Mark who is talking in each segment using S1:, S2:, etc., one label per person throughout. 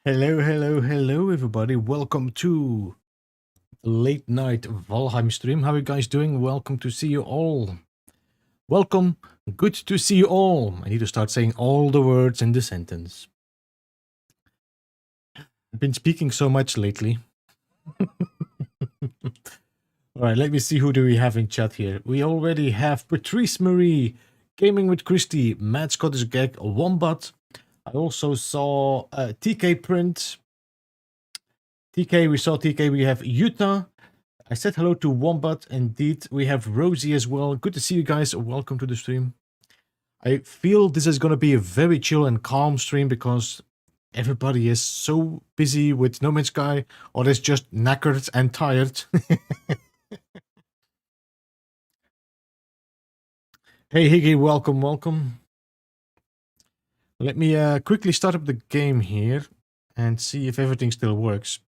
S1: Hello, hello, hello, everybody. Welcome to the late night Valheim stream. How are you guys doing? Welcome to see you all. Welcome. Good to see you all. I need to start saying all the words in the sentence. I've been speaking so much lately. All right, let me see who do we have in chat here. We already have Patrice Marie, Gaming with Christy, Mad Scottish Gag, Wombat. I also saw TK Print. TK, we saw TK. We have Utah. I said hello to Wombat. Indeed, we have Rosie as well. Good to see you guys. Welcome to the stream. I feel this is going to be a very chill and calm stream because everybody is so busy with No Man's Sky or is just knackered and tired. Hey, Higgy, welcome, welcome. Let me quickly start up the game here and see if everything still works.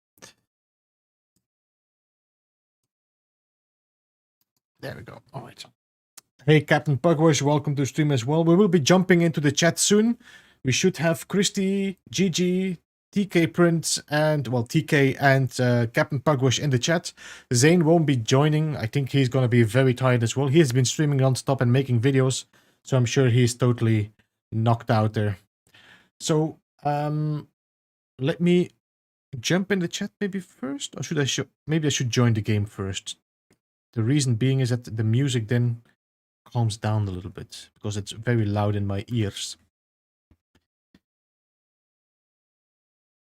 S1: There we go. All right. Hey, Captain Pugwash, welcome to the stream as well. We will be jumping into the chat soon. We should have Christy, GG, TK Prince, and, well, TK and Captain Pugwash in the chat. Zane won't be joining. I think he's going to be very tired as well. He has been streaming non-stop and making videos, so I'm sure he's totally knocked out there. So, let me jump in the chat maybe first, or should I maybe I should join the game first. The reason being is that the music then calms down a little bit because it's very loud in my ears.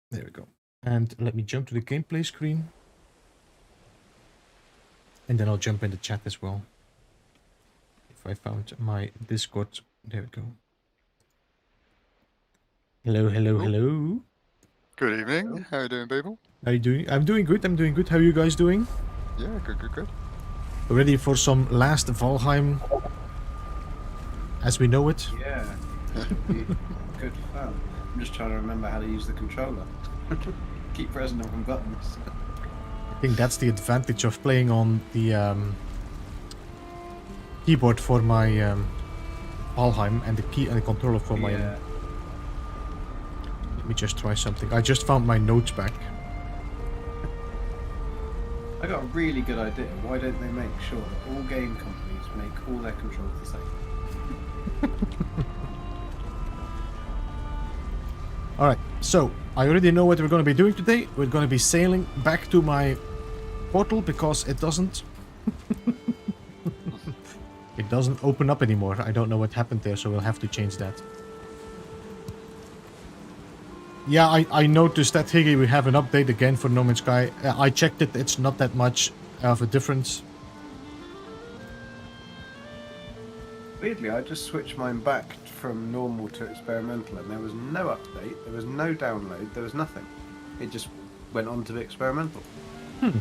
S1: There we go. And let me jump to the gameplay screen. And then I'll jump in the chat as well. If I found my Discord. There we go. Hello, hello, hello.
S2: Good evening. How are you doing, people?
S1: How are you doing? I'm doing good. I'm doing good. How are you guys doing?
S2: Yeah, good.
S1: Ready for some last Valheim as we know it?
S3: Yeah, should be good fun. I'm just trying to remember how to use the controller. Keep pressing the wrong buttons.
S1: I think that's the advantage of playing on the keyboard for my Valheim and the controller for my. Let me just try something. I just found my notes back.
S3: I got a really good idea. Why don't they make sure that all game companies make all their controls the same?
S1: Alright, so I already know what we're going to be doing today. We're going to be sailing back to my portal because it doesn't it doesn't open up anymore. I don't know what happened there, so we'll have to change that. Yeah, I noticed that, Higgy, we have an update again for No Man's Sky. I checked it, it's not that much of a difference.
S3: Weirdly, I just switched mine back from normal to experimental and there was no update, there was no download, there was nothing. It just went on to the experimental. Which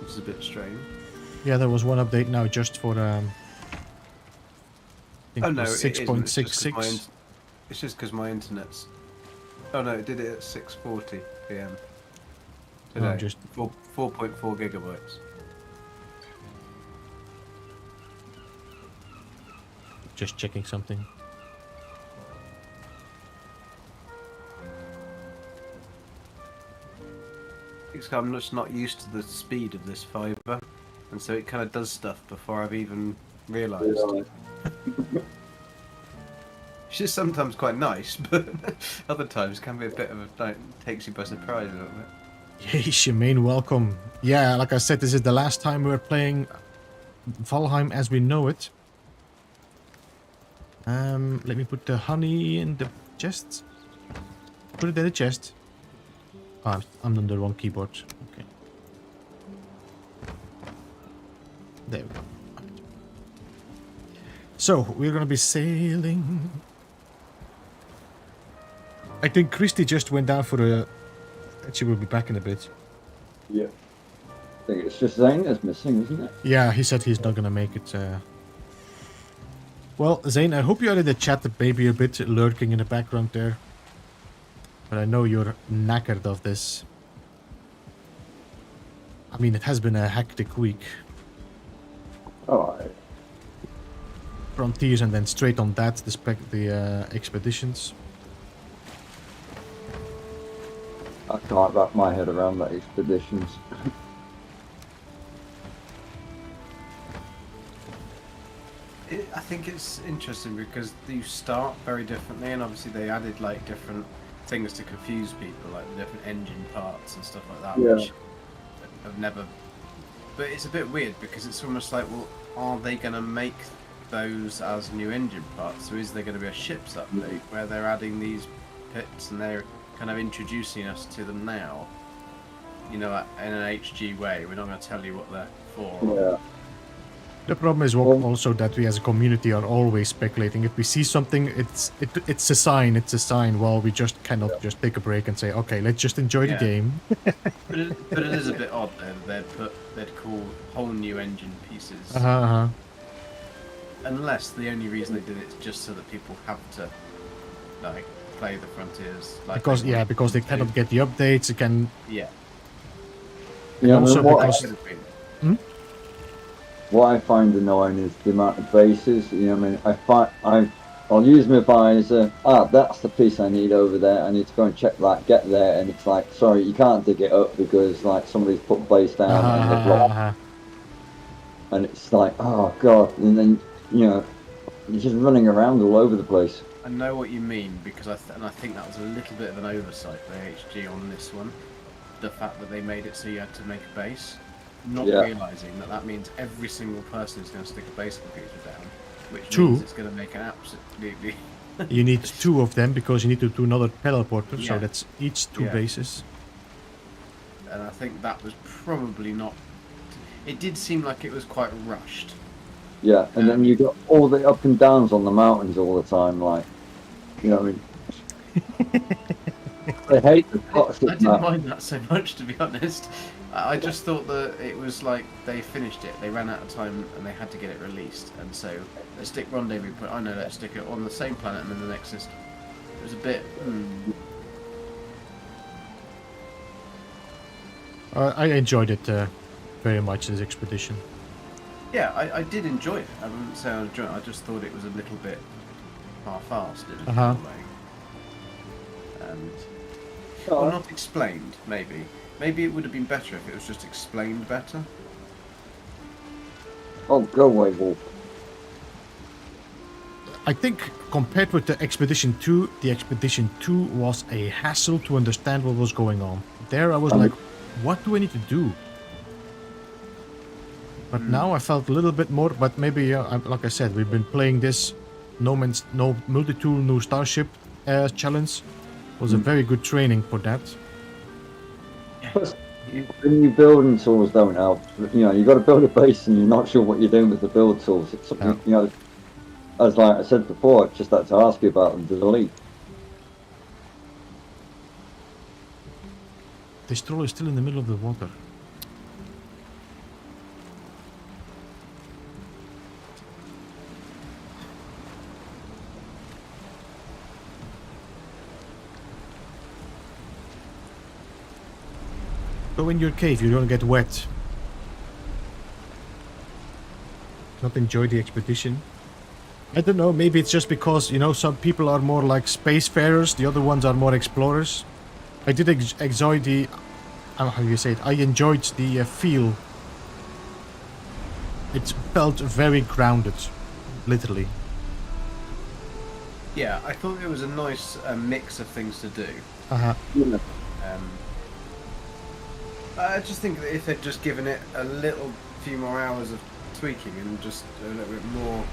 S3: is a bit strange.
S1: Yeah, there was one update now just for
S3: oh no,
S1: 6.66.
S3: It's just because my internet's... Oh no, it did it at 6:40 PM today.
S1: Oh, just
S3: 4.4 gigabytes.
S1: Just checking something.
S3: It's I'm just not used to the speed of this fiber, and so it kind of does stuff before I've even realised. Which is sometimes quite nice, but other times can be a bit of a takes you by surprise a little bit.
S1: Hey, Shemaine, welcome. Yeah, like I said, this is the last time we're playing Valheim as we know it. Let me put the honey in the chest. Put it in the chest. Oh, I'm on the wrong keyboard. Okay. There we go. So, we're gonna be sailing. I think Christy just went down for a... She will be back in a bit.
S4: Yeah. I think it's just Zane that's missing, isn't it?
S1: Yeah, he said he's not gonna make it. Well, Zane, I hope you are in the chat, maybe a bit lurking in the background there. But I know you're knackered of this. I mean, it has been a hectic week.
S4: Alright.
S1: Frontiers and then straight on that, the expeditions.
S4: I can't wrap my head around that expeditions.
S3: I think it's interesting because you start very differently, and obviously they added like different things to confuse people, like the different engine parts and stuff like that,
S4: Yeah.
S3: which have never. But it's a bit weird because it's almost like, well, are they going to make those as new engine parts? So is there going to be a ship's update where they're adding these pits and they're kind of introducing us to them now? You know, in an HG way. We're not going to tell you what they're for.
S4: Yeah.
S1: The problem is also that we as a community are always speculating. If we see something, it's a sign. It's a sign. Well, we just cannot just take a break and say, okay, let's just enjoy the game.
S3: But it is a bit odd though. They'd call whole new engine pieces. Unless the only reason they did it is just so that people have to like play the Frontiers. Like
S1: because they cannot get the updates. It can.
S3: Yeah.
S1: And
S4: Yeah,
S1: also
S4: what,
S1: because.
S4: what I find annoying is the amount of bases. You know, what I mean, I'll use my visor. That's the piece I need over there. I need to go and check that. Get there, and it's like, sorry, you can't dig it up because like somebody's put base down and they've blocked. And it's like, oh god, and then you're just running around all over the place.
S3: I know what you mean because I think that was a little bit of an oversight by HG on this one. The fact that they made it so you had to make a base, not realizing that means every single person is going to stick a base computer down, which means it's going to make an absolutely.
S1: You need 2 of them because you need to do another teleporter, so
S3: Yeah.
S1: that's each 2 bases.
S3: And I think that was probably not. It did seem like it was quite rushed.
S4: Yeah, and then you got all the up and downs on the mountains all the time, like, you know what I mean? I hate the toxic
S3: I didn't
S4: map.
S3: mind that so much, to be honest. I just thought that it was like they finished it, they ran out of time, and they had to get it released. And so let's stick rendezvous point. I know, let's stick it on the same planet and then the next system. It was a bit.
S1: I enjoyed it very much, this expedition.
S3: Yeah, I did enjoy it. I wouldn't say I enjoyed it. I just thought it was a little bit half-assed in a way. And well, not explained, maybe. Maybe it would have been better if it was just explained better.
S4: Oh, go away, Wolf.
S1: I think compared with the Expedition 2, the Expedition 2 was a hassle to understand what was going on. There I was like, what do I need to do? But now I felt a little bit more, but maybe, like I said, we've been playing this no multi-tool, no starship challenge. Was a very good training for that.
S4: The new building tools don't help. You know, you've got to build a base and you're not sure what you're doing with the build tools. It's something, you know, as like I said before, I just had to ask you about the delete.
S1: This troll is still in the middle of the water. Go in your cave, you don't get wet. Not enjoy the expedition. I don't know, maybe it's just because, you know, some people are more like spacefarers, the other ones are more explorers. I did enjoy the, how do you say it, I enjoyed the feel. It felt very grounded, literally.
S3: Yeah, I thought it was a nice mix of things to do.
S4: Yeah.
S3: I just think that if they'd just given it a little few more hours of tweaking and just a little bit more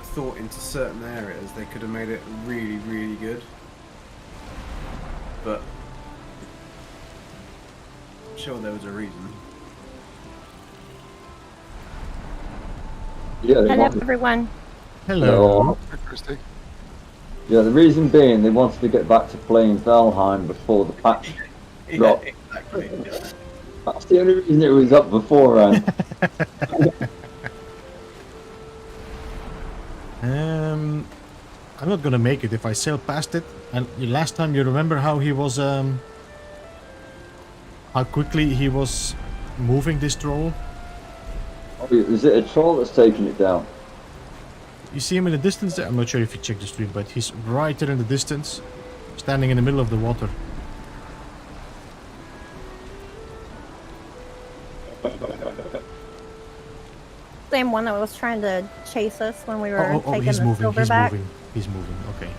S3: thought into certain areas, they could have made it really, really good. But I'm sure there was a reason.
S4: Yeah,
S5: Hello, everyone.
S1: Hello.
S2: Hi, Christy.
S4: Yeah, the reason being they wanted to get back to playing Valheim before the patch dropped.
S3: Exactly.
S4: That's the only reason it was up beforehand.
S1: I'm not gonna make it if I sail past it. And last time you remember how he was, how quickly he was moving this troll?
S4: Oh, is it a troll that's taking it down?
S1: You see him in the distance there? I'm not sure if you checked the stream, but he's right there in the distance, standing in the middle of the water.
S5: same one that was trying to chase us when we were taking
S1: he's
S5: the
S1: moving. He's
S5: silverback?
S1: moving. He's moving. Okay.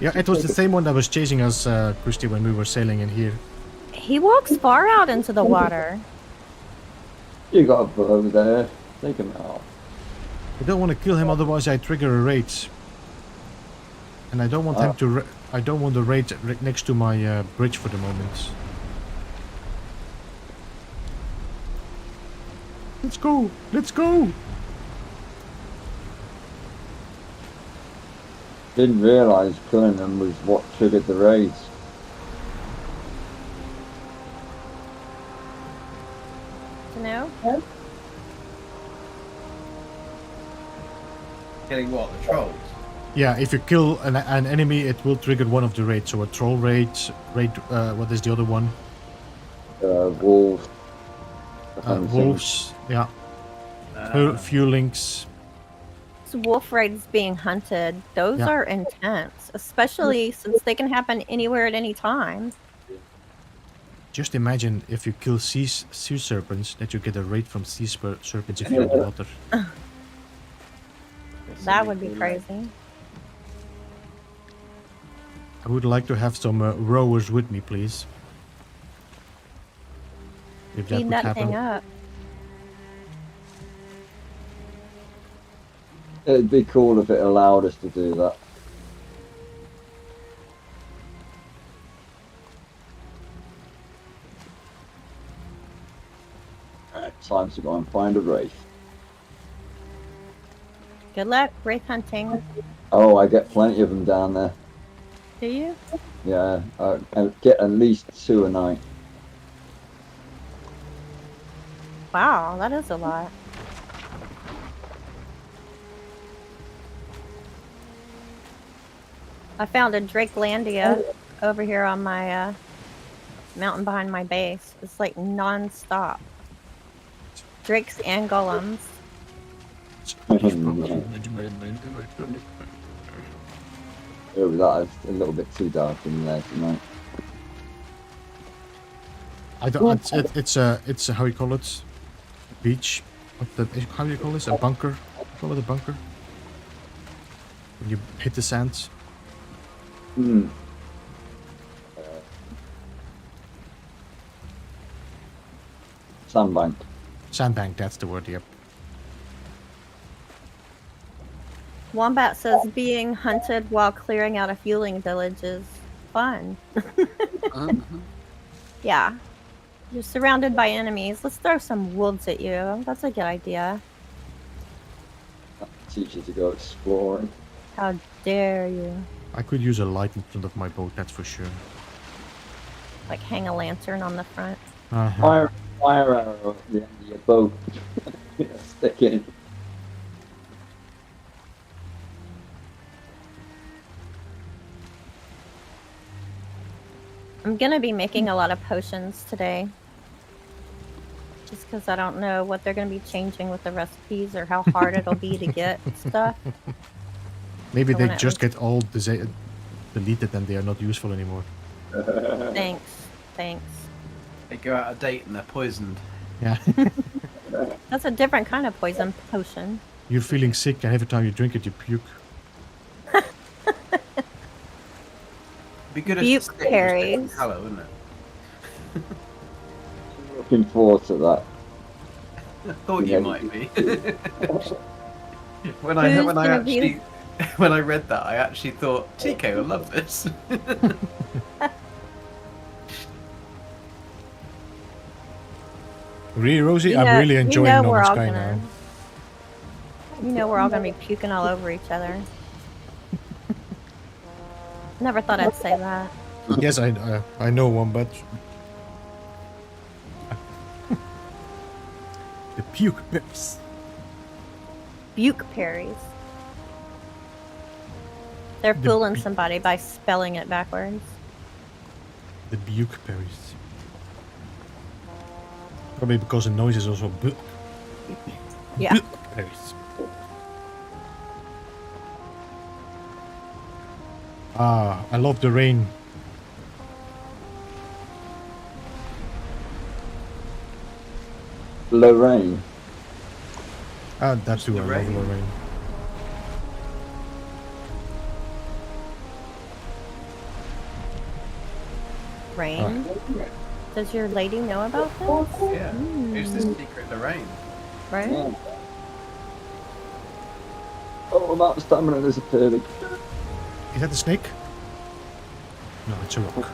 S1: Yeah, it was the same one that was chasing us, Christy, when we were sailing in here.
S5: He walks far out into the water.
S4: You got a bow there. Take him out.
S1: I don't want to kill him, otherwise I trigger a raid. And I don't want him to. I don't want the raid next to my bridge for the moment. Let's go! Let's go!
S4: Didn't realise killing them was what triggered the raids.
S5: You know?
S3: Killing what? The trolls?
S1: Yeah, if you kill an enemy, it will trigger one of the raids. So a troll raid. What is the other one?
S4: Wolves.
S1: Wolves. Yeah. Few links.
S5: These wolf raids being hunted, those
S1: Yeah.
S5: are intense, especially since they can happen anywhere at any time.
S1: Just imagine if you kill sea serpents, that you get a raid from sea serpents if you're in the water.
S5: That would be crazy.
S1: I would like to have some rowers with me, please. If that
S5: Speed
S1: would
S5: that
S1: happen.
S5: thing up.
S4: It'd be cool if it allowed us to do that. Right, time to go and find a wraith.
S5: Good luck, wraith hunting.
S4: Oh, I get plenty of them down there.
S5: Do you?
S4: Yeah, I get at least 2 a night.
S5: Wow, that is a lot. I found a Drakelandia over here on my mountain behind my base. It's like non-stop. Drakes and golems.
S4: Oh, that is a little bit too dark in there tonight.
S1: I don't. It's how you call it? Beach. How do you call this? A bunker. Call it a bunker. When you hit the sand.
S4: Hmm. Sandbank.
S1: Sandbank. That's the word. Yep.
S5: Wombat says being hunted while clearing out a fueling village is fun. Yeah. You're surrounded by enemies. Let's throw some wolves at you. That's a good idea.
S4: Teach you to go exploring.
S5: How dare you?
S1: I could use a light in front of my boat. That's for sure.
S5: Like hang a lantern on the front.
S4: Fire arrow at the end of your boat. Stick it in.
S5: I'm gonna be making a lot of potions today. Just because I don't know what they're gonna be changing with the recipes or how hard it'll be to get stuff.
S1: Maybe
S5: So
S1: they
S5: when it
S1: just
S5: was-
S1: get all deleted and they are not useful anymore.
S5: Thanks. Thanks.
S3: They go out of date and they're poisoned.
S1: Yeah.
S5: That's a different kind of poison potion.
S1: You're feeling sick and every time you drink it, you puke.
S3: It'd be good if
S5: Buke
S3: the stick was
S5: berries.
S3: different colour, wouldn't it?
S4: Looking forward to that.
S3: I thought
S4: Yeah.
S3: you might be. when
S5: Who's gonna be-
S3: when I read that, I actually thought TK will love this.
S1: Really, Rosie?
S5: You
S1: I'm
S5: know-
S1: really
S5: you
S1: enjoying
S5: know
S1: No
S5: we're
S1: Man's
S5: all
S1: Sky
S5: gonna-
S1: now.
S5: You know we're all gonna be puking all over each other. Never thought I'd say that.
S1: Yes, I know one, but the puke pips.
S5: Buke berries. They're
S1: The
S5: fooling
S1: bu-
S5: somebody by spelling it backwards.
S1: The buke berries. Probably because the noise is also
S5: Yeah.
S1: berries. Ah, I love the rain.
S4: Lorraine.
S1: That too,
S3: the
S1: I love
S3: rain.
S1: the rain.
S5: Rain. Does your lady know about this?
S3: Yeah. Who's this secret Lorraine?
S5: Right?
S4: Yeah. Oh, I'm out of stamina, there's a ferried.
S1: Is that a snake? No, it's a rock.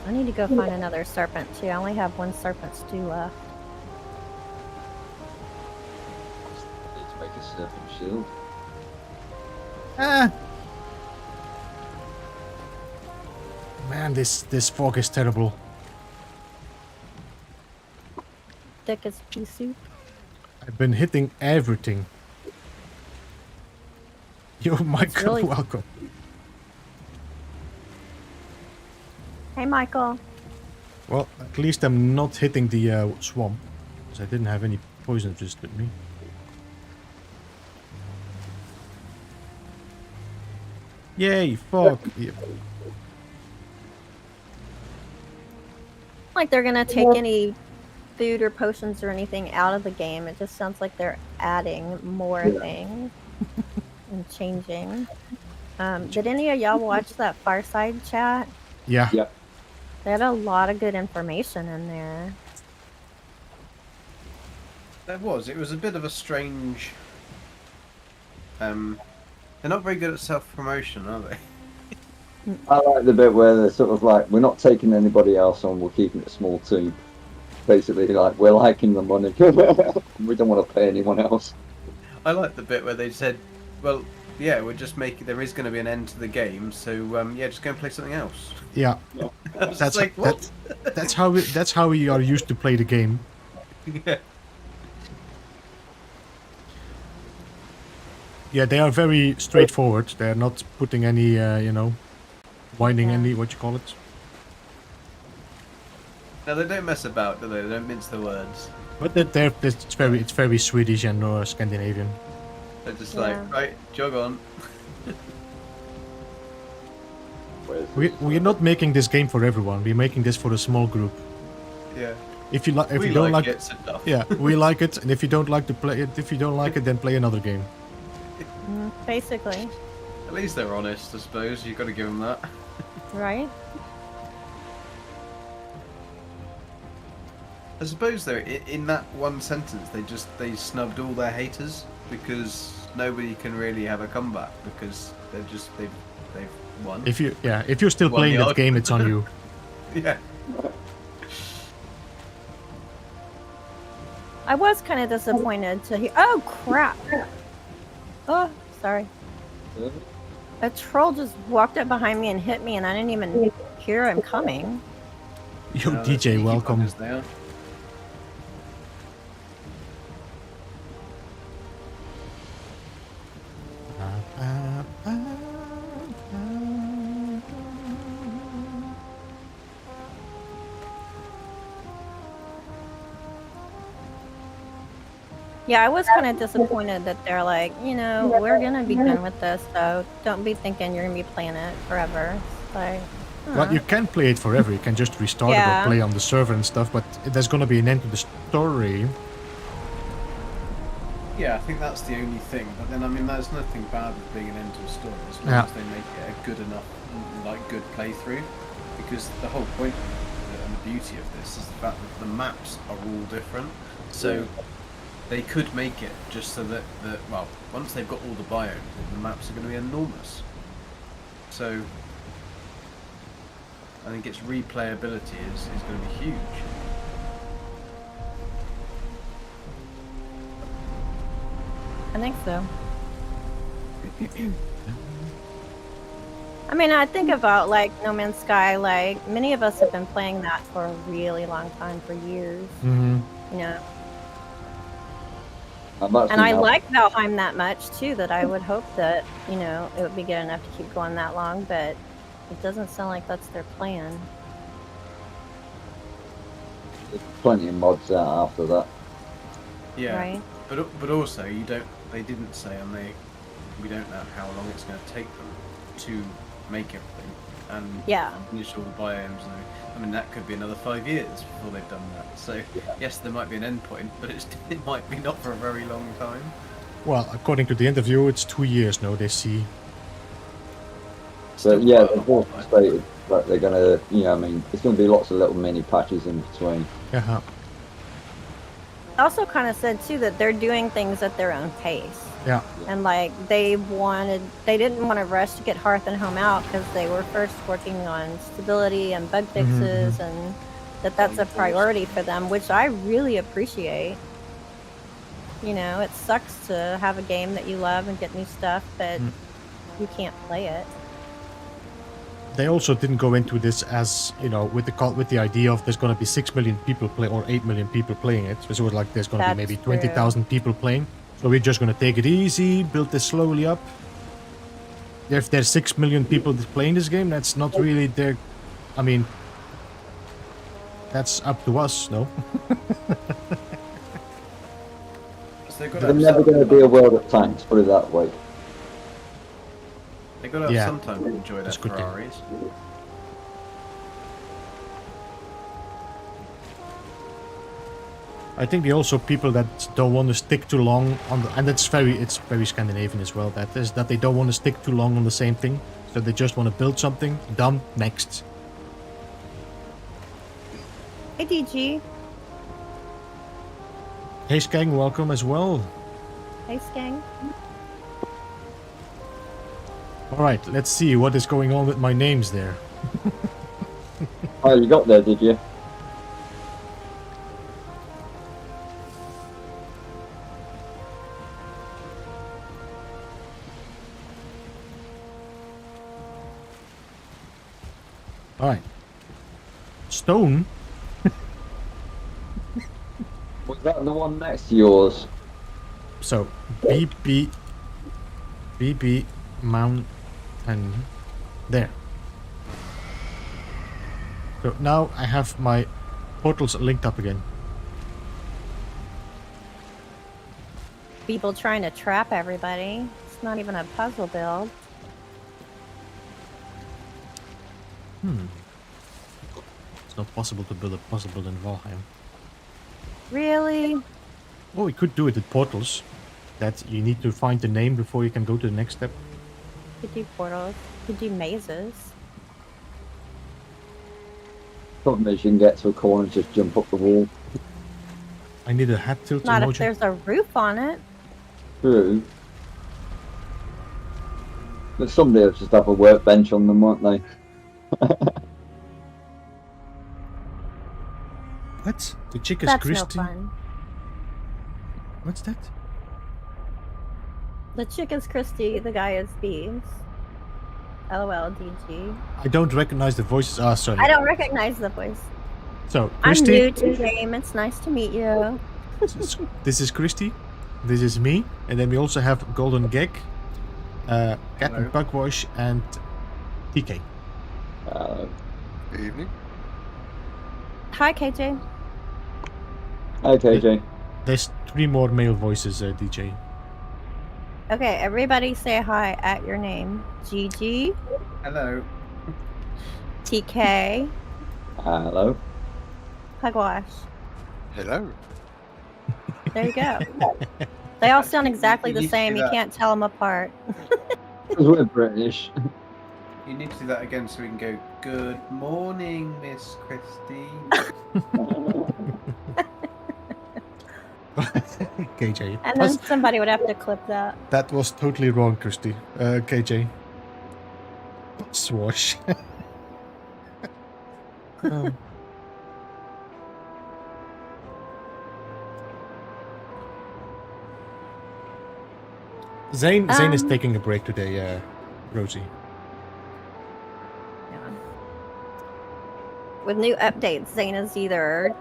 S5: I need to go find another serpent too. I only have one serpent stew left.
S4: Need to make a serpent shield.
S1: Ah! Man, this fog is terrible.
S5: Thick as pea soup.
S1: I've been hitting everything. Yo, Michael,
S5: really-
S1: welcome.
S5: Hey, Michael.
S1: Well, at least I'm not hitting the swamp, because I didn't have any poison resist with me. Yay, fog! Yeah.
S5: Like they're gonna take any food or potions or anything out of the game. It just sounds like they're adding more things and changing. Did any of y'all watch that Farside chat?
S1: Yeah.
S4: Yep.
S5: They had a lot of good information in there.
S3: It was a bit of a strange. They're not very good at self-promotion, are they?
S4: I like the bit where they're sort of like, we're not taking anybody else on, we're keeping it a small team. Basically, like, we're liking the money. We don't want to pay anyone else.
S3: I like the bit where they said, well, yeah, we're just making, there is going to be an end to the game, so yeah, just go and play something else.
S1: Yeah.
S3: I was
S1: That's
S3: like, what?
S1: that's how we are used to play the game.
S3: Yeah.
S1: Yeah, they are very straightforward. They're not putting any, winding
S5: Yeah.
S1: any, what you call it.
S3: No, they don't mess about, do they? They don't mince the words.
S1: But it's very Swedish and Scandinavian.
S3: They're just
S5: Yeah.
S3: like, right, jog on.
S1: We're not making this game for everyone. We're making this for a small group.
S3: Yeah.
S1: If you
S3: We
S1: you don't like
S3: it enough.
S1: yeah, we like it, and if you don't like to play it, if you don't like it, then play another game.
S5: Basically,
S3: At least they're honest, I suppose. You've got to give them that.
S5: right?
S3: I suppose though, in that one sentence, they snubbed all their haters because nobody can really have a comeback because they've won.
S1: If you're still
S3: Won
S1: playing
S3: the
S1: that game, it's on you.
S3: Yeah.
S5: I was kind of disappointed to hear. Oh crap! Oh, sorry. A troll just walked up behind me and hit me, and I didn't even hear him coming.
S1: Yo,
S3: No, they're
S1: DJ,
S3: sneaky
S1: welcome.
S3: buggers, they are.
S5: Yeah, I was kind of disappointed that they're like, we're gonna be done with this, so don't be thinking you're gonna be playing it forever. It's like,
S1: Well, you can play it forever. You can just restart it
S5: Yeah.
S1: or play on the server and stuff. But there's gonna be an end to the story.
S3: Yeah, I think that's the only thing. But then, I mean, there's nothing bad with being an end to a story as long
S1: Yeah.
S3: as they make it a good enough, good playthrough. Because the whole point and the beauty of this is the fact that the maps are all different. So they could make it just so that, once they've got all the biomes, the maps are going to be enormous. So I think its replayability is going to be huge.
S5: I think so. I mean, I think about No Man's Sky. Many of us have been playing that for a really long time, for years.
S1: Mm-hmm.
S5: And I like Valheim that much too, that I would hope that it would be good enough to keep going that long. But it doesn't sound like that's their plan.
S4: There's plenty of mods out after that.
S3: Yeah.
S5: Right?
S3: But also they didn't say, and we don't know how long it's going to take them to make everything. and
S5: Yeah.
S3: finish all the biomes. And everything. I mean, that could be another 5 years before they've done that. So yes, there might be an end point, but it might be not for a very long time.
S1: Well, according to the interview, it's 2 years now. They see.
S4: But yeah,
S3: quite a
S4: they've
S3: long
S4: also
S3: time.
S4: stated that they're gonna, I mean, there's gonna be lots of little mini patches in between.
S1: Yeah.
S5: Also kind of said too that they're doing things at their own pace.
S1: Yeah.
S5: And like they didn't want to rush to get Hearth and Home out because they were first working on stability and bug fixes, and that's a priority for them, which I really appreciate. You know, it sucks to have a game that you love and get new stuff, but you can't play it.
S1: They also didn't go into this as, with the idea of there's going to be 6 million people play or 8 million people playing it. So it was like there's going to be
S5: That's
S1: maybe
S5: true.
S1: 20,000 people playing. So we're just going to take it easy, build this slowly up. If there's 6 million people playing this game, that's not really their... I mean, that's up to us, no?
S3: So they've got to
S4: There's
S3: have
S4: never
S3: some
S4: going to be a world of tanks, put it that way.
S3: They've got to have
S1: Yeah.
S3: some time to enjoy their
S1: That's a good game.
S3: Ferraris.
S1: I think they also people that don't want to stick too long on the, and it's very Scandinavian as well. That is that they don't want to stick too long on the same thing, so they just want to build something, done, next.
S5: Hey DG.
S1: Hey Skang, welcome as well.
S5: Hey Skang.
S1: All right, let's see what is going on with my names there.
S4: Oh, you got there, did you?
S1: All right, Stone.
S4: Was that the one next to yours?
S1: So BB Mountain there. So now I have my portals linked up again.
S5: People trying to trap everybody. It's not even a puzzle build.
S1: It's not possible to build a puzzle build in Valheim.
S5: Really?
S1: Oh, we could do it with portals. That you need to find the name before you can go to the next step.
S5: Could do portals. Could do mazes.
S4: Problem is, you can get to a corner and just jump up the wall.
S1: I need a hat tilt
S5: Not if
S1: emoji.
S5: there's a roof on it.
S4: True. But someday will just have a workbench on them, won't they?
S1: What? The chick is
S5: That's
S1: Christy?
S5: no fun.
S1: What's that?
S5: The chick is Christy, the guy is Beebs. LOL DG.
S1: I don't recognize the voices. Ah, sorry.
S5: I don't recognize the voice.
S1: So,
S5: I'm
S1: Christy.
S5: new to the game. It's nice to meet you.
S1: This is Christy. This is me. And then we also have Golden Gag, Captain Pugwash, and TK.
S2: Good evening.
S5: Hi KJ.
S4: Hi, KJ.
S1: There's 3 more male voices, DJ.
S5: Okay, everybody say hi at your name. GG,
S3: Hello.
S5: TK,
S4: Hello.
S5: Pugwash.
S2: Hello.
S5: There you go. They all sound exactly
S3: You
S5: the
S3: need to
S5: same.
S3: do
S5: You
S3: that.
S5: can't tell them apart.
S4: Because we're British.
S3: You need to do that again so we can go, good morning, Miss Christie.
S1: KJ.
S5: And then somebody would have to clip that.
S1: That was totally wrong, Christy. KJ. Swash. Zane is taking a break today, Rosie.
S5: Yeah. With new updates, Zane is either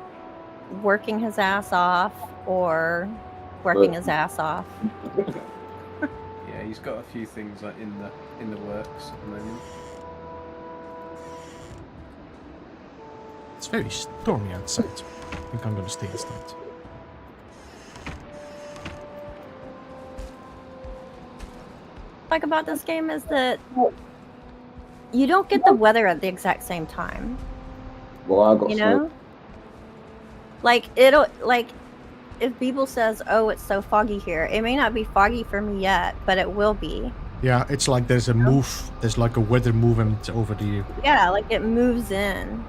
S5: working his ass off or working his ass off.
S3: Yeah, he's got a few things like in the works at the moment.
S1: It's very stormy outside. I think I'm gonna stay inside.
S5: Like about this game is that you don't get the weather at the exact same time.
S4: Well, I've got
S5: You
S4: snow.
S5: know? Like, it'll, like, if Beeble says, oh, it's so foggy here, it may not be foggy for me yet, but it will be.
S1: Yeah, it's like there's a move. There's like a weather movement over the.
S5: Yeah, like it moves in.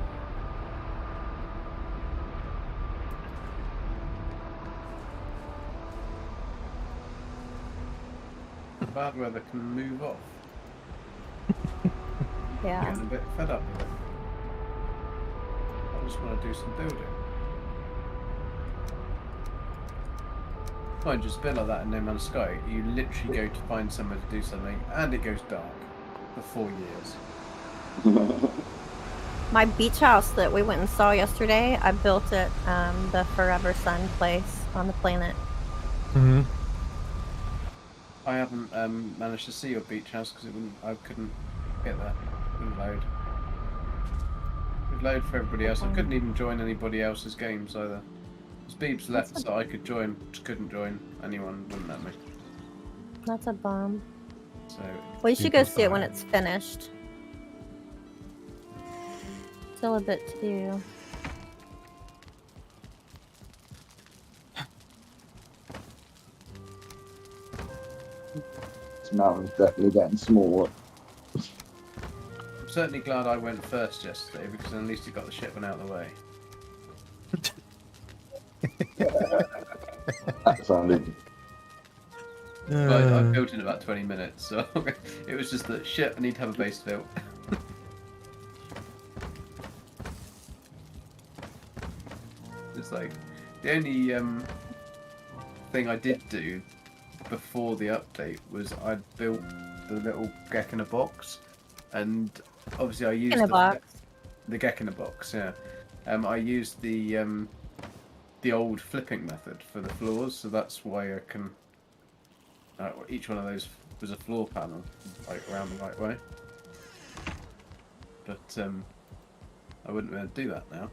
S3: Bad weather can move off.
S5: Yeah.
S3: Getting a bit fed up with it. I just want to do some building. Mind just a bit like that in No Man's Sky. You literally go to find somewhere to do something, and it goes dark for 4 years.
S5: My beach house that we went and saw yesterday, I built it the Forever Sun place on the planet.
S1: Mm-hmm.
S3: I haven't managed to see your beach house because I couldn't get there. Wouldn't load. It would load for everybody else. I couldn't even join anybody else's games either. Beebs left so I could join, just couldn't join anyone, wouldn't let me.
S5: That's a bum.
S3: So
S5: Well, you should go see it when it's finished. Still a bit to do.
S4: This mountain's definitely getting smaller.
S3: I'm certainly glad I went first yesterday because at least you got the shipment out of the way.
S4: That sounded.
S3: But I built in about 20 minutes, so it was just that shit, I need to have a base built. It's like the only thing I did do before the update was I built the little Gek in a box, and obviously I used the Gek in a box. Yeah, I used the old flipping method for the floors, so that's why I can. Each one of those was a floor panel, like around the right way. But I wouldn't be able to do that now.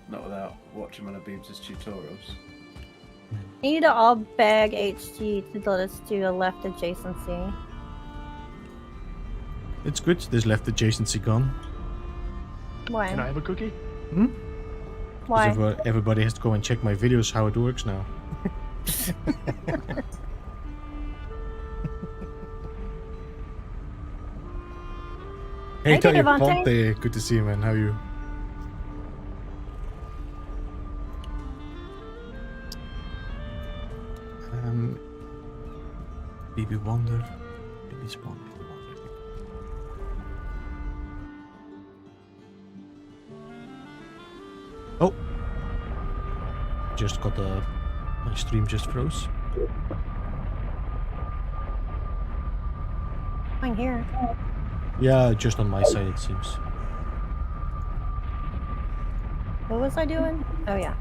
S3: Not without watching one of Beebs' tutorials.
S5: You need to all beg HG to let us do a left adjacency.
S1: It's good. There's left adjacency gone.
S5: Why?
S6: Can I have a cookie?
S1: Hmm?
S5: Why?
S1: Everybody has to go and check my videos how it works now. Hey,
S5: Hey,
S1: Tayo
S5: Devante.
S1: Ponte. Good to see you, man. How are you? Baby Wonder. Baby Spawn. Baby Wonder. Oh! Just got a. My stream just froze.
S5: Fine here.
S1: Yeah, just on my side it seems.
S5: What was I doing? Oh yeah.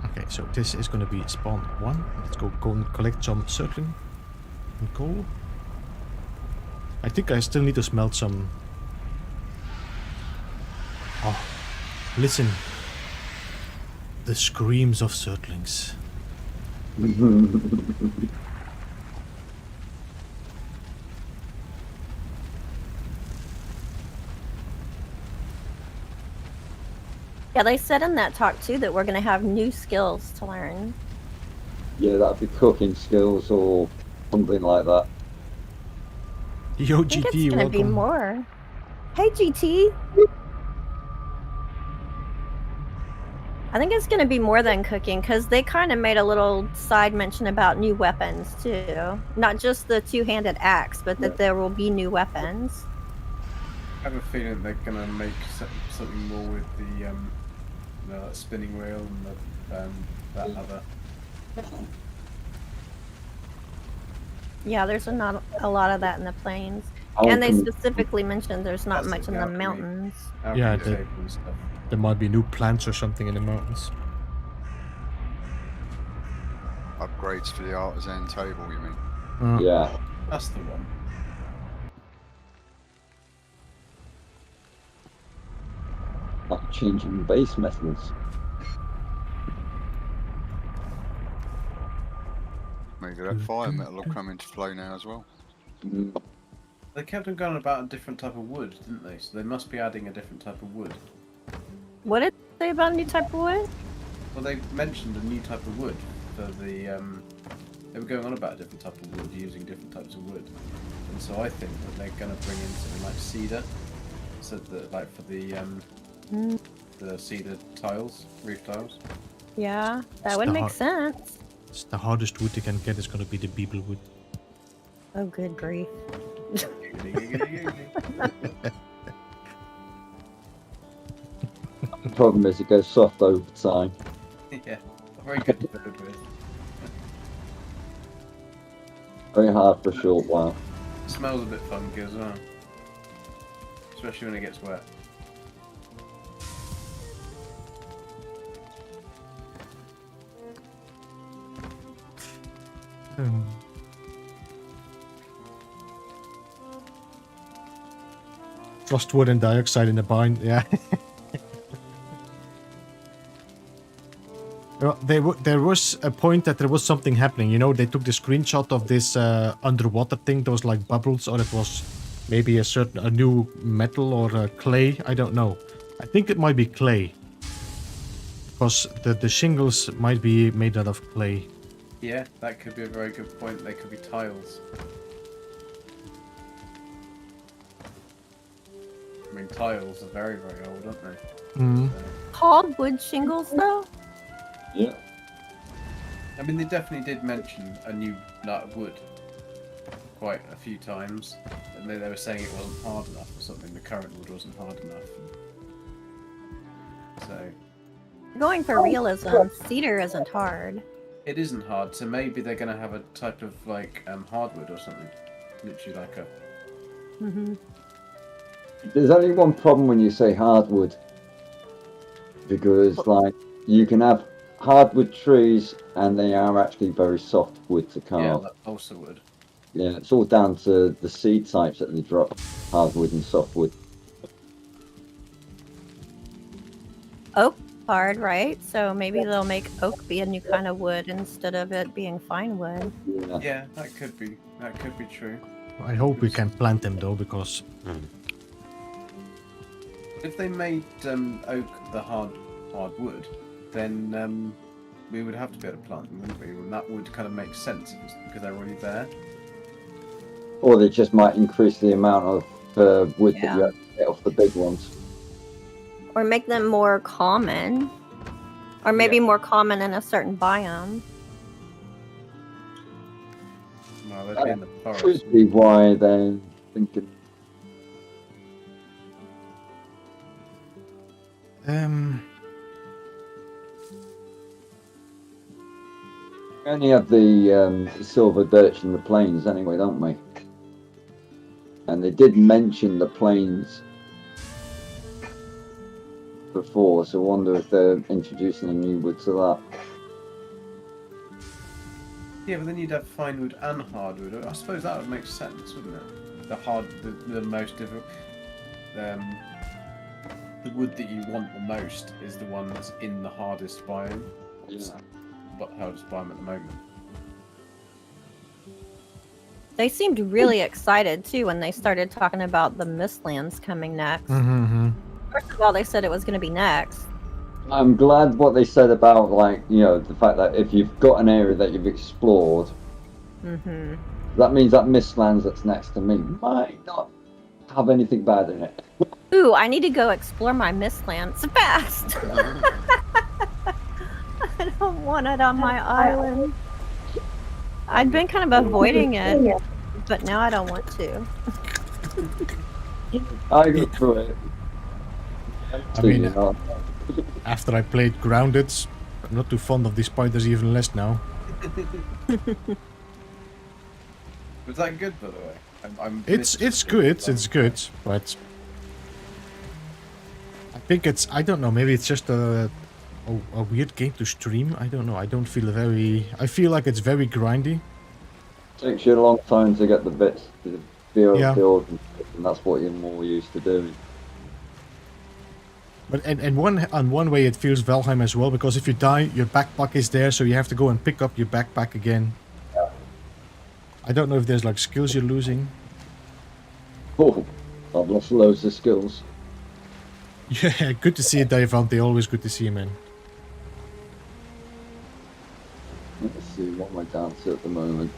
S1: Okay, so this is gonna be spawn 1. Let's go and collect some circling and coal. I think I still need to smelt some. Oh, listen. The screams of circlings.
S5: Yeah, they said in that talk too that we're gonna have new skills to learn.
S4: Yeah, that'd be cooking skills or something like that.
S1: Yo,
S5: I think
S1: GT,
S5: it's gonna be
S1: welcome.
S5: more. Hey GT. I think it's gonna be more than cooking because they kind of made a little side mention about new weapons too. Not just the two-handed axe, but that there will be new weapons.
S3: I have a feeling they're gonna make something more with the that spinning wheel and that other.
S5: Yeah, there's not a lot of that in the plains.
S4: How
S5: And they
S4: can-
S5: specifically mentioned there's not
S3: That's
S5: much
S3: it,
S5: in the
S3: alchemy.
S5: mountains.
S1: Yeah,
S3: alchemy
S1: the-
S3: table and stuff.
S1: There might be new plants or something in the mountains.
S2: Upgrades for the artisan table, you mean?
S4: Yeah.
S3: That's the one.
S4: Like changing base methods.
S2: Maybe that fire metal will come into play now as well.
S4: Mm.
S3: They kept on going about a different type of wood, didn't they? So they must be adding a different type of wood.
S5: What did they say about a new type of wood?
S3: Well, they mentioned a new type of wood for the. They were going on about a different type of wood, using different types of wood, and so I think that they're going to bring in something like cedar, so that like for the cedar tiles, roof tiles.
S5: Yeah,
S1: It's
S5: that would
S1: the
S5: make
S1: hard-
S5: sense.
S1: It's the hardest wood you can get is going to be the Beeblebum.
S5: Oh, good grief.
S3: Giggity, giggity, giggity.
S4: The problem is it goes soft over time.
S3: Yeah, very good to build with.
S4: Very hard for a short while.
S3: Smells a bit funky as well, especially when it gets wet.
S1: Frost wood and dioxide in the bind, yeah. Well, there was a point that there was something happening. You know, they took the screenshot of this underwater thing. There was like bubbles, or it was maybe a new metal or clay. I don't know. I think it might be clay, because the shingles might be made out of clay.
S3: Yeah, that could be a very good point. They could be tiles. I mean, tiles are very, very old, aren't they?
S1: Mm.
S5: Called wood shingles, though?
S4: Yeah.
S3: I mean, they definitely did mention a new like wood quite a few times, and they were saying it wasn't hard enough or something. The current wood wasn't hard enough. So
S5: Going for realism, cedar isn't hard.
S3: it isn't hard. So maybe they're going to have a type of like hardwood or something, literally like a.
S5: Mm-hmm.
S4: There's only one problem when you say hardwood, because like you can have hardwood trees and they are actually very soft wood to carve.
S3: Yeah, like balsa wood.
S4: Yeah, it's all down to the seed types that they drop, hardwood and softwood.
S5: Oak hard, right? So maybe they'll make oak be a new kind of wood instead of it being fine wood.
S4: Yeah.
S3: Yeah, that could be true.
S1: I hope we can plant them though, because
S3: If they made oak the hard wood, then we would have to be able to plant them, wouldn't we? And that would kind of make sense because they're already there.
S4: Or they just might increase the amount of wood that you
S5: Yeah.
S4: have to get off the big ones.
S5: Or make them more common. Or maybe
S3: Yeah.
S5: more common in a certain biome.
S3: Well, they'd be in the forest.
S4: Could be why they're thinking. We only have the silver birch in the plains anyway, don't we? And they did mention the plains before, so I wonder if they're introducing a new wood to that.
S3: Yeah, but then you'd have fine wood and hardwood. I suppose that would make sense, wouldn't it? The most difficult. The wood that you want the most is the one that's in the hardest biome. But hardest biome at the moment.
S5: They seemed really excited too when they started talking about the Mistlands coming next.
S1: mm-hmm.
S5: First of all, they said it was going to be next.
S4: I'm glad what they said about, like, you know, the fact that if you've got an area that you've explored,
S5: Mm-hmm.
S4: that means that Mistlands that's next to me might not have anything bad in it.
S5: Ooh, I need to go explore my Mistlands fast. I don't want it on my island. I'd been kind of avoiding it, but now I don't want to.
S4: I go through it.
S1: I mean,
S4: You know.
S1: after I played Grounded, I'm not too fond of these spiders, even less now.
S3: Was that good, by the way?
S1: It's good, it's good, but I think I don't know, maybe it's just a weird game to stream. I don't know. I don't feel I feel like it's very grindy.
S4: Takes you a long time to get the bits to be able
S1: Yeah.
S4: to build, and that's what you're more used to doing.
S1: But on one way it feels Valheim as well, because if you die, your backpack is there, so you have to go and pick up your backpack again. I don't know if there's like skills you're losing.
S4: Oh, I've lost loads of skills.
S1: Yeah, good to see you, Davante. Always good to see you, man.
S4: Let's see what my down to at the moment.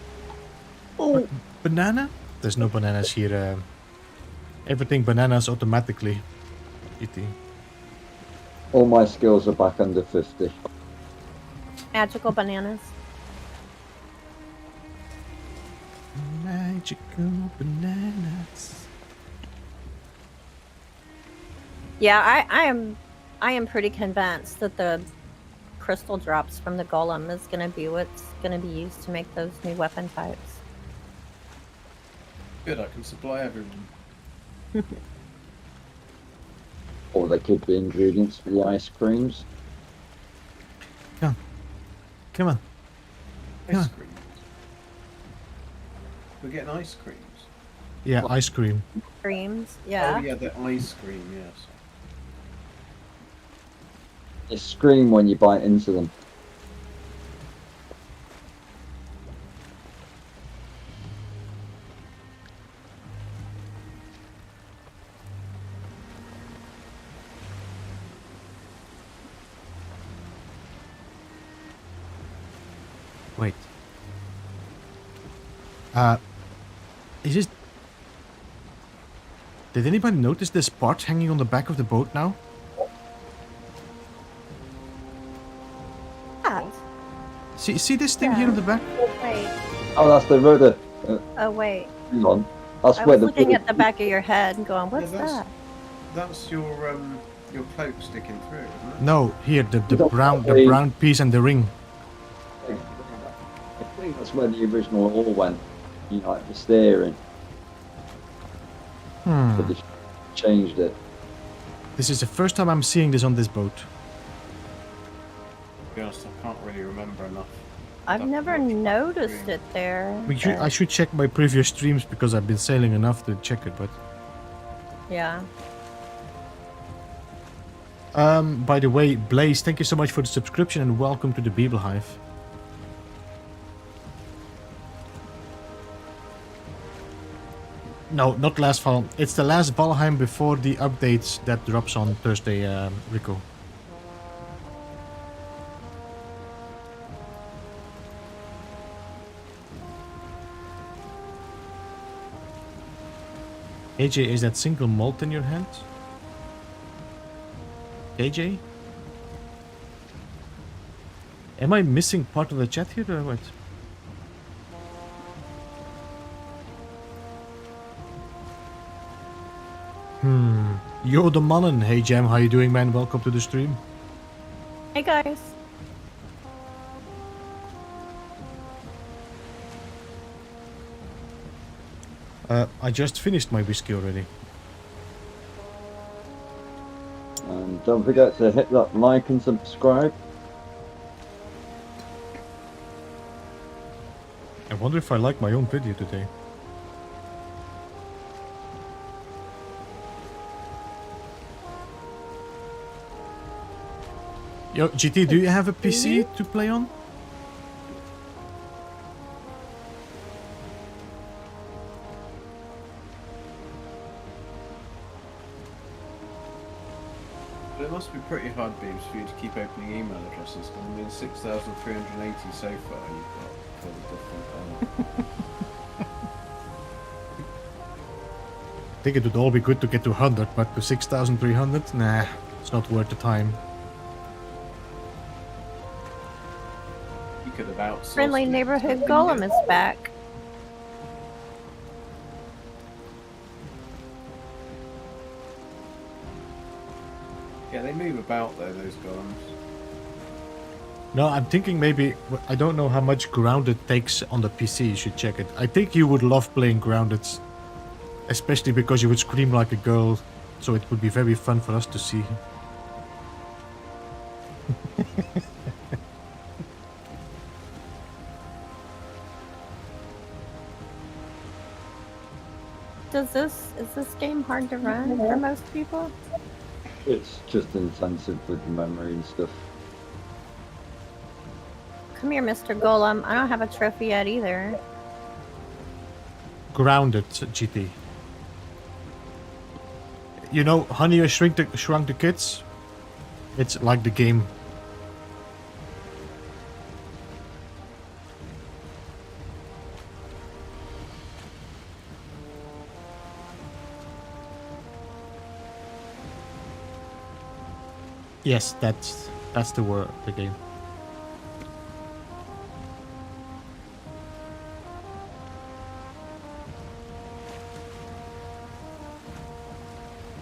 S1: Oh, banana? There's no bananas here. Everything bananas automatically. GT.
S4: All my skills are back under 50.
S5: Magical bananas.
S1: Magical bananas.
S5: Yeah, I am pretty convinced that the crystal drops from the golem is going to be what's going to be used to make those new weapon types.
S3: Good, I can supply everyone.
S4: Or they could be ingredients for the ice creams.
S1: Come on.
S3: Ice
S1: Yeah.
S3: creams. We're getting ice creams.
S1: Yeah, ice cream.
S5: Creams, yeah.
S3: Oh yeah, the ice cream, yes.
S4: They scream when you bite into them.
S1: Wait. Is this... Did anybody notice this part hanging on the back of the boat now?
S5: That.
S1: See this thing here on the back?
S5: Wait.
S4: Oh, that's the rudder.
S5: Oh, wait.
S4: Hang on. That's
S5: I
S4: where
S5: was
S4: the
S5: looking
S4: rudder-
S5: at the back of your head and going, what's
S3: that's-
S5: that?
S3: That's your cloak sticking through, isn't it?
S1: No, here, the
S4: don't
S1: brown
S4: worry.
S1: brown piece and the ring.
S4: I think that's where the original oil went. You know, like the steering. But they changed it.
S1: This is the first time I'm seeing this on this boat.
S3: To be honest, I can't really remember enough.
S5: I've
S3: That
S5: never
S3: much
S5: noticed
S3: green.
S5: it there.
S1: I should check my previous streams because I've been sailing enough to check it, but...
S5: Yeah.
S1: By the way, Blaze, thank you so much for the subscription and welcome to the Beeblebum. No, not last Valheim. It's the last Valheim before the updates that drops on Thursday, Rico. AJ, is that single malt in your hand? AJ? Am I missing part of the chat here or what? Yo, the mannen. Hey Jam, how you doing, man? Welcome to the stream.
S5: Hey, guys.
S1: I just finished my whiskey already.
S4: And don't forget to hit that like and subscribe.
S1: I wonder if I like my own video today. Yo, GT, do you have a PC to play on?
S3: But it must be pretty hard, Beams, for you to keep opening email addresses. I mean, 6,380 so far you've got for the different...
S1: I think it would all be good to get to 100, but to 6,300? Nah, it's not worth the time.
S3: You could have outsourced
S5: Friendly
S3: it to
S5: neighborhood
S3: something
S5: golem
S3: else.
S5: is back.
S3: Yeah, they move about though, those golems.
S1: No, I'm thinking maybe... I don't know how much Grounded takes on the PC, you should check it. I think you would love playing Grounded. Especially because you would scream like a girl, so it would be very fun for us to see.
S5: Is this game hard to run for most people?
S4: It's just intensive with the memory and stuff.
S5: Come here, Mr. Golem. I don't have a trophy yet either.
S1: grounded, GT. You know, Honey, I Shrunk the Kids? It's like the game. Yes, that's the word, the game.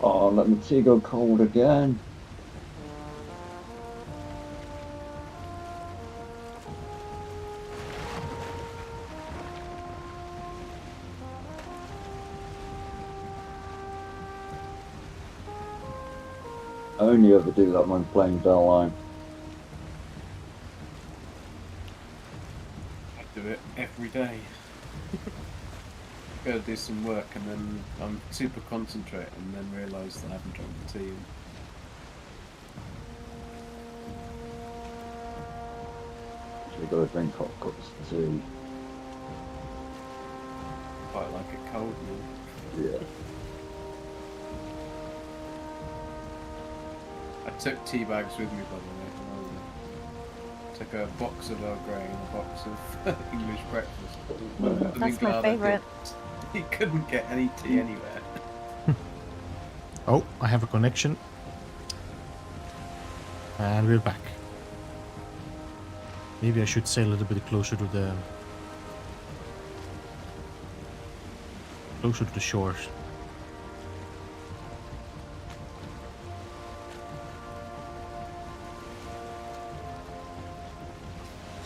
S4: Oh, let me see go cold again. I only ever do that when playing Valheim.
S3: I do it every day. Go do some work and then I'm super concentrate and then realise that I haven't drunk the tea.
S4: So you got to drink hot cups of tea.
S3: Quite like it cold now.
S4: Yeah.
S3: I took tea bags with me, by the way. Took a box of Earl Grey and a box of English breakfast.
S5: That's my favorite.
S3: You couldn't get any tea anywhere.
S1: Oh, I have a connection. And we're back. Maybe I should say a little bit closer to the shores.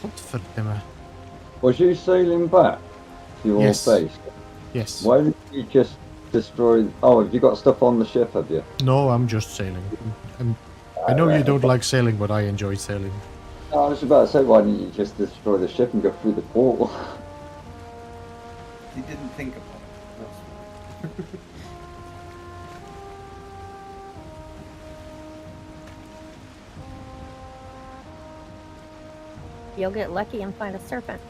S1: Godverdomme.
S4: Was you sailing back to your
S1: Yes.
S4: base?
S1: Yes.
S4: Why did you just destroy... Oh, have you got stuff on the ship, have you?
S1: No, I'm just sailing. I know you don't like sailing, but I enjoy sailing.
S4: I was about to say, why didn't you just destroy the ship and go through the portal?
S3: You didn't think about it. That's
S5: You'll get lucky and find a serpent.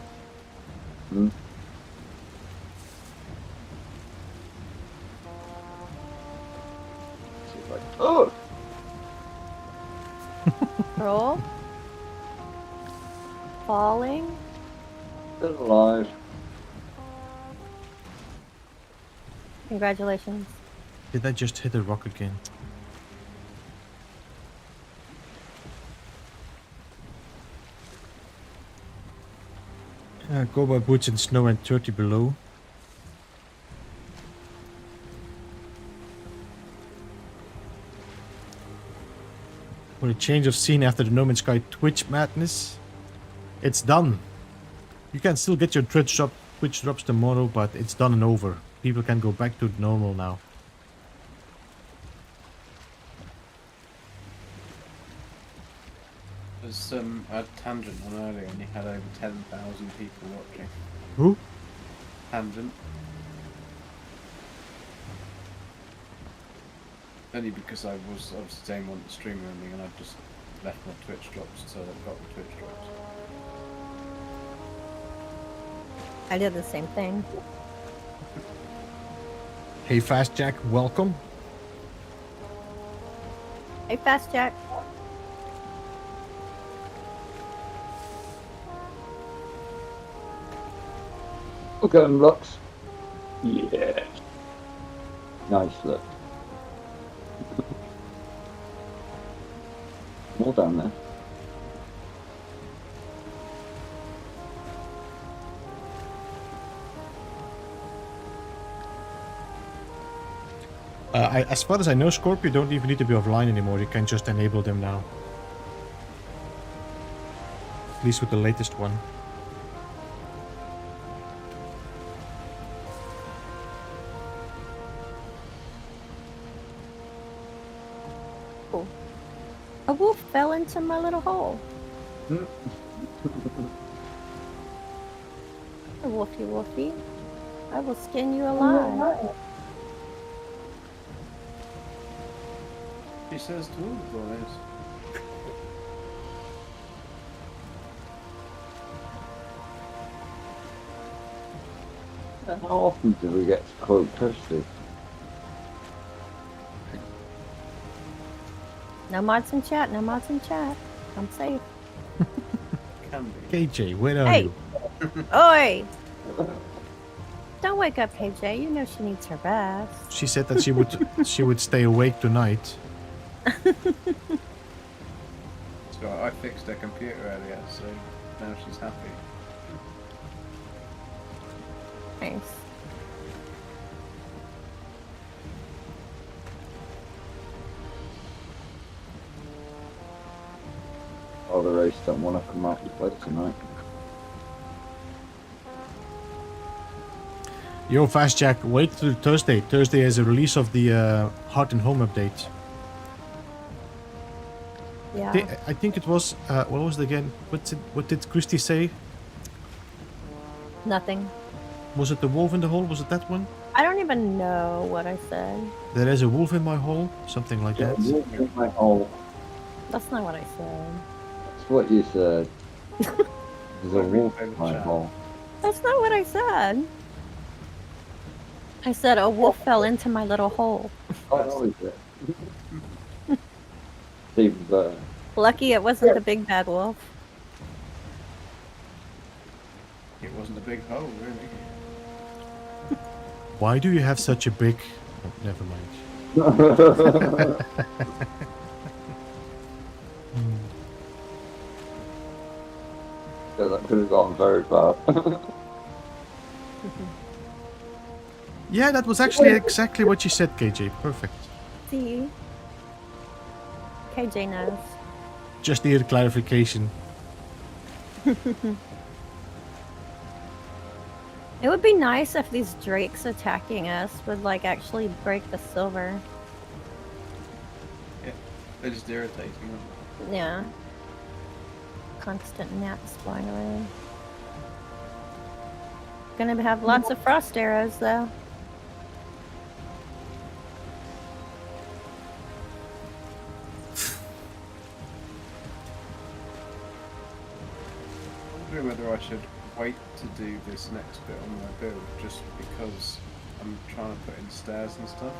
S4: Hmm? Oh!
S5: Roll. Falling.
S4: Still alive.
S5: Congratulations.
S1: Did I just hit a rock again? Go by boots in snow and 30 below. For a change of scene after the No Man's Sky Twitch madness, it's done. You can still get your Twitch drops tomorrow, but it's done and over. People can go back to normal now.
S3: There's a tangent on earlier and you had over 10,000 people watching.
S1: Who?
S3: Tangent. Only because I was obviously saying on the stream or anything and I've just left my Twitch drops so I've got the Twitch drops.
S5: I did the same thing.
S1: Hey Fast Jack, welcome.
S5: Hey, Fast Jack.
S4: Look at them, Lux. Yeah. Nice look. More down there.
S1: As far as I know, Scorpio, you don't even need to be offline anymore. You can just enable them now. At least with the latest one.
S5: Oh. A wolf fell into my little hole. A wolfie wolfie. I will skin you alive.
S3: She says to all the boys.
S4: How often do we get to quote Kirsty?
S5: No mods in chat. No mods in chat. I'm safe.
S3: Can be.
S1: KJ, where are
S5: Hey.
S1: you?
S5: Oi! Don't wake up, KJ. You know she needs her rest.
S1: She said that she would stay awake tonight.
S3: So I fixed her computer earlier, so now she's happy.
S5: Nice.
S4: Oh, the race don't want to come out and play tonight.
S1: Yo, Fast Jack, wait till Thursday. Thursday is a release of the Hearth and Home update.
S5: Yeah.
S1: I think it was what was it again? What did Christy say?
S5: Nothing.
S1: Was it the wolf in the hole? Was it that one?
S5: I don't even know what I said.
S1: There is a wolf in my hole, something like that.
S4: Oh,
S5: That's not what I said.
S4: that's what you said. There's a wolf in my hole.
S5: That's not what I said. I said a wolf fell into my little hole.
S4: Oh, is it? Even better.
S5: Lucky it wasn't the big bad wolf.
S3: It wasn't a big hole, really.
S1: Why do you have such a big? Oh, never mind.
S4: Yeah, that could have gone very bad.
S1: Yeah, that was actually exactly what you said, KJ. Perfect.
S5: See? KJ knows.
S1: Just needed clarification.
S5: It would be nice if these drakes attacking us would like actually break the silver.
S3: Yeah, they're just irritating. Aren't
S5: Yeah. Constant gnats flying around. Gonna have lots of frost arrows though.
S3: they? I'm wondering whether I should wait to do this next bit on my build just because I'm trying to put in stairs and stuff.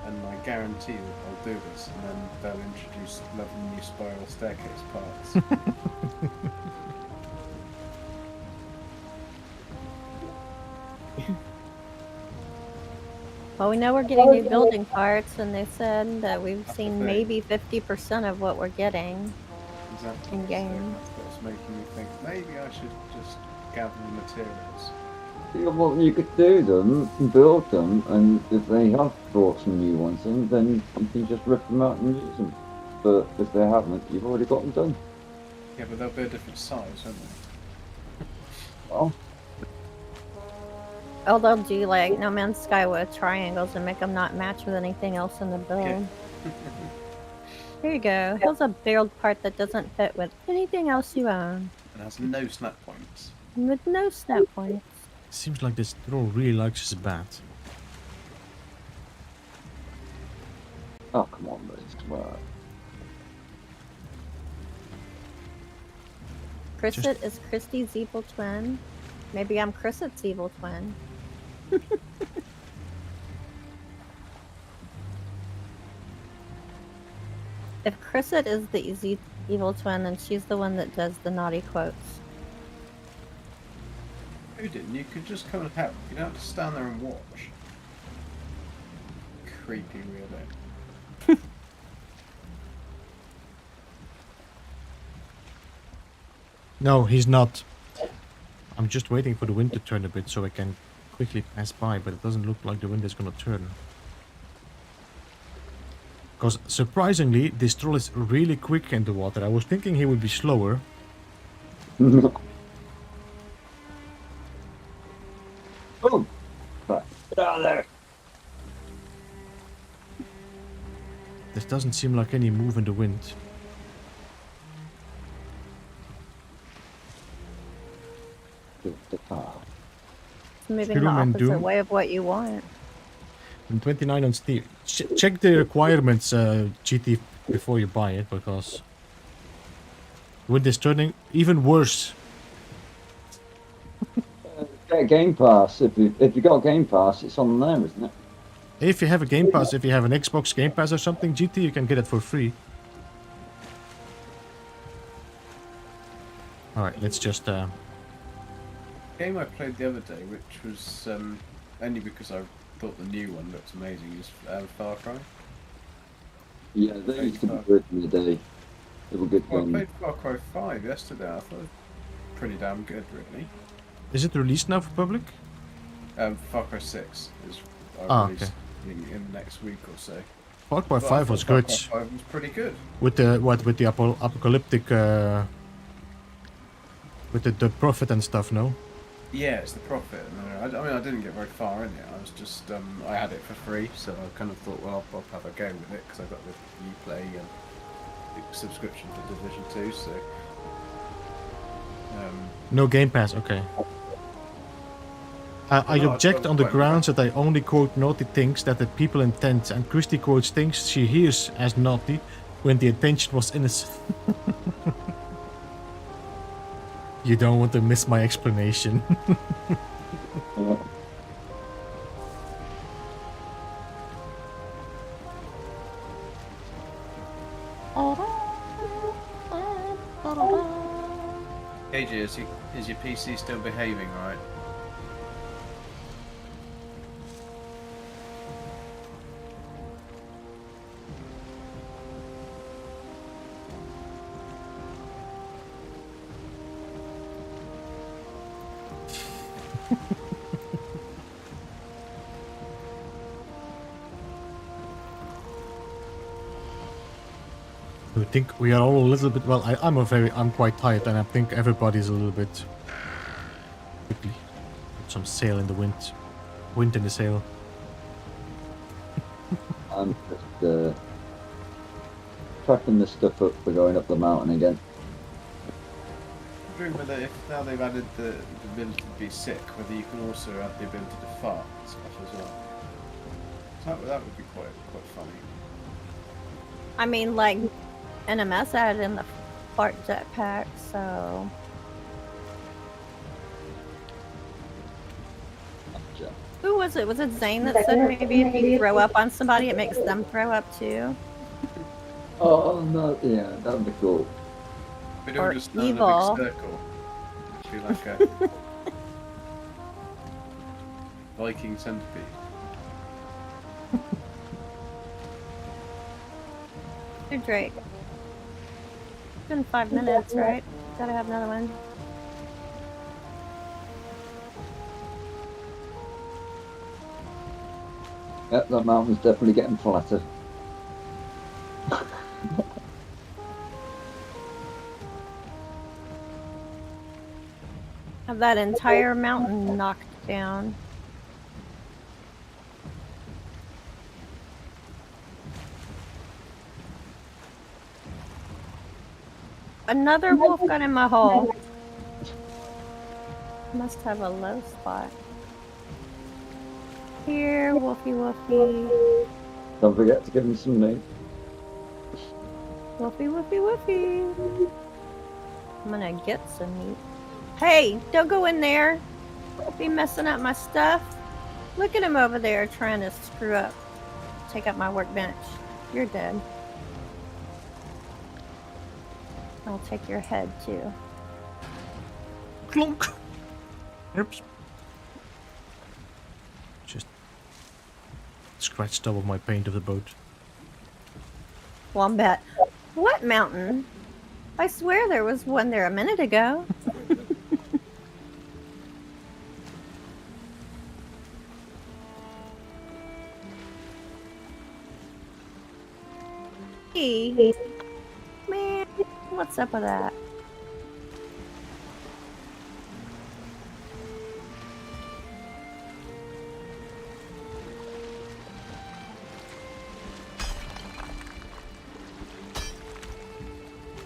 S3: And I guarantee that I'll do this and then they'll introduce 11 new spiral staircase parts.
S5: Well, we know we're getting new building parts, and they said that we've
S3: That's the
S5: seen
S3: thing.
S5: maybe 50% of what we're getting.
S3: Exactly.
S5: In-game.
S3: So that's what's making me think maybe I should just gather the materials.
S4: Yeah, well, you could do them, build them, and if they have brought some new ones in, then you can just rip them out and use them. But if they haven't, you've already got them done.
S3: Yeah, but they'll be a different size, won't they?
S4: Well,
S5: Oh, they'll do like No Man's Sky with triangles and make them not match with anything else in the build.
S3: Yeah.
S5: Here you go. Here's a build part that doesn't fit with anything else you own.
S3: And has no snap points.
S5: With no snap points.
S1: Seems like this troll really likes his bat.
S4: oh, come on, Liz. Come on.
S5: Chrisit is Christie's evil twin. Maybe I'm Chrisit's evil twin. If Chrisit is the evil twin, then she's the one that does the naughty quotes.
S3: Odin, you could just come and help. You don't have to stand there and watch. Creepy weirdo.
S1: No, he's not. I'm just waiting for the wind to turn a bit so I can quickly pass by, but it doesn't look like the wind is gonna turn. Because surprisingly, this troll is really quick in the water. I was thinking he would be slower.
S4: Oh! Right. Get out of there!
S1: There doesn't seem like any move in the wind.
S5: It's moving the
S1: Shroom and
S5: opposite
S1: Doom.
S5: way of what you want.
S1: And 29 on Steam. Check the requirements, GT, before you buy it, because wind is turning even worse.
S4: get Game Pass, if you got Game Pass, it's on there, isn't it?
S1: If you have a Game Pass, if you have an Xbox Game Pass or something, GT, you can get it for free. Alright, let's just...
S3: Game I played the other day, which was only because I thought the new one looked amazing, is Far Cry.
S4: Yeah, they used to be good in the day. They were good
S3: Well, I
S4: games.
S3: played Far Cry 5 yesterday. I thought it was pretty damn good, really.
S1: Is it released now for public?
S3: Far Cry 6 is
S1: Okay.
S3: in next week or so.
S1: Far Cry
S3: But I
S1: 5
S3: thought
S1: was
S3: Far
S1: good.
S3: Cry 5 was pretty good.
S1: With the apocalyptic with the prophet and stuff, no?
S3: Yeah, it's the Prophet. I mean, I didn't get very far in it. I was just, I had it for free, so I kind of thought, well, I'll have a go with it because I got the Uplay and the subscription for Division 2. So,
S1: No Game Pass, okay. I
S3: No,
S1: object
S3: I
S1: on the
S3: quite
S1: grounds that I only quote naughty things that the people intend, and Christy quotes things she hears as naughty when the intention was innocent. You don't want to miss my explanation.
S4: Yeah.
S3: AJ, is your PC still behaving right?
S1: I think we are all a little bit. Well, I'm quite tired, and I think everybody's a little bit. Quickly, put some sail in the wind, wind in the sail.
S4: I'm just tracking this stuff up for going up the mountain again.
S3: I'm wondering whether if now they've added the ability to be sick, whether you can also add the ability to fart and stuff as well. So that would be quite funny.
S5: I mean, like, NMS added in the fart jetpack, so...
S4: Gotcha.
S5: Who was it? Was it Zane that said maybe if you throw up on somebody, it makes them throw up too?
S4: Oh no, yeah, that'd be cool.
S3: We don't
S5: Or
S3: just stand in a
S5: evil.
S3: big circle. Be like a Viking centipede.
S5: Hey, Drake. It's been 5 minutes, right? Gotta have another one.
S4: Yep, that mountain's definitely getting flatter.
S5: Have that entire mountain knocked down. Another wolf got in my hole. Must have a low spot. Here, wolfie wolfie.
S4: Don't forget to give him some meat.
S5: Wolfie wolfie wolfie. I'm gonna get some meat. Hey, don't go in there. Be messing up my stuff. Look at him over there trying to screw up. Take up my workbench. You're dead. I'll take your head too.
S1: Clunk. Oops. Just scratched double my paint of the boat.
S5: Wombat. What mountain? I swear there was one there a minute ago. Hey. Man, what's up with that?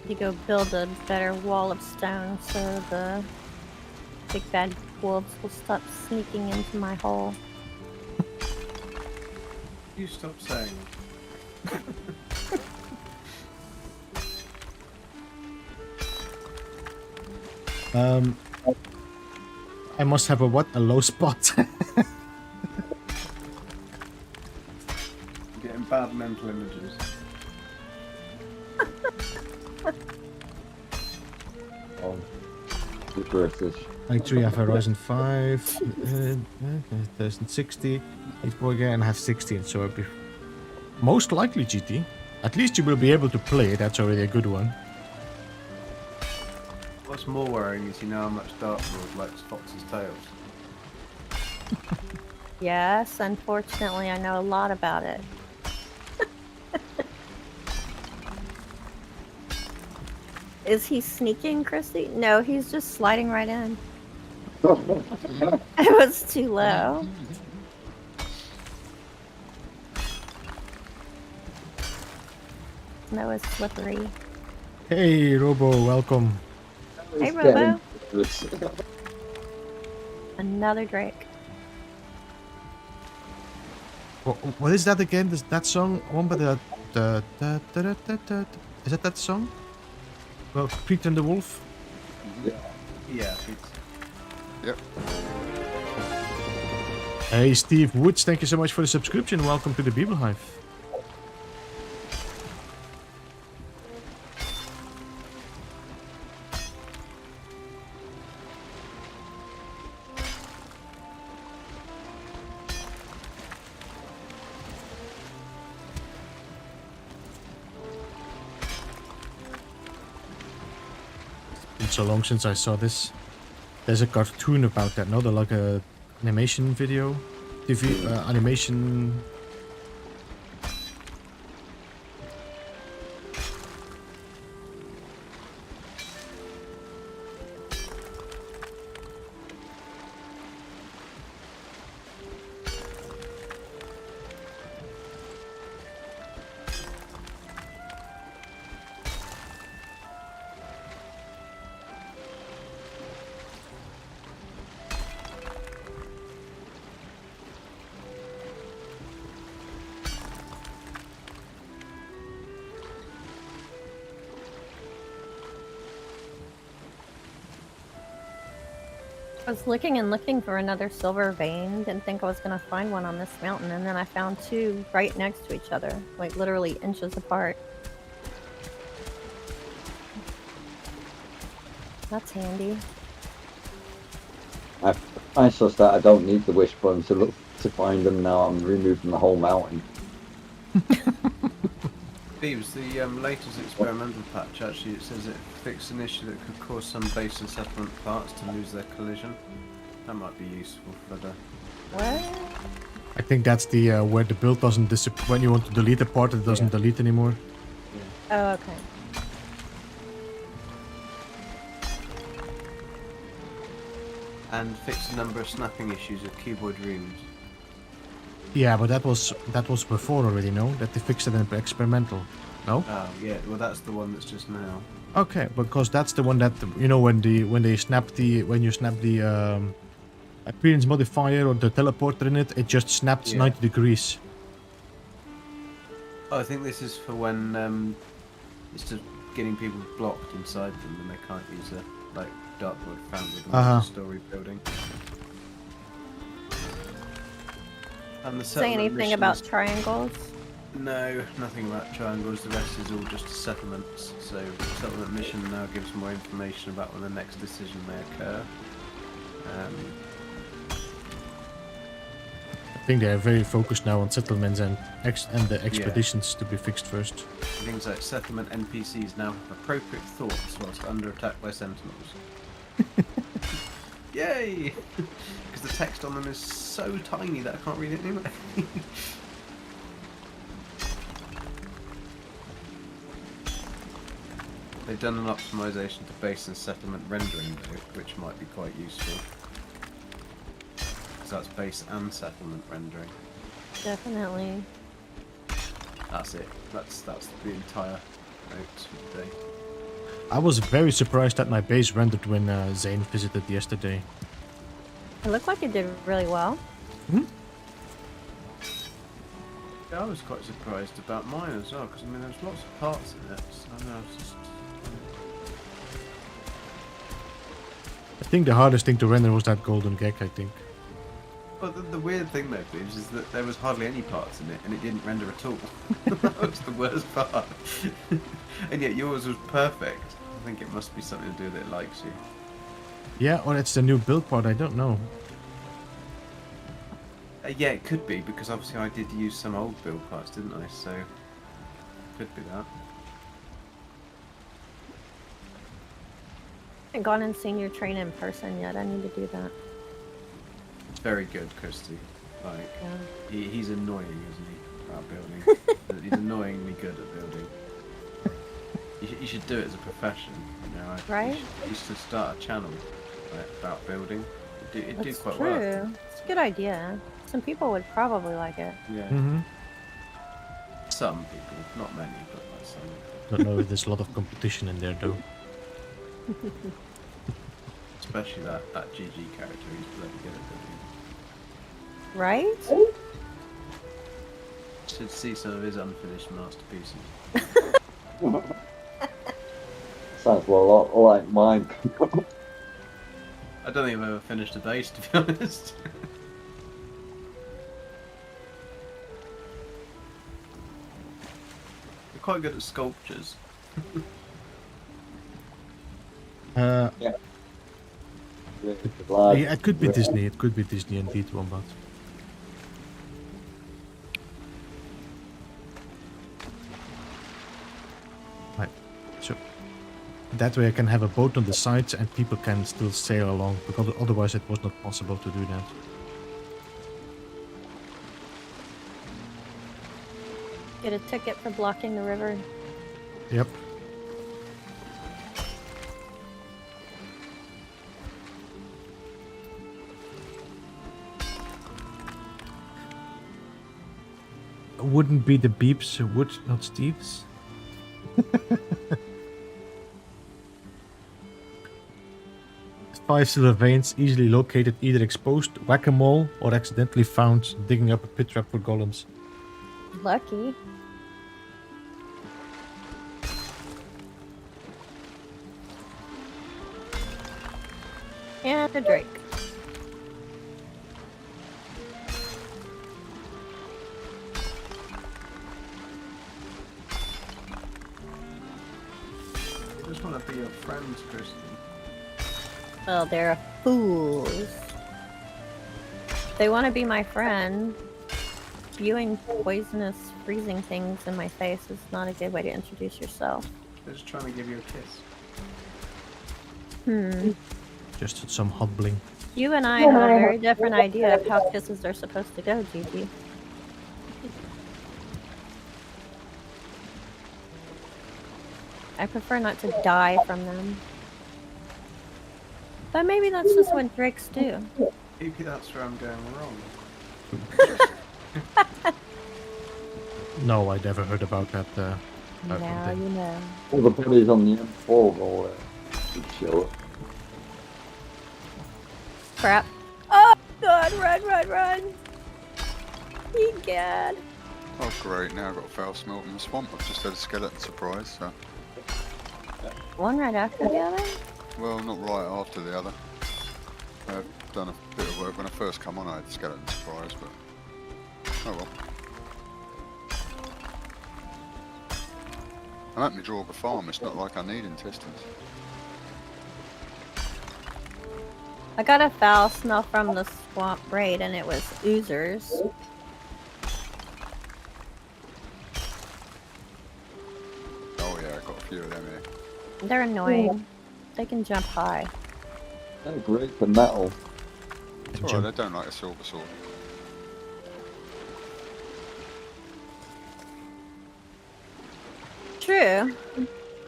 S5: You go build a better wall of stone so the big bad wolves will stop sneaking into my hole.
S3: You stop saying.
S1: I must have a what? A low spot.
S3: Getting bad mental images.
S4: Oh, the British.
S1: Actually, I have Horizon 5, 1060, Need again, and I have 16, so it'll be most likely GT. At least you will be able to play it, that's already a good one.
S3: What's more worrying is you know how much Dark Lord likes Fox's tails.
S5: Yes, unfortunately, I know a lot about it. Is he sneaking, Christy? No, he's just sliding right in. It was too low. No, it's slippery.
S1: Hey, Robo, welcome.
S5: Hey,
S4: It's
S5: Robo.
S4: getting-
S5: Another Drake.
S1: What is that again? That song? One by the is that song? Well, Pete and the Wolf.
S3: Yeah, it's...
S2: Yep.
S1: Hey, Steve Woods, thank you so much for the subscription. Welcome to the Beeblebum. It's so long since I saw this. There's a cartoon about that, no? They're like a animation video, TV animation.
S5: I was looking and looking for another silver vein. Didn't think I was going to find one on this mountain, and then I found two right next to each other, like literally inches apart. That's handy.
S4: I suss that I don't need the wishbone to look to find them now. I'm removing the whole mountain.
S3: Beavs, the latest experimental patch, actually, it says it fixed an issue that could cause some base and settlement parts to lose their collision. That might be useful for the...
S5: What?
S1: I think that's the where the build doesn't disappear. When you want to delete a part, it doesn't delete anymore.
S5: Oh, okay.
S3: And fix a number of snapping issues with keyboard runes.
S1: Yeah, but that was before already, no? That they fixed it in experimental. No?
S3: Oh, yeah, well that's the one that's just now.
S1: Okay, because that's the one that you know when you snap the appearance modifier or the teleporter in it, it just snaps 90 degrees.
S3: Oh, I think this is for when it's just getting people blocked inside them and they can't use it, like Darkwood found with the story building. And the
S5: Say anything about triangles?
S3: No, nothing about triangles. The rest is all just settlements. So the settlement mission now gives more information about when the next decision may occur.
S1: I think they are very focused now on settlements and the expeditions to be fixed first.
S3: Things like settlement NPCs now have appropriate thoughts whilst under attack by sentinels. Yay! Because the text on them is so tiny that I can't read it anyway. They've done an optimization to base and settlement rendering though, which might be quite useful. So that's base and settlement rendering.
S5: Definitely.
S3: That's it. That's the entire note today.
S1: I was very surprised that my base rendered when Zane visited yesterday.
S5: It looked like it did really well.
S1: Hmm?
S3: Yeah, I was quite surprised about mine as well, because I mean there's lots of parts in it. So I know, I was just...
S1: think the hardest thing to render was that golden gag, I think.
S3: But the weird thing though, Boobs, is that there was hardly any parts in it, and it didn't render at all. That was the worst part. And yet yours was perfect. I think it must be something to do with it likes you.
S1: Yeah, or it's the new build part, I don't know.
S3: Yeah, it could be, because obviously I did use some old build parts, didn't I? So, could be that.
S5: I haven't gone and seen your train in person yet. I need to do that.
S3: It's very good, Christy. Like,
S5: Yeah.
S3: he's annoying, isn't he, about building? He's annoyingly good at building. You should do it as a profession, you know.
S5: Right?
S3: You should start a channel about building. It did
S5: That's
S3: quite
S5: true.
S3: well.
S5: It's a good idea. Some people would probably like it.
S3: Yeah.
S1: Mm-hmm.
S3: Some people, not many, but like some.
S1: Don't know if there's a lot of competition in there though.
S3: Especially that GG character, he's bloody good at building.
S5: Right?
S3: Should see some of his unfinished masterpieces.
S4: Sounds a lot like mine.
S3: I don't think I've ever finished a base, to be honest. You're quite good at sculptures.
S1: Uh,
S4: Yeah,
S1: yeah, it could be Disney. It could be Disney indeed, Wombat. Right. So that way I can have a boat on the sides and people can still sail along, because otherwise it was not possible to do that.
S5: Get a ticket for blocking the river.
S1: Yep. Wouldn't be the beeps, would not Steve's. 5 silver veins easily located, either exposed, whack-a-mole, or accidentally found digging up a pit trap for golems.
S5: Lucky. And a drake.
S3: I just want to be your friends, Christy.
S5: Well, they're fools. They want to be my friend. Spewing poisonous, freezing things in my face is not a good way to introduce yourself.
S3: They're just trying to give you a kiss.
S1: Just some hot bling.
S5: You and I have a very different idea of how kisses are supposed to go, Gigi. I prefer not to die from them. But maybe that's just what drakes do.
S3: Maybe that's where I'm going wrong.
S1: No, I never heard about that.
S5: Now
S1: thing.
S5: you know.
S4: All the bodies on the M4 will show up.
S5: Crap. Oh god, run, run, run! Egad.
S2: Oh great, now I've got a foul smelt in the swamp. I've just had a skeleton surprise, so...
S5: One right after the other?
S2: Well, not right after the other. I've done a bit of work. When I first come on I had the skeleton surprise, but... Oh well. I'm at my draw a farm, it's not like I need intestines.
S5: I got a foul smell from the swamp raid and it was oozers.
S2: Oh yeah, I got a few of them here.
S5: They're annoying. They can jump high.
S4: They're great for metal.
S2: It's alright, they don't like a silver sword.
S5: True.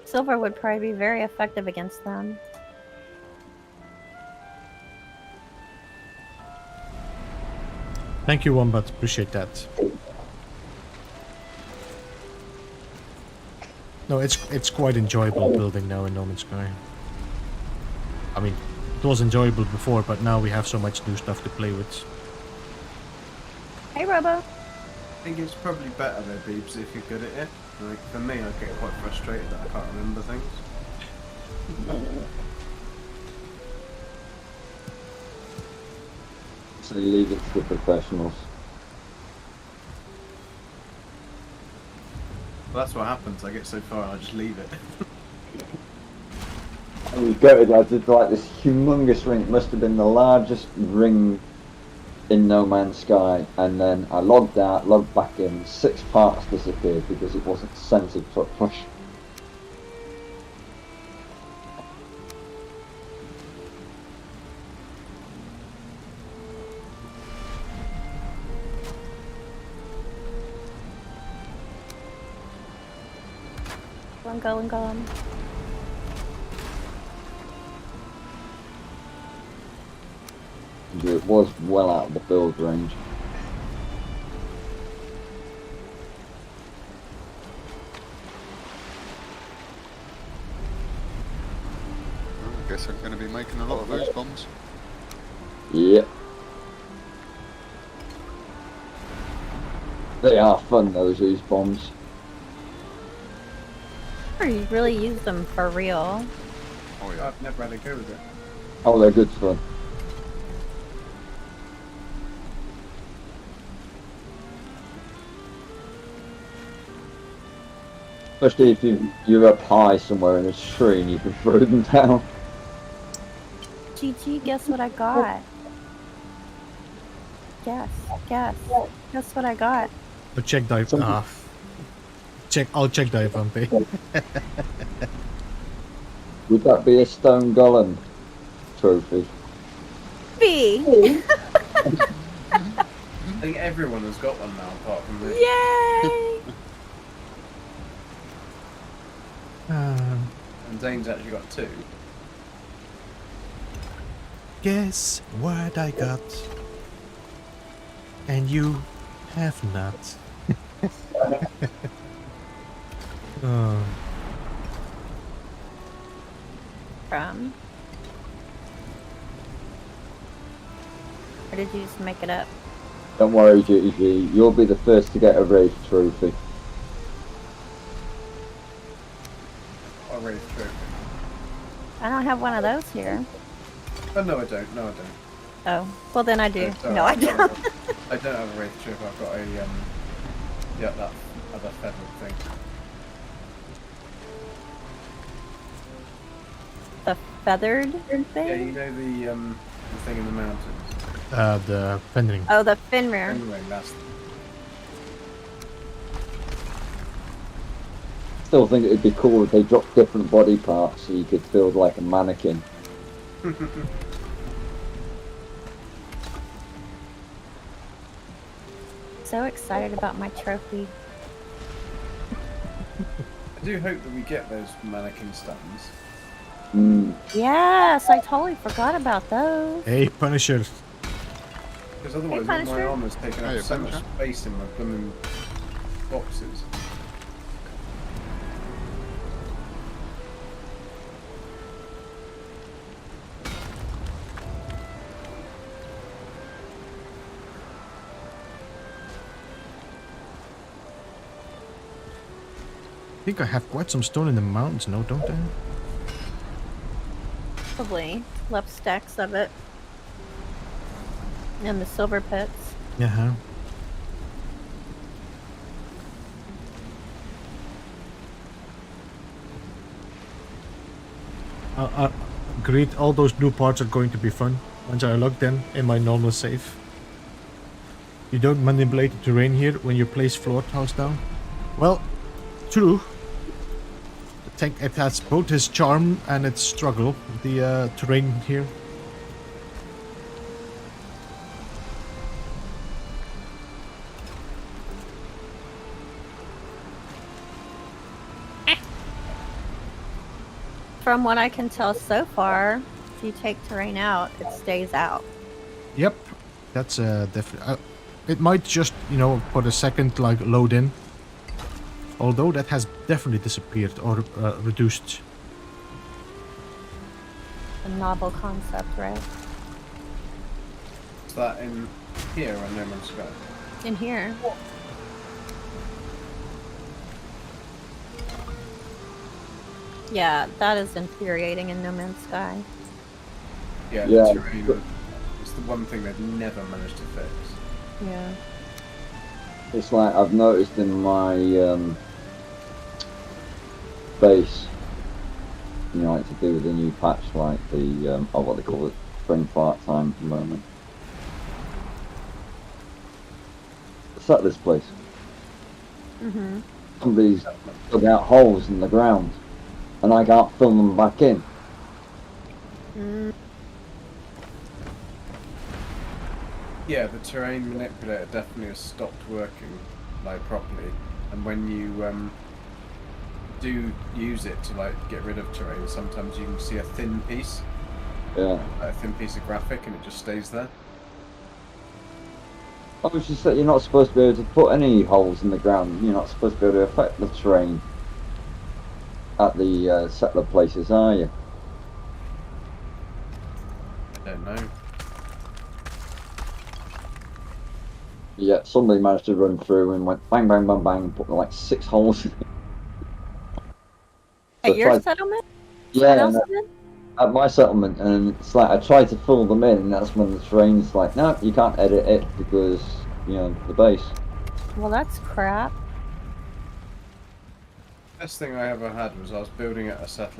S5: Silver would probably be very effective against them.
S1: Thank you, Wombat. Appreciate that. No, it's quite enjoyable building now in No Man's Sky. I mean, it was enjoyable before, but now we have so much new stuff to play with.
S5: Hey, Robo.
S3: I think it's probably better though, Beebs, if you're good at it. Like, for me, I get quite frustrated that I can't remember things.
S4: say leave it to the professionals.
S3: Well, that's what happens. I get so far and I just leave it.
S4: I was gutted. I did like this humongous ring. It must have been the largest ring in No Man's Sky. And then I logged out, logged back in. 6 parts disappeared because it wasn't censored for push.
S5: Go.
S4: It was well out of the build range.
S2: I guess I'm going to be making a lot of those bombs.
S4: Yep. They are fun, those bombs.
S5: Or you really use them for real.
S2: Oh yeah.
S3: I've never had a go with it.
S4: Oh, they're good fun. Especially if you're up high somewhere in a tree and you can throw them down.
S5: GG, guess what I got? Guess what I got.
S1: But check dive. I'll check the FMP.
S4: Would that be a stone golem trophy?
S5: B!
S3: I think everyone has got one now, apart from me.
S5: Yay!
S3: And Zane's actually got 2.
S1: Guess what I got? And you have not.
S5: From? Or did you just make it up?
S4: Don't worry, GTG, you'll be the first to get a race trophy.
S3: I'll raise the trophy.
S5: I don't have one of those here.
S3: Oh, no, I don't.
S5: Oh, well then I do.
S3: Sorry,
S5: No, I don't.
S3: I don't have a wraith trophy. I've got a yeah, that other feathered thing.
S5: The feathered thing?
S3: Yeah, you know the thing in the mountains.
S1: The pending.
S5: Oh, the Fenrir.
S3: Anyway, that's
S4: Still think it'd be cool if they dropped different body parts so you could build like a mannequin.
S5: So excited about my trophy.
S3: I do hope that we get those mannequin stuns.
S5: Yes, I totally forgot about those.
S1: Hey, Punisher.
S3: Because otherwise,
S5: Hey,
S3: my
S5: Punisher.
S3: armor's taking
S2: Hey,
S3: up so much
S2: Punisher.
S3: space in my blooming boxes.
S1: I think I have quite some stone in the mountains, no, don't I?
S5: Probably left stacks of it. And the silver pits.
S1: Yeah. Agreed, all those blue parts are going to be fun once I log them in my normal save. You don't manipulate the terrain here when you place floor tiles down? Well, true. I think it has both its charm and its struggle, the terrain here.
S5: From what I can tell so far, if you take terrain out, it stays out.
S1: Yep, that's definitely. It might just, you know, for a second, like load in. Although that has definitely disappeared or reduced.
S5: A novel concept, right?
S3: Is that in here or No Man's Sky?
S5: In here. Yeah, that is infuriating in No Man's Sky.
S3: Yeah,
S4: Yeah.
S3: the terrain is That's the one thing they've never managed to fix.
S5: Yeah.
S4: It's like I've noticed in my base, you know, like to do with the new patch, like the what they call it, spring fart time at the moment. Set this place.
S5: Mm-hmm.
S4: Somebody's dug out holes in the ground, and I can't fill them back in.
S5: Mm.
S3: Yeah, the terrain manipulator definitely has stopped working like properly, and when you do use it to like get rid of terrain, sometimes you can see a thin piece,
S4: Yeah.
S3: a thin piece of graphic, and it just stays there.
S4: I was just that you're not supposed to be able to put any holes in the ground. You're not supposed to be able to affect the terrain at the settler places, are you?
S3: I don't know.
S4: Yeah, somebody managed to run through and went bang, bang, bang, bang, and put like 6 holes in it.
S5: At
S4: So I
S5: your
S4: tried-
S5: settlement?
S4: Yeah,
S5: Someone
S4: and
S5: else did?
S4: at my settlement, and it's like I tried to fill them in, and that's when the terrain's like, no, you can't edit it because, you know, the base.
S5: Well, that's crap.
S3: Best thing I ever had was I was building at a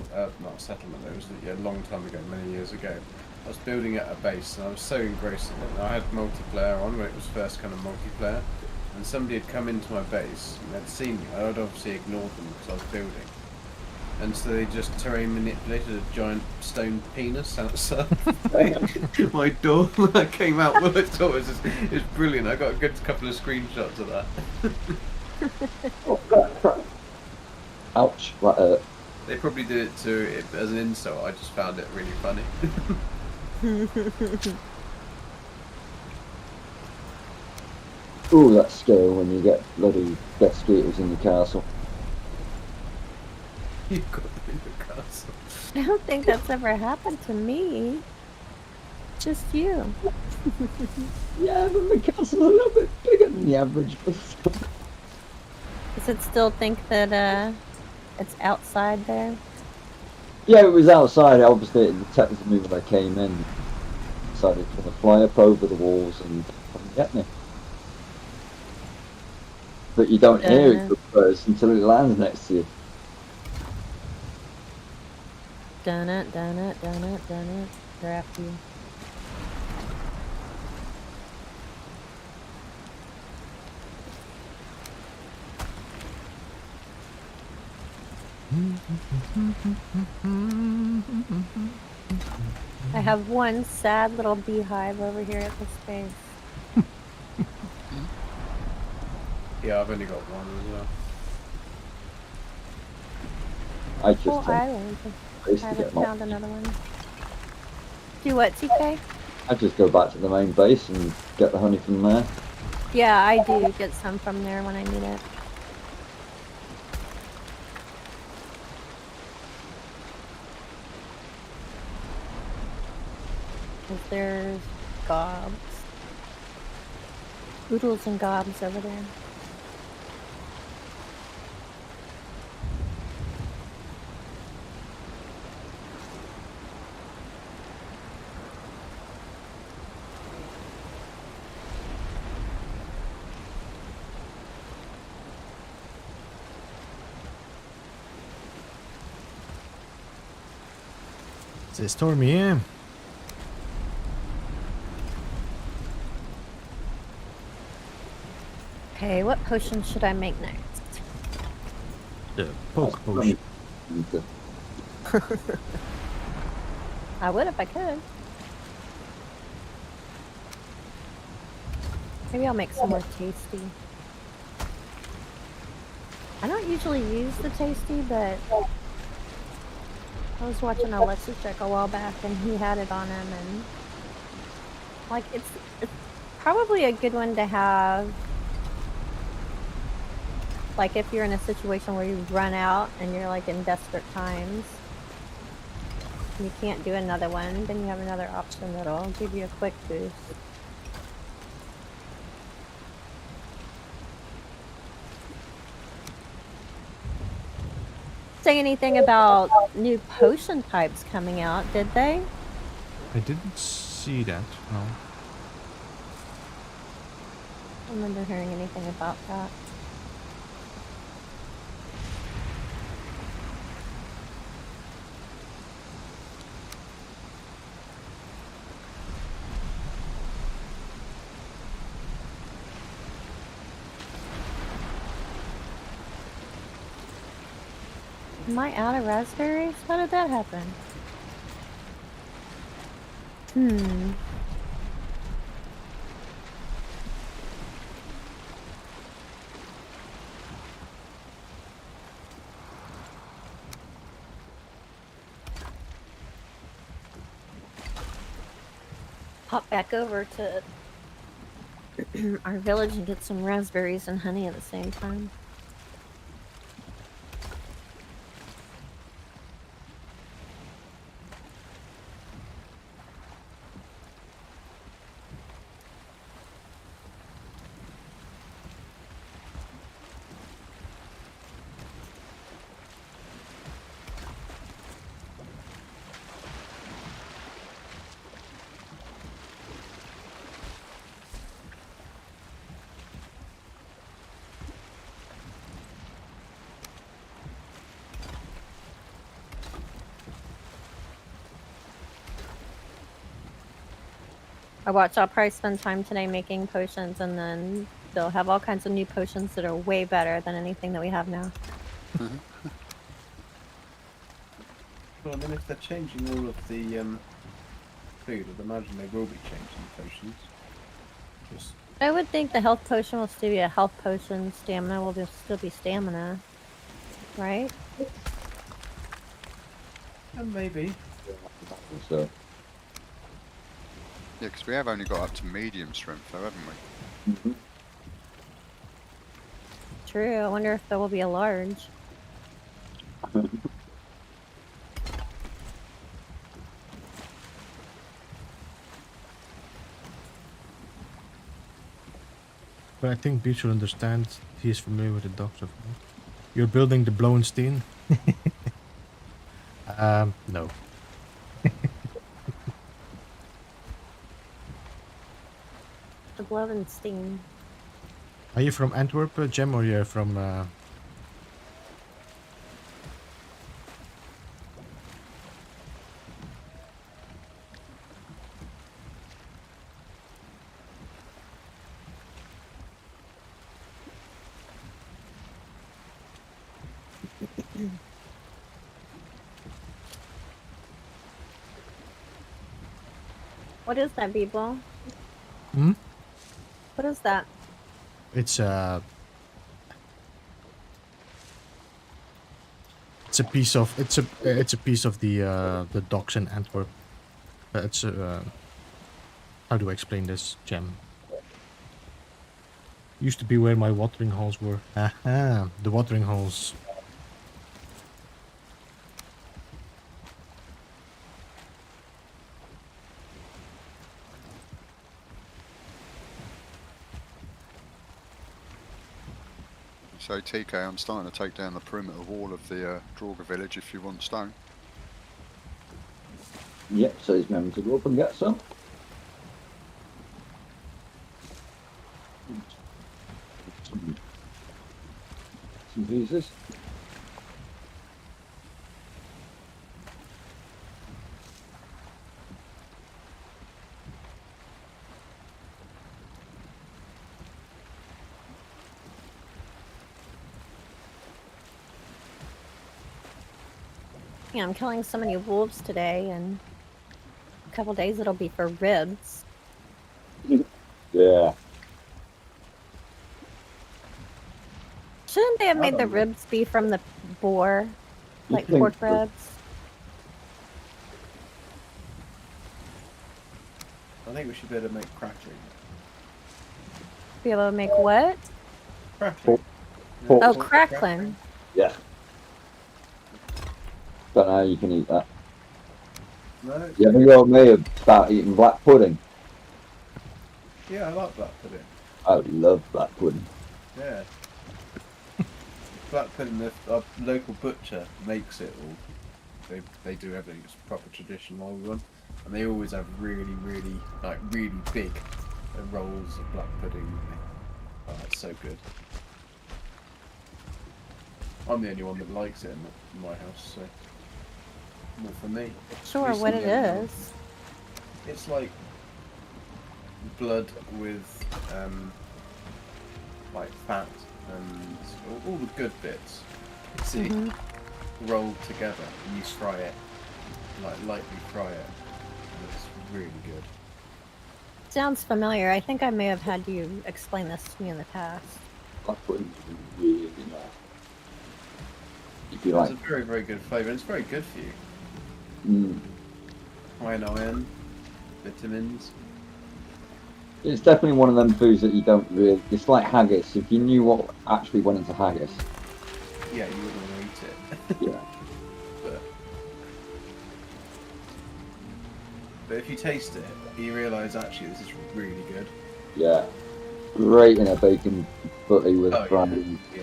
S3: not a settlement. It was a long time ago, many years ago. I was building at a base, and I was so engrossed in it. And I had multiplayer on when it was first kind of multiplayer, and somebody had come into my base and they'd seen me. I would obviously ignored them because I was building, and so they just terrain manipulated a giant stone penis outside my door. I came out. Well, I thought it was brilliant. I got a good couple of screenshots of that.
S4: Oh, crap. Ouch, that hurt.
S3: They probably did it as an insult. I just found it really funny.
S4: Ooh, that's scary when you get bloody death skeeters in your castle.
S3: You got them in the castle.
S5: I don't think that's ever happened to me. Just you.
S4: Yeah, but my castle's a little bit bigger than the average person.
S5: Does it still think that it's outside there?
S4: Yeah, it was outside. Obviously, it detected me when I came in. Decided to fly up over the walls and come and get me. But you don't hear it first until it lands next to you.
S5: Done it, done it, done it, done it. They're after you. I have one sad little beehive over here at this base.
S3: Yeah, I've only got one as well.
S4: I just
S5: Whole
S4: take
S5: island.
S4: space
S5: I
S4: to get
S5: haven't
S4: more.
S5: found another one. Do what, TK?
S4: I just go back to the main base and get the honey from there.
S5: Yeah, I do get some from there when I need it. There's gobs. Oodles and gobs over there.
S1: It's stormy here.
S5: Okay, what potion should I make next?
S1: The poke potion.
S5: I would if I could. Maybe I'll make some more tasty. I don't usually use the tasty, but I was watching a Let's Check a while back and he had it on him, and like it's probably a good one to have. Like if you're in a situation where you run out and you're like in desperate times, and you can't do another one, then you have another option that'll give you a quick boost. Say anything about new potion types coming out, did they?
S1: I didn't see that. No.
S5: I don't remember hearing anything about that. Am I out of raspberries? How did that happen? Hop back over to our village and get some raspberries and honey at the same time. I watch. I'll probably spend time today making potions, and then they'll have all kinds of new potions that are way better than anything that we have now.
S3: Well, then if they're changing all of the food, I'd imagine they will be changing the potions. Just
S5: I would think the health potion will still be a health potion. Stamina will just still be stamina, right?
S3: and maybe.
S4: So,
S2: Yeah, because we have only got up to medium strength, though, haven't we?
S4: mhm.
S5: True. I wonder if there will be a large.
S1: But I think Beach will understand. He is familiar with the doctor. You're building the Blowenstein? No.
S5: The Blowenstein.
S1: Are you from Antwerp, Jem, or you're from...
S5: What is that, people?
S1: Hmm?
S5: What is that?
S1: It's a piece of it's a piece of the docks in Antwerp. It's how do I explain this, Gem? Used to be where my watering holes were. Aha, the watering holes.
S2: So TK, I'm starting to take down the perimeter wall of the Draugr village if you want stone.
S4: Yep, so he's meant to go up and get some. Some pieces.
S5: Yeah, I'm killing so many wolves today, and a couple days it'll be for ribs.
S4: Yeah.
S5: Shouldn't they have made the ribs be from the boar,
S4: You
S5: like
S4: think
S5: pork
S4: so?
S5: ribs?
S3: I think we should be able to make crackling.
S5: Be able to make what?
S3: Crackling.
S4: Pork.
S5: Oh,
S3: pork
S5: crackling.
S4: Yeah. Don't know how you can eat that.
S3: No.
S4: You ever go me about eating black pudding?
S3: Yeah, I like black pudding.
S4: I love black pudding.
S3: Yeah. Black pudding, our local butcher makes it all. They do everything. It's a proper traditional old one. And they always have really big rolls of black pudding. Oh, it's so good. I'm the only one that likes it in my house, so more for me.
S5: Sure, what it is.
S3: It's like blood with like fat and all the good bits. See, rolled together and you fry it, like lightly fry it. And it's really good.
S5: Sounds familiar. I think I may have had you explain this to me in the past.
S4: Black pudding's really nice. If you
S3: It's
S4: like.
S3: a very, very good flavour. It's very good for you.
S4: Mm.
S3: High in iron, vitamins.
S4: It's definitely one of them foods that you don't really. It's like haggis. If you knew what actually went into haggis,
S3: Yeah, you wouldn't want to eat it.
S4: yeah,
S3: But if you taste it, you realise actually this is really good.
S4: yeah, great in a bacon butty with
S3: Oh,
S4: fried.
S3: yeah.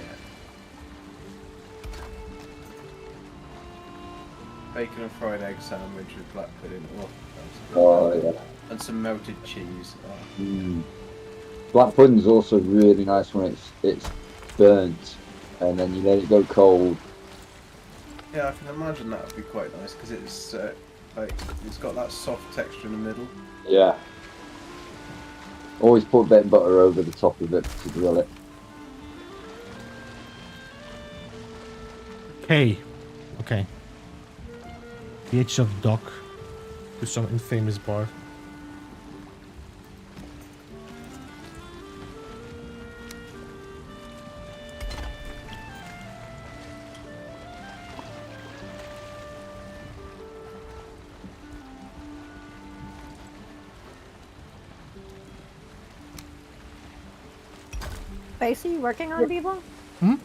S3: Bacon and fried egg sandwich with black pudding. Oh, that's good.
S4: Oh yeah.
S3: And some melted cheese. Oh.
S4: Mm. Black pudding's also really nice when it's burnt, and then you let it go cold.
S3: Yeah, I can imagine that would be quite nice because it's like it's got that soft texture in the middle.
S4: Yeah. Always put a bit of butter over the top of it to grill it.
S1: Okay. Okay. The edge of the dock to some infamous bar.
S5: Base are you working on, people?
S1: Hmm?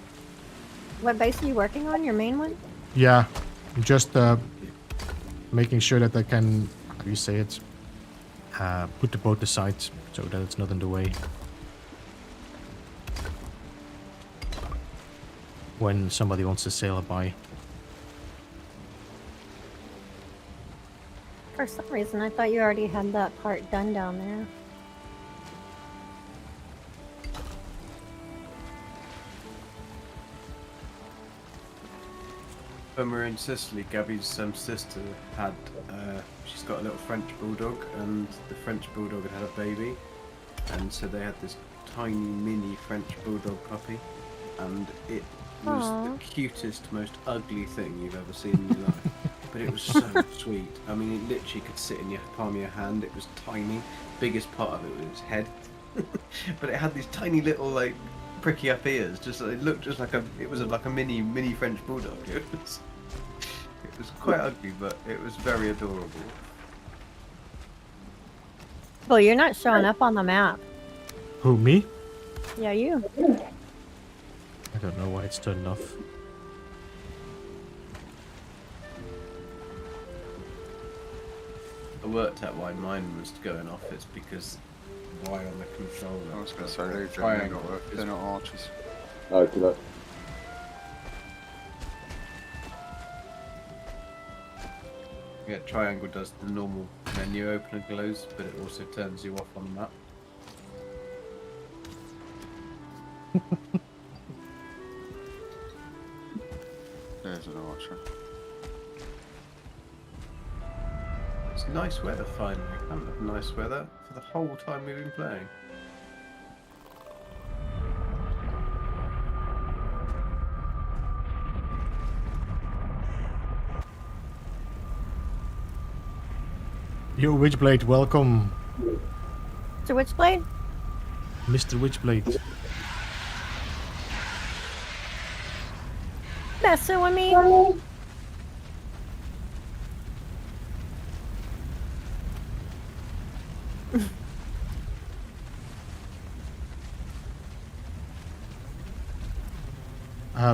S5: What base are you working on? Your main one?
S1: Yeah, just making sure that I can, how do you say it, put the boat aside so that it's not in the way when somebody wants to sail by.
S5: For some reason, I thought you already had that part done down there.
S3: When we were in Sicily, Gabby's sister had, she's got a little French bulldog, and the French bulldog had had a baby, and so they had this tiny mini French bulldog puppy, and it was
S5: Aww.
S3: the cutest, most ugly thing you've ever seen in your life. But it was so sweet. I mean, it literally could sit in your palm of your hand. It was tiny. Biggest part of it was its head, but it had these tiny little like pricky up ears. Just it looked just like it was like a mini French bulldog. It was quite ugly, but it was very adorable.
S5: Well, you're not showing up on the map.
S1: Who, me?
S5: Yeah, you.
S1: I don't know why it's turned off.
S3: I worked out why mine was going off. It's because Y on the controller.
S2: I was going to say, leave them,
S3: Triangle
S2: they're not archers.
S4: Okay, look.
S3: Yeah, triangle does the normal menu open and close, but it also turns you off on the map.
S2: There's an archer.
S3: It's nice weather finally. We haven't had nice weather for the whole time we've been playing.
S1: Yo, Witchblade, welcome.
S5: So which blade?
S1: Mr. Witchblade.
S5: Messing with me?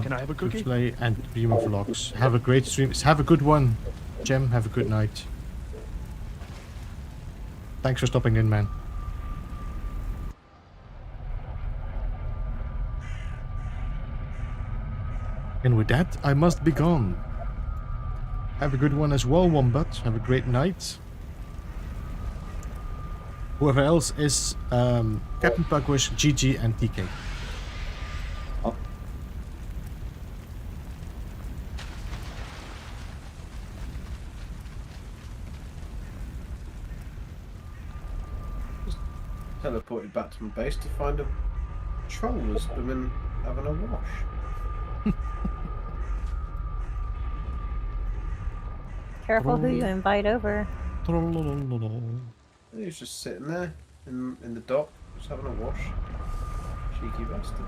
S6: Can I have a cookie?
S1: Witchblade and Beamer Vlogs. Have a great stream. Have a good one. Jem, have a good night. Thanks for stopping in, man. And with that, I must be gone. Have a good one as well, Wombat. Have a great night. Whoever else is Captain Pugwish, GG, and TK.
S4: Oh.
S3: Teleported back to my base to find a troll was been having a wash.
S5: Careful who you invite over.
S3: He was just sitting there in the dock, just having a wash. Cheeky bastard.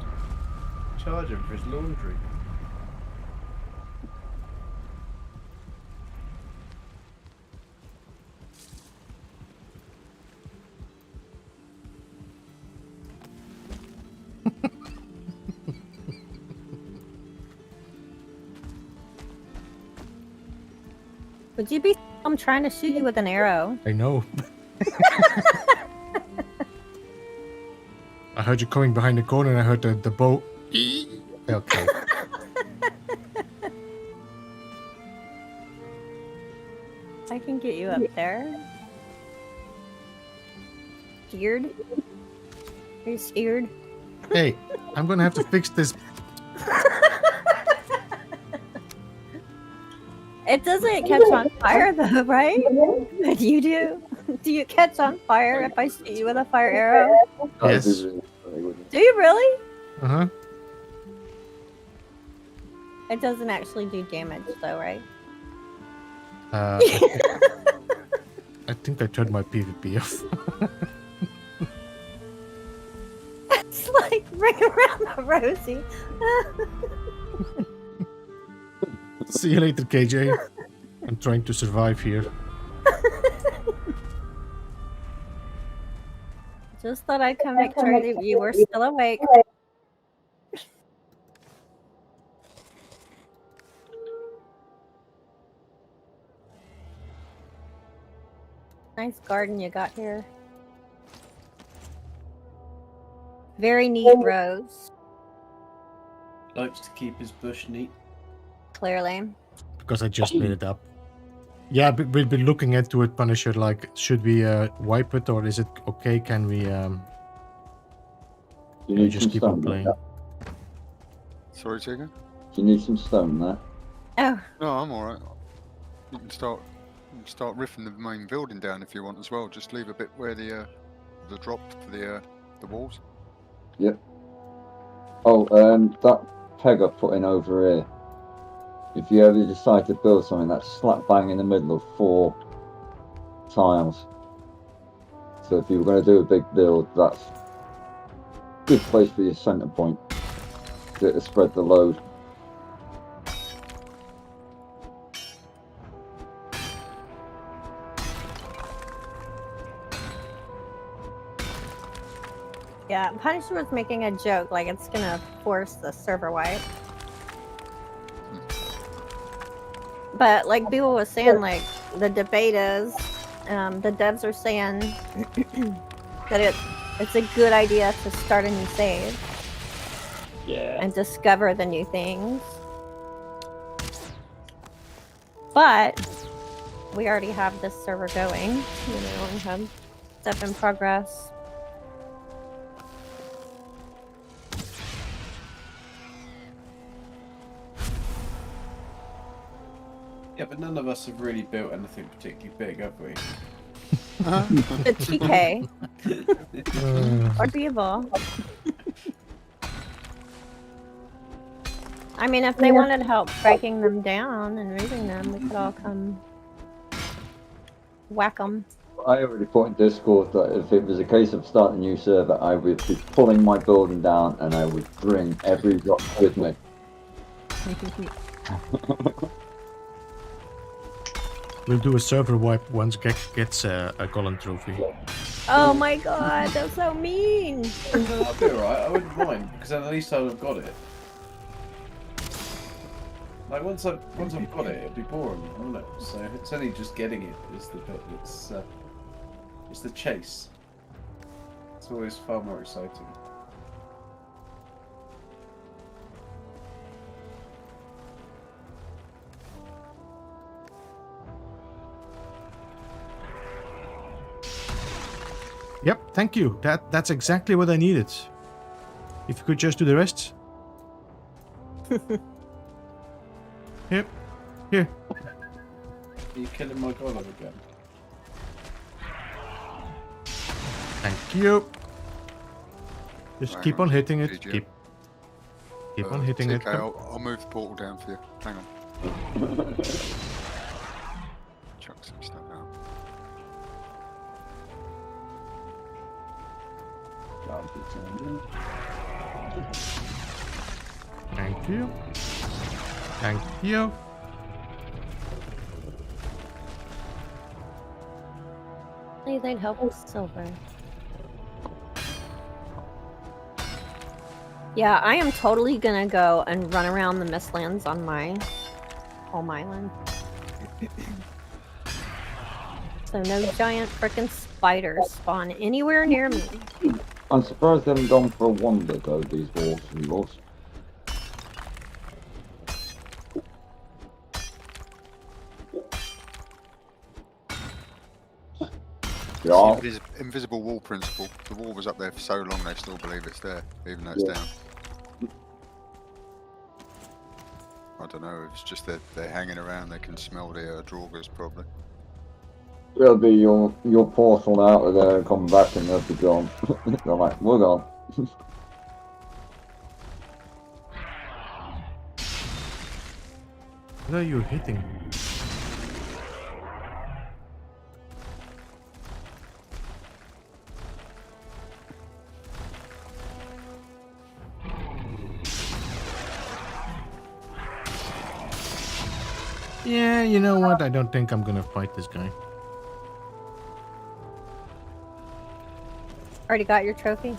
S3: Charge him for his laundry.
S5: Would you be? I'm trying to shoot you with an arrow.
S1: I know. I heard you coming behind the corner and I heard the bow. Okay.
S5: I can get you up there. Scared? Are you scared?
S1: Hey, I'm gonna have to fix this.
S5: It doesn't catch on fire though, right? But you do. Do you catch on fire if I shoot you with a fire arrow?
S1: Yes.
S4: That'd be really funny, wouldn't it?
S5: Do you really?
S1: Uh-huh.
S5: It doesn't actually do damage though, right?
S1: I think I turned my PvP off.
S5: It's like ring around the rosy.
S1: See you later, KJ. I'm trying to survive here.
S5: Just thought I'd come make sure that you were still awake. Nice garden you got here. Very neat rows,
S3: Likes to keep his bush neat.
S5: clearly.
S1: Because I just made it up. Yeah, but we've been looking into it, Punisher. Like, should we wipe it or is it okay? Can we
S4: You
S1: we
S4: need
S1: just
S4: some
S1: keep on
S4: stone.
S1: playing?
S4: There.
S2: Sorry, Tigger?
S4: Do you need some stone there?
S5: Oh,
S2: No, I'm alright. You can start riffing the main building down if you want as well. Just leave a bit where the drop for the walls.
S4: Yep. Oh, that peg I put in over here. If you ever decide to build something, that's slap bang in the middle of 4 tiles. So if you were going to do a big build, that's a good place for your centre point to spread the load.
S5: yeah. Punisher was making a joke, like it's gonna force the server wipe. But like people was saying, like the debate is, the devs are saying that it's a good idea to start a new save.
S4: Yeah.
S5: And discover the new things. But we already have this server going, and have stuff in progress.
S3: Yeah, but none of us have really built anything particularly big, have we?
S5: The TK or Beeble. I mean, if they wanted help breaking them down and moving them, we could all come whack them.
S4: I already put in Discord that if it was a case of starting a new server, I would be pulling my building down and I would bring every rock with me.
S1: We'll do a server wipe once Gek gets a golem trophy.
S5: Oh my god, that's so mean.
S3: That'll be alright, I wouldn't mind, because then at least I'll have got it. Like once I've got it, it'll be boring, won't it? So it's only just getting it is the bit that's it's the chase. It's always far more exciting.
S1: Yep, thank you. That's exactly what I needed. If you could just do the rest. Here. Here.
S3: Are you killing my golem again?
S1: Thank you. Just
S2: Hang
S1: keep
S2: on,
S1: on hitting it.
S2: did you?
S1: Keep on hitting
S2: TK,
S1: it. Come.
S2: I'll move the portal down for you. Hang on. Chuck some stuff out.
S1: Thank you. Thank you.
S5: Maybe they'd help with silver. Yeah, I am totally gonna go and run around the Mistlands on my home island. So no giant frickin' spiders spawn anywhere near me.
S4: I'm surprised they haven't gone for a wander though, these wolves and wolves. Yeah.
S2: It's the invisible wall principle. The wall was up there for so long they still believe it's there, even though it's
S4: Yeah.
S2: down. I don't know, it's just that they're hanging around, they can smell the draugrs probably.
S4: It'll be your portal out of there and come back and they'll be gone. They're like, we're gone.
S1: What are you hitting? Yeah, you know what? I don't think I'm gonna fight this guy.
S5: Already got your trophy?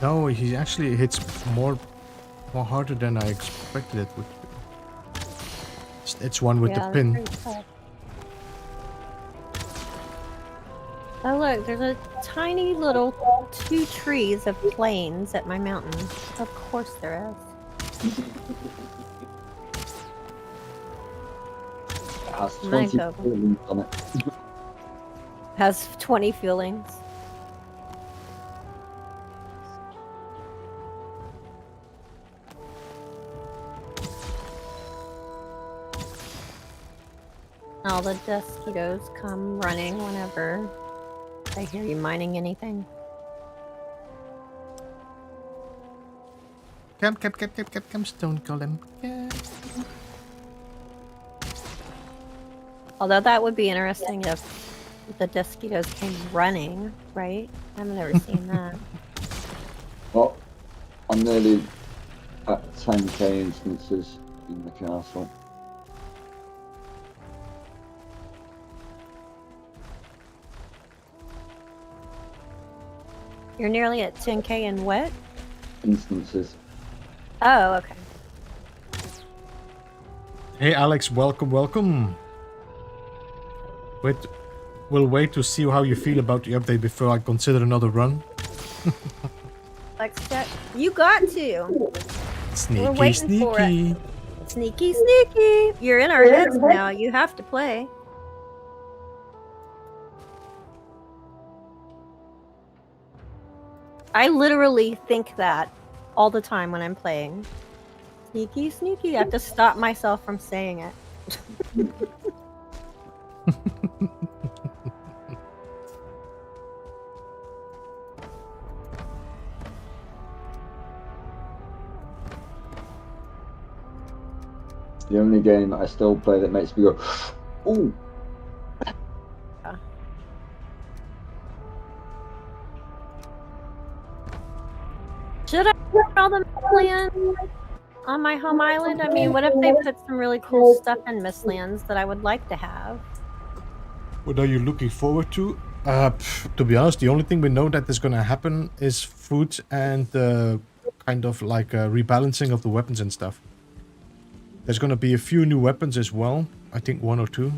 S1: No, he actually hits more harder than I expected it would be. It's one with the
S5: Yeah,
S1: pin.
S5: that's pretty tough. Oh look, there's a tiny little 2 trees of planes at my mountain. Of course there is.
S4: It has
S5: Mine
S4: 20
S5: go.
S4: feelings on it.
S5: Has 20 feelings. All the mosquitoes come running whenever I hear you mining anything.
S1: Come, stone golem. Yeah.
S5: Although that would be interesting if the mosquitoes came running, right? I've never seen that.
S4: Well, I'm nearly at 10k instances in the castle.
S5: You're nearly at 10k in what?
S4: Instances.
S5: Oh, okay.
S1: Hey Alex, welcome. We'll wait to see how you feel about the update before I consider another run.
S5: Lex Jet, you got to.
S1: Sneaky,
S5: waiting for it.
S1: sneaky.
S5: Sneaky, sneaky. You're in our heads now. You have to play. I literally think that all the time when I'm playing. Sneaky, sneaky. I have to stop myself from saying it.
S4: The only game that I still play that makes me go, ooh.
S5: Should I put all the Mistlands on my home island? I mean, what if they put some really cool stuff in Mistlands that I would like to have?
S1: What are you looking forward to? To be honest, the only thing we know that is going to happen is food and kind of like a rebalancing of the weapons and stuff. There's going to be a few new weapons as well. I think 1 or 2.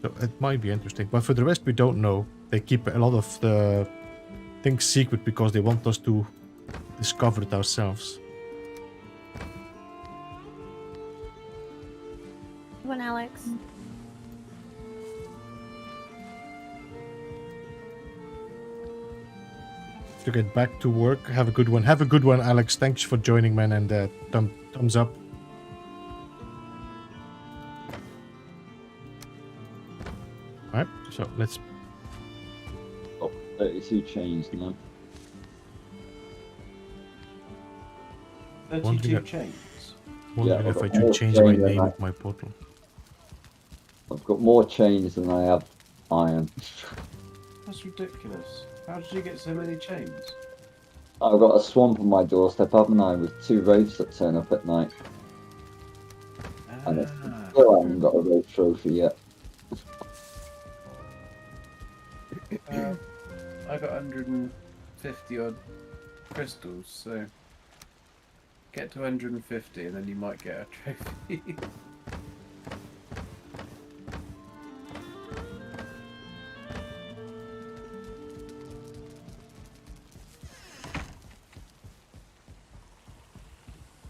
S1: So it might be interesting. But for the rest, we don't know. They keep a lot of the things secret because they want us to discover it ourselves.
S5: One, Alex.
S1: to get back to work. Have a good one. Have a good one, Alex. Thanks for joining, man, and thumbs up. Alright, so let's...
S4: Oh, 32 chains now.
S3: 32 chains.
S1: Wondering
S4: I've
S1: if I
S4: got more
S1: should change my
S4: chain than
S1: name
S4: I-
S1: of my portal.
S4: I've got more chains than I have iron.
S3: That's ridiculous. How did you get so many chains?
S4: I've got a swamp on my doorstep, haven't I, with 2 wraiths that turn up at night. And
S3: Ah,
S4: still haven't got a wraith trophy yet.
S3: I got 150 odd crystals, so get to 150 and then you might get a trophy.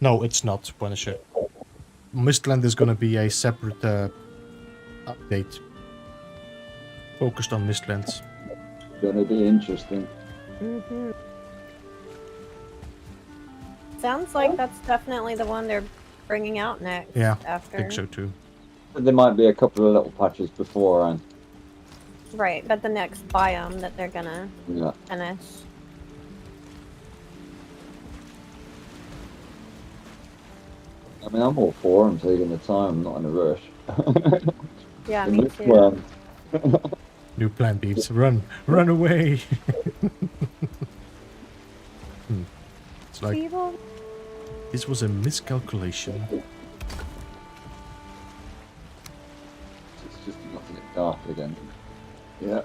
S1: No, it's not, Punisher. Mistland is gonna be a separate update. Focused on Mistlands.
S4: Gonna be interesting.
S5: Mm-hmm. Sounds like that's definitely the one they're bringing out next.
S1: Yeah,
S5: after.
S1: I think so too.
S4: But there might be a couple of little patches beforehand.
S5: Right, but the next biome that they're gonna
S4: Yeah.
S5: finish.
S4: I mean, I'm all for them taking the time. I'm not in a rush.
S5: Yeah,
S4: The
S5: me
S4: next
S5: too.
S4: one,
S1: New plan beats. Run away. It's like
S5: People?
S1: this was a miscalculation.
S4: It's just nothing dark again. Yeah.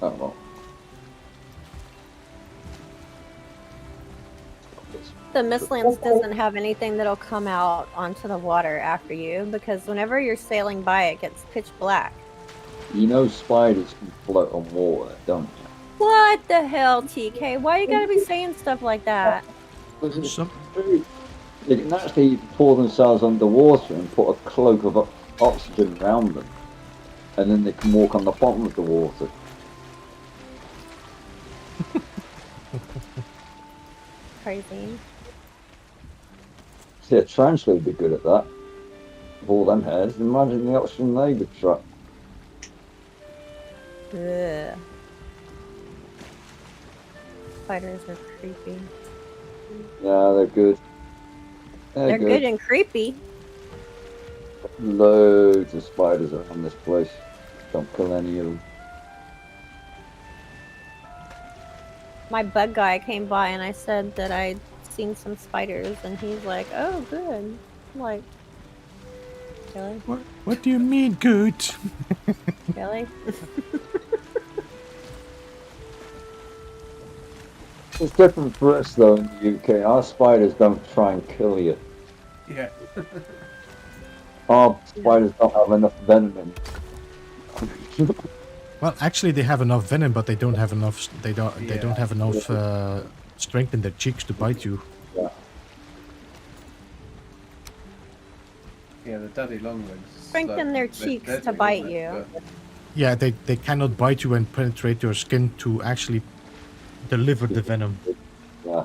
S4: Oh well.
S5: The Mistlands doesn't have anything that'll come out onto the water after you, because whenever you're sailing by, it gets pitch black.
S4: You know spiders can float on water, don't you?
S5: What the hell, TK? Why you gotta be saying stuff like that?
S1: Some-
S4: They can actually pour themselves underwater and put a cloak of oxygen around them, and then they can walk on the bottom of the water.
S5: Crazy.
S4: See, a tarantula would be good at that. With all them hairs, imagine the oxygen they would trap.
S5: Ugh. Spiders are creepy.
S4: Yeah, they're good.
S5: They're good and creepy.
S4: Loads of spiders around this place. Don't kill any of them.
S5: My bug guy came by and I said that I'd seen some spiders, and he's like, "Oh, good." I'm like, really?
S1: What do you mean, good?
S5: Really?
S4: It's different for us though in the UK. Our spiders don't try and kill you.
S3: Yeah.
S4: Our spiders don't have enough venom in them.
S1: Well, actually, they have enough venom, but they don't have enough. They don't
S3: Yeah.
S1: have enough strength in their cheeks to bite you.
S3: Yeah, the daddy longlegs.
S5: Strengthen their cheeks to
S3: deadly,
S5: bite
S3: isn't
S5: you.
S3: it?
S1: Yeah, they cannot bite you and penetrate your skin to actually deliver the venom.
S4: Yeah.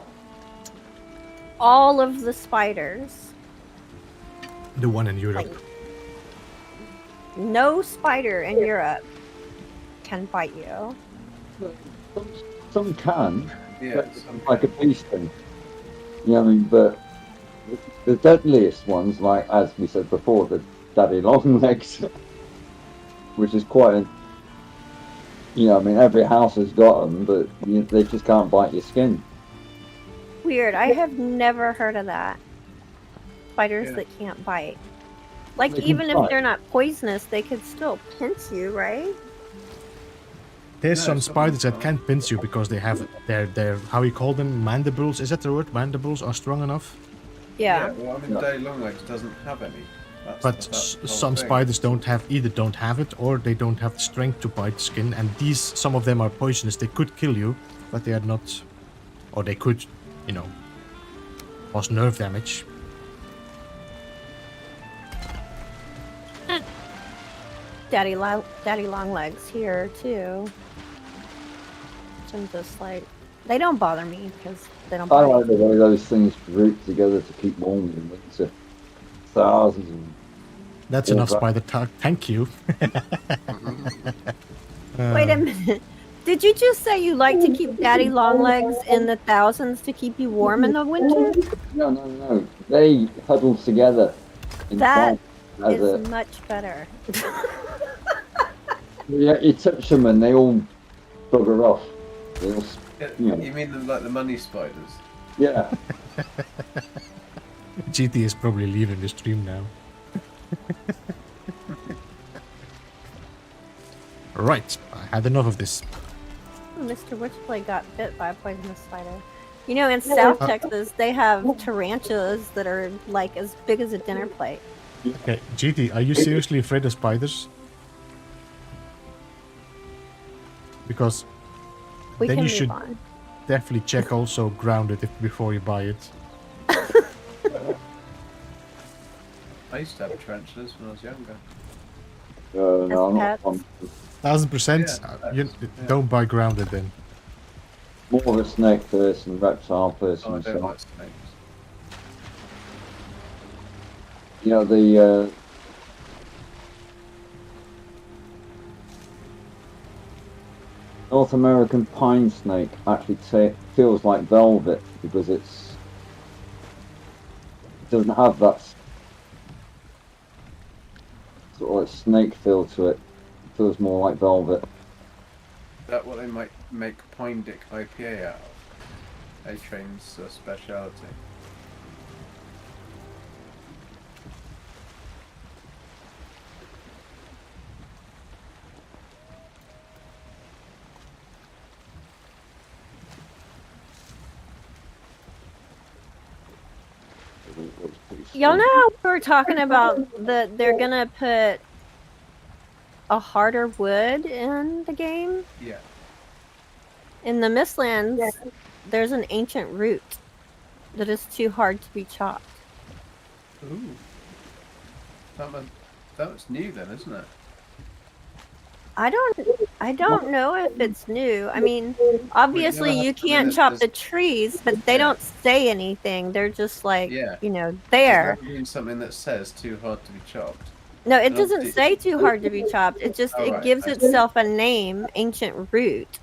S5: All of the spiders.
S1: The one in Europe.
S5: Like, no spider in Europe can bite you.
S4: Some can.
S3: Yeah,
S4: That's
S3: some
S4: like a
S3: can.
S4: bee sting. You know what I mean? But the deadliest ones, like as we said before, the daddy long legs, which is quite a, you know, I mean, every house has got them, but they just can't bite your skin.
S5: Weird. I have never heard of that. Spiders
S3: Yeah.
S5: that can't bite. Like,
S4: They can
S5: even if
S4: bite.
S5: they're not poisonous, they could still pinch you, right?
S1: There's
S3: No,
S1: some
S3: some
S1: spiders that
S3: are.
S1: can't pinch you because they have their how you call them, mandibles. Is that the word? Mandibles are strong enough.
S5: Yeah.
S3: Well, I mean,
S4: Yeah.
S3: daddy longlegs doesn't have any.
S1: But
S3: That's the whole
S1: some
S3: thing.
S1: spiders don't have it, or they don't have the strength to bite skin. And some of them are poisonous. They could kill you, but they are not, or they could, you know, cause nerve damage.
S5: Daddy long legs here too. I'm just like They don't bother me because they don't
S4: I
S5: bite.
S4: like the way those things root together to keep warm in winter. Thousands of them.
S1: That's
S4: Yeah,
S1: enough
S4: but-
S1: spider talk. Thank you.
S2: Mhm.
S5: Wait a minute. Did you just say you like to keep daddy long legs in the thousands to keep you warm in the winter?
S4: No. They huddle together in
S5: That
S4: as
S5: is
S4: a.
S5: much better.
S4: Yeah, you touch them and they all bugger off. They all,
S3: You mean them like the money spiders?
S4: yeah.
S1: GT is probably leaving the stream now. Right, I had enough of this.
S5: Mr. Witchblade got bit by a poisonous spider. You know, in South Texas, they have tarantulas that are like as big as a dinner plate.
S1: Okay, GT, are you seriously afraid of spiders? Because
S5: We
S1: then
S5: can
S1: you
S5: move
S1: should
S5: on.
S1: definitely check also grounded before you buy it.
S3: I used to have tarantulas when I was younger.
S4: No, I'm
S5: As
S4: not.
S5: pets.
S1: 1000%.
S3: Yeah,
S1: You
S3: yeah.
S1: don't buy grounded then.
S4: More of a snake person, reptile person.
S3: Oh, I don't
S4: myself.
S3: like snakes.
S4: You know, the North American pine snake actually feels like velvet because it doesn't have that sort of like snake feel to it. It feels more like velvet.
S3: Is that what they might make Pine Dick IPA out of? A-Train's speciality.
S5: Y'all know how we were talking about that they're gonna put a harder wood in the game?
S3: Yeah.
S5: In the Mistlands, there's an ancient root that is too hard to be chopped.
S3: Ooh. That was new then, isn't it?
S5: I don't know if it's new. I mean, obviously you can't chop the trees, but they don't say anything. They're just like,
S3: Yeah.
S5: there.
S3: Has there ever been something that says too hard to be chopped?
S5: No, it
S3: No,
S5: doesn't
S3: it-
S5: say too hard to be chopped. It just it
S3: Alright,
S5: gives
S3: I see.
S5: itself a name, ancient root,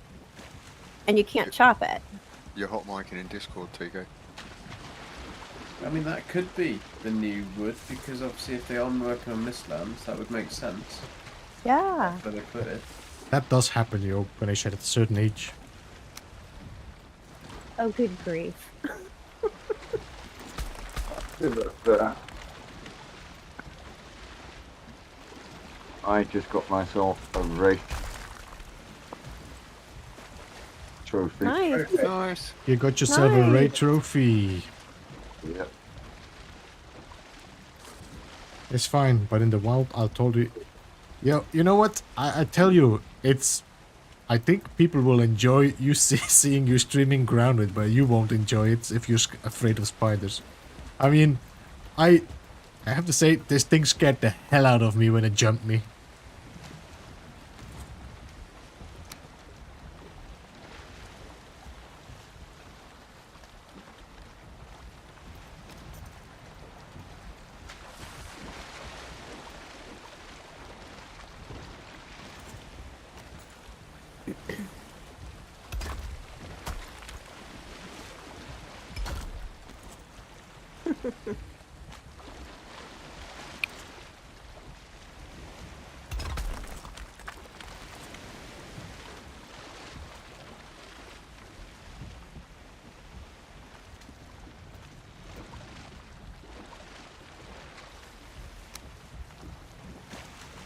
S5: and you can't chop it.
S2: You're hot micing in Discord, TK.
S3: I mean, that could be the new wood, because obviously if they are working on Mistlands, that would make sense.
S5: Yeah.
S3: Where they put it.
S1: That does happen, yo, when I shed at a certain age.
S5: Oh, good grief.
S4: I just got myself a race trophy.
S5: Nice.
S2: Nice.
S1: You got yourself a raid trophy.
S4: Yep.
S1: It's fine, but in the wild, I'll told you. Yo, you know what? I tell you, it's. I think people will enjoy you seeing you streaming grounded, but you won't enjoy it if you're afraid of spiders. I mean, I have to say, this thing scared the hell out of me when it jumped me.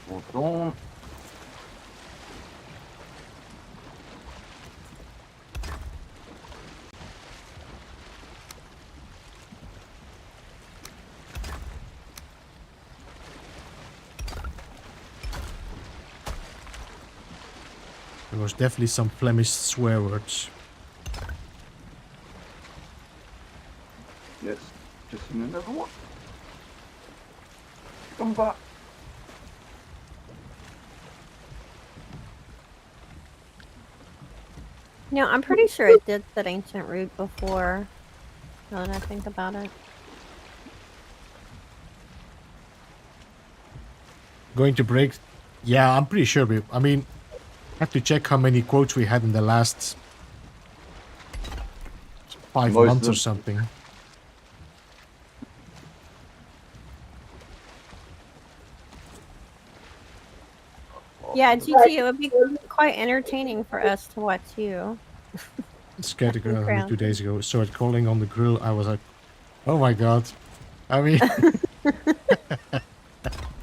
S4: Hold on.
S1: There was definitely some Flemish swear words.
S4: Yes, just in another one. Come back.
S5: No, I'm pretty sure it did that ancient root before. Now that I think about it.
S1: Going to break. Yeah, I'm pretty sure. I mean, I have to check how many quotes we had in the last 5
S4: Most of
S1: months or
S4: them-
S1: something.
S5: Yeah, GT, it would be quite entertaining for us to watch you.
S1: Scared to go
S5: Background.
S1: 2 days ago. Started calling on the grill. I was like, oh my god. I mean,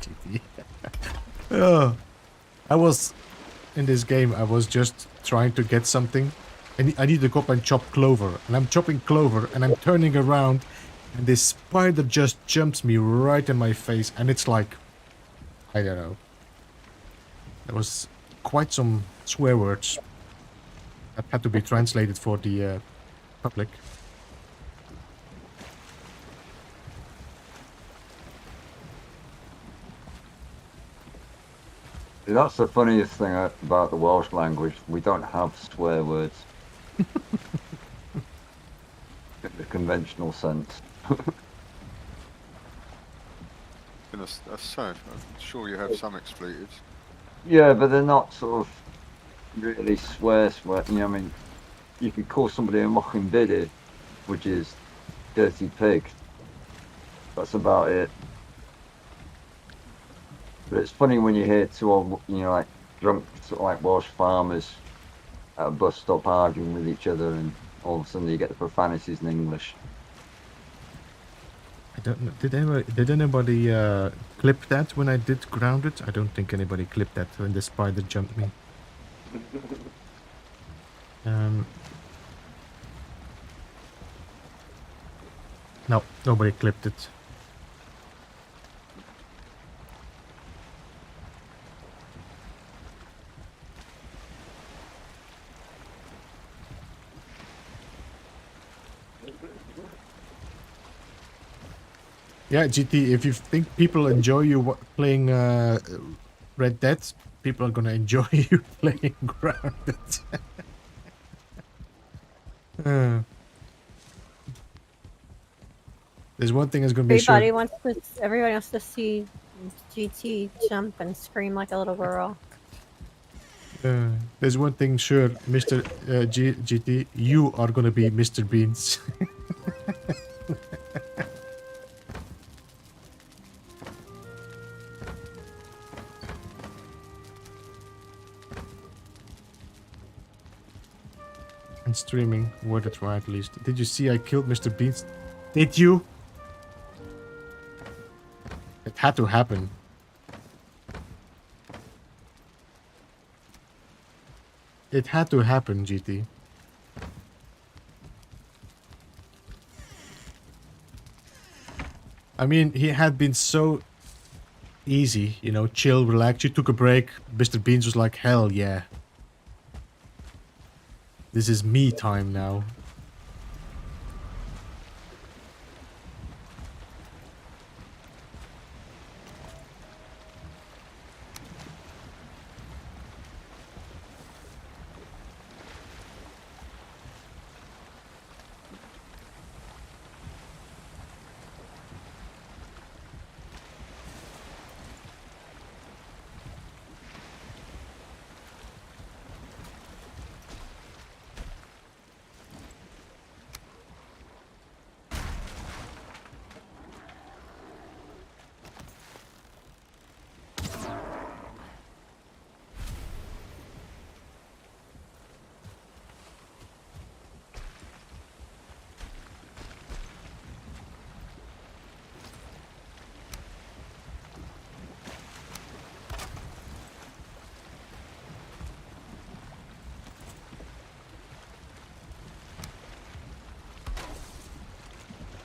S1: GT. Oh, I was in this game. I was just trying to get something. I need to go up and chop clover. And I'm chopping clover and I'm turning around. And this spider just jumps me right in my face. And it's like, I don't know. There was quite some swear words that had to be translated for the public.
S4: That's the funniest thing about the Welsh language. We don't have swear words. In the conventional sense.
S2: That's sad. I'm sure you have some expletives.
S4: Yeah, but they're not sort of really swear. You know, I mean, you could call somebody a mocking biddy, which is dirty pig. That's about it. But it's funny when you hear two old, you know, like drunk, sort of like Welsh farmers at a bus stop arguing with each other, and all of a sudden you get the profanities in English.
S1: I don't know. Did anybody clip that when I did Grounded? I don't think anybody clipped that when the spider jumped me. No, nobody clipped it. Yeah, GT, if you think people enjoy you playing Red Dead, people are gonna enjoy you playing Grounded. There's one thing that's gonna be
S5: Everybody
S1: sure.
S5: everybody wants to see GT jump and scream like a little girl.
S1: There's one thing sure, Mr. GT, you are gonna be Mr. Beans. And streaming, word it right at least. Did you see I killed Mr. Beans? Did you? It had to happen. It had to happen, GT. I mean, he had been so easy, you know, chill, relax. You took a break. Mr. Beans was like, hell yeah. This is me time now.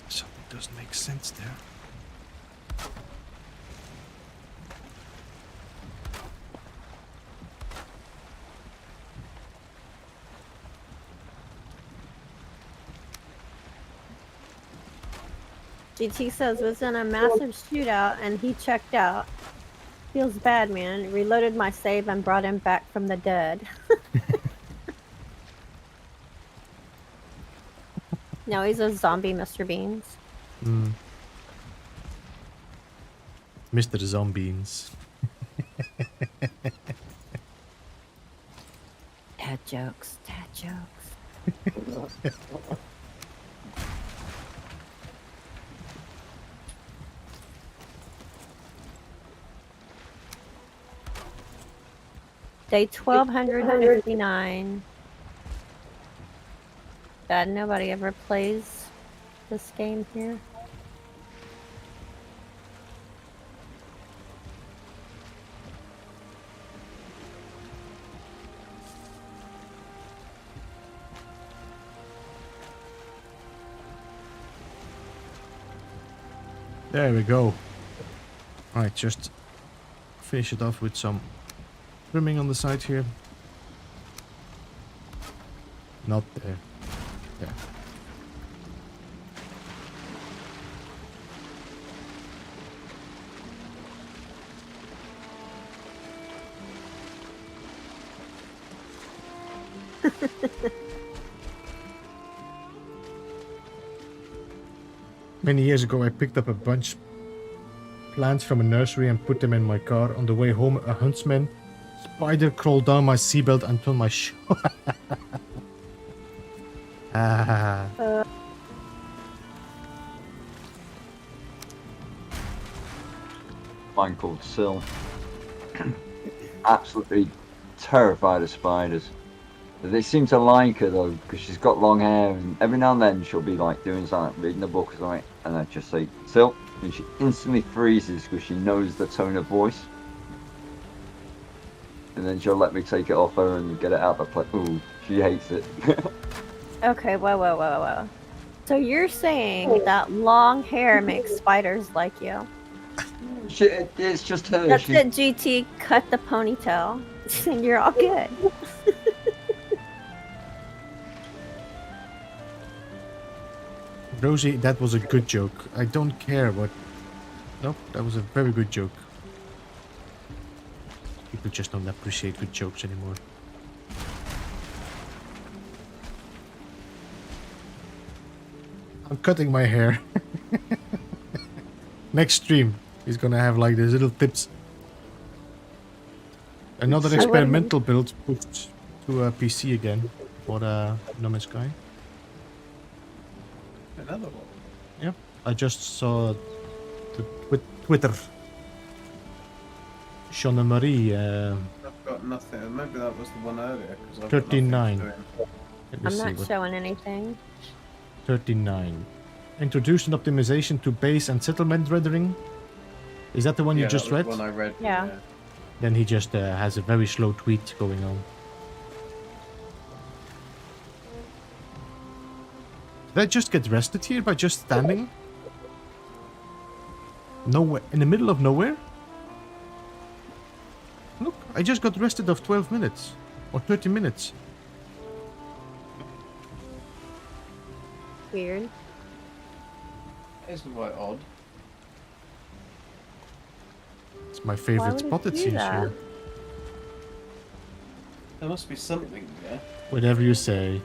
S1: Something doesn't make sense there.
S5: GT says was in a massive shootout and he checked out. Feels bad, man. Reloaded my save and brought him back from the dead. No, he's a zombie Mr. Beans.
S1: Mr. Zombies.
S5: Dad jokes, dad jokes. Day 1259. God, nobody ever plays this game here.
S1: There we go. Alright, just finish it off with some trimming on the side here. Not there. There. Many years ago, I picked up a bunch plants from a nursery and put them in my car. On the way home, a huntsman spider crawled down my seatbelt until my
S4: Mine called Syl. Absolutely terrified of spiders. They seem to like her though, because she's got long hair, and every now and then she'll be like doing something, reading a book or something, and I just say Syl, and she instantly freezes because she knows the tone of voice. And then she'll let me take it off her and get it out the place. Ooh, she hates it.
S5: Okay, whoa. So you're saying that long hair makes spiders like you?
S4: It's just her.
S5: That's it, GT. Cut the ponytail. And you're all good.
S1: Rosie, that was a good joke. I don't care what... Nope, that was a very good joke. People just don't appreciate good jokes anymore. I'm cutting my hair. Next stream, he's gonna have like these little tips. Another experimental build pushed to a PC again for No Man's Sky.
S3: Another one.
S1: Yep, I just saw the Twitter. Shona Marie.
S3: I've got nothing. Maybe that was the one earlier.
S1: 39.
S3: Let me
S5: I'm
S3: see
S5: not
S3: what...
S5: showing anything.
S1: 39. Introduced an optimization to base and settlement rendering. Is that the one you just read?
S3: The one I read.
S5: Yeah.
S1: Then he just has a very slow tweet going on. Did I just get rested here by just standing? Nowhere, in the middle of nowhere? Look, I just got rested of 12 minutes. Or 30 minutes.
S5: Weird.
S3: It's quite odd.
S1: It's my favorite
S5: would
S1: spot,
S5: it
S1: it
S5: do
S1: seems
S5: that?
S1: here.
S3: There must be something there.
S1: Whatever you say.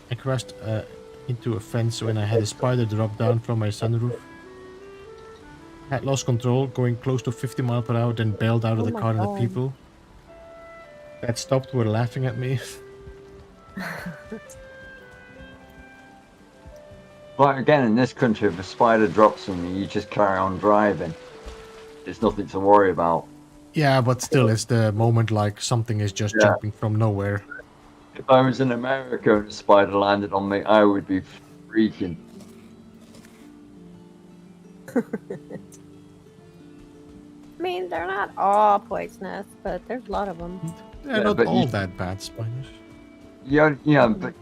S1: I crashed into a fence when I had a spider drop down from my sunroof. Had lost control, going close to 50 miles per hour, then bailed out of the
S5: my
S1: car and the
S5: God.
S1: people that stopped were laughing at me.
S4: But again, in this country, if a spider drops on you, you just carry on driving. There's nothing to worry about.
S1: Yeah, but still, it's the moment like something is just
S4: Yeah.
S1: jumping from nowhere.
S4: If I was in America and a spider landed on me, I would be freaking.
S5: I mean, they're not all poisonous, but there's a lot of them.
S1: Yeah,
S4: Yeah,
S1: not
S4: but
S1: all
S4: you-
S1: that bad spiders.
S4: Yeah, but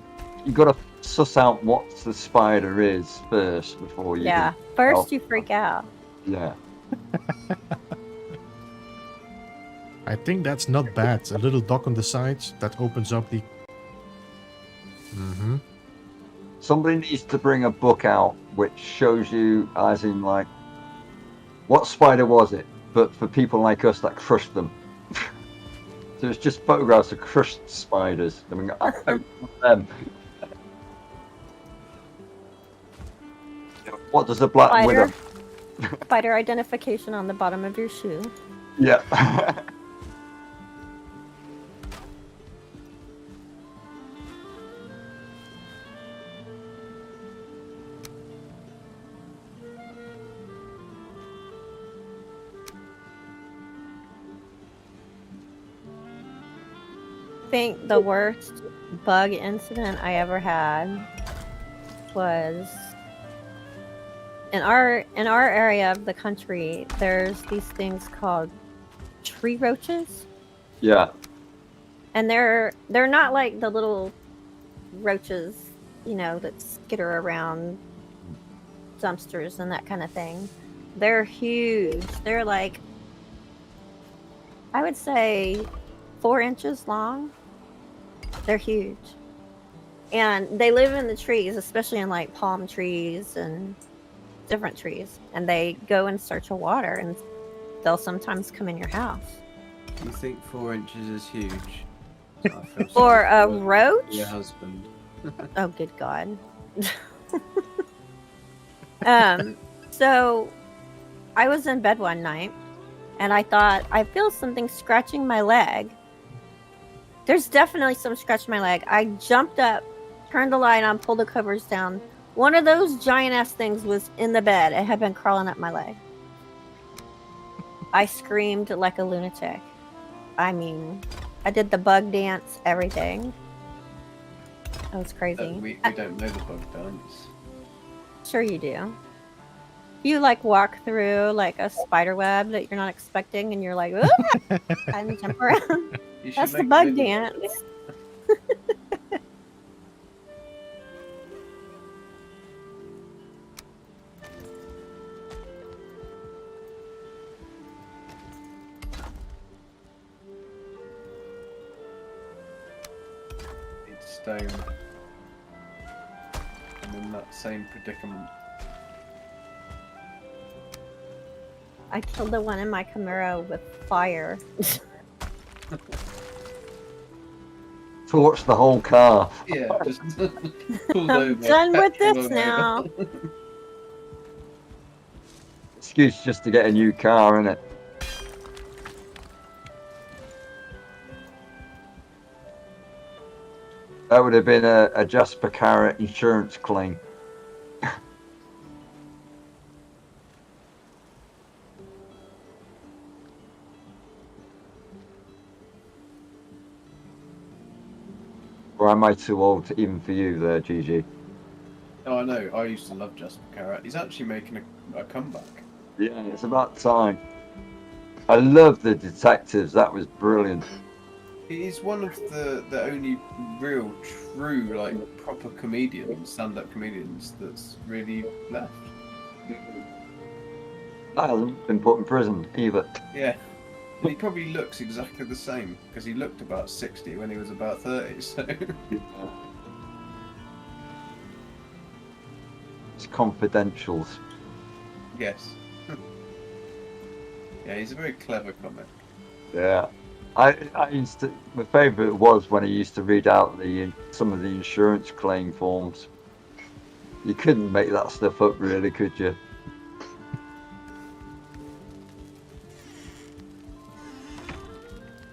S4: you gotta suss out what the spider is first before you.
S5: Yeah. First, you freak out.
S4: Yeah.
S1: I think that's not bad. A little dock on the side that opens up the... Mm-hmm.
S4: Somebody needs to bring a book out which shows you, as in like, what spider was it? But for people like us that crushed them. So it's just photographs of crushed spiders. I mean, I don't want them. What does a black
S5: Spider.
S4: widow?
S5: Spider identification on the bottom of your shoe.
S4: Yeah.
S5: I think the worst bug incident I ever had was in our area of the country. There's these things called tree roaches,
S4: Yeah.
S5: and they're not like the little roaches, you know, that skitter around dumpsters and that kind of thing. They're huge. They're like, I would say 4 inches long. They're huge. And they live in the trees, especially in like palm trees and different trees. And they go in search of water, and they'll sometimes come in your house.
S3: You think 4 inches is huge? I feel
S5: For
S3: sorry
S5: a
S3: for
S5: roach?
S3: your husband.
S5: Oh, good God. So I was in bed one night, and I thought, I feel something scratching my leg. There's definitely some scratching my leg. I jumped up, turned the light on, pulled the covers down. One of those giant ass things was in the bed. It had been crawling up my leg. I screamed like a lunatic. I mean, I did the bug dance, everything. That was crazy.
S3: We don't know the bug dance.
S5: Sure you do. You like walk through like a spider web that you're not expecting, and you're like, "Ooh," and jump around.
S3: You should
S5: That's the
S3: make
S5: bug
S3: video.
S5: dance.
S3: It's stone. I'm in that same predicament.
S5: I killed the one in my Camaro with fire.
S4: Torch the whole car.
S3: Yeah, just pulled
S5: I'm
S3: over.
S5: done with
S3: petrol
S5: this
S3: over.
S5: now.
S4: Excuse just to get a new car, innit? That would have been a Jasper Carrot insurance claim. Or am I too old even for you there, GG?
S3: Oh, I know. I used to love Jasper Carrot. He's actually making a comeback.
S4: Yeah, it's about time. I love the detectives. That was brilliant.
S3: He's one of the only real, true, like, proper comedians, stand-up comedians that's really left.
S4: I haven't been put in prison either.
S3: Yeah. And he probably looks exactly the same, because he looked about 60 when he was about 30, so...
S4: It's confidentials.
S3: Yes. Yeah, he's a very clever comic.
S4: Yeah. I used to, my favourite was when he used to read out some of the insurance claim forms. You couldn't make that stuff up, really, could you?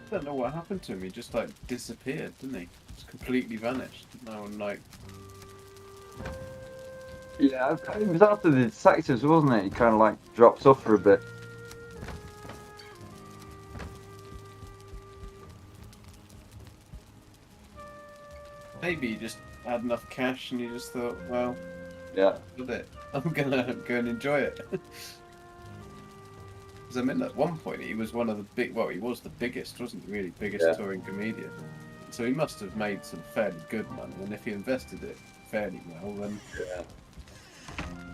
S3: I don't know what happened to him. He just like disappeared, didn't he? Just completely vanished. No one like.
S4: Yeah, it was after the detectives, wasn't it? He kind of like dropped off for a bit.
S3: Maybe he just had enough cash and he just thought, well,
S4: Yeah.
S3: with it, I'm gonna go and enjoy it. Because I mean, at one point he was one of the big. Well, he was the biggest, wasn't he? Really biggest
S4: Yeah.
S3: touring comedian. So he must have made some fairly good money. And if he invested it fairly well, then
S4: Yeah.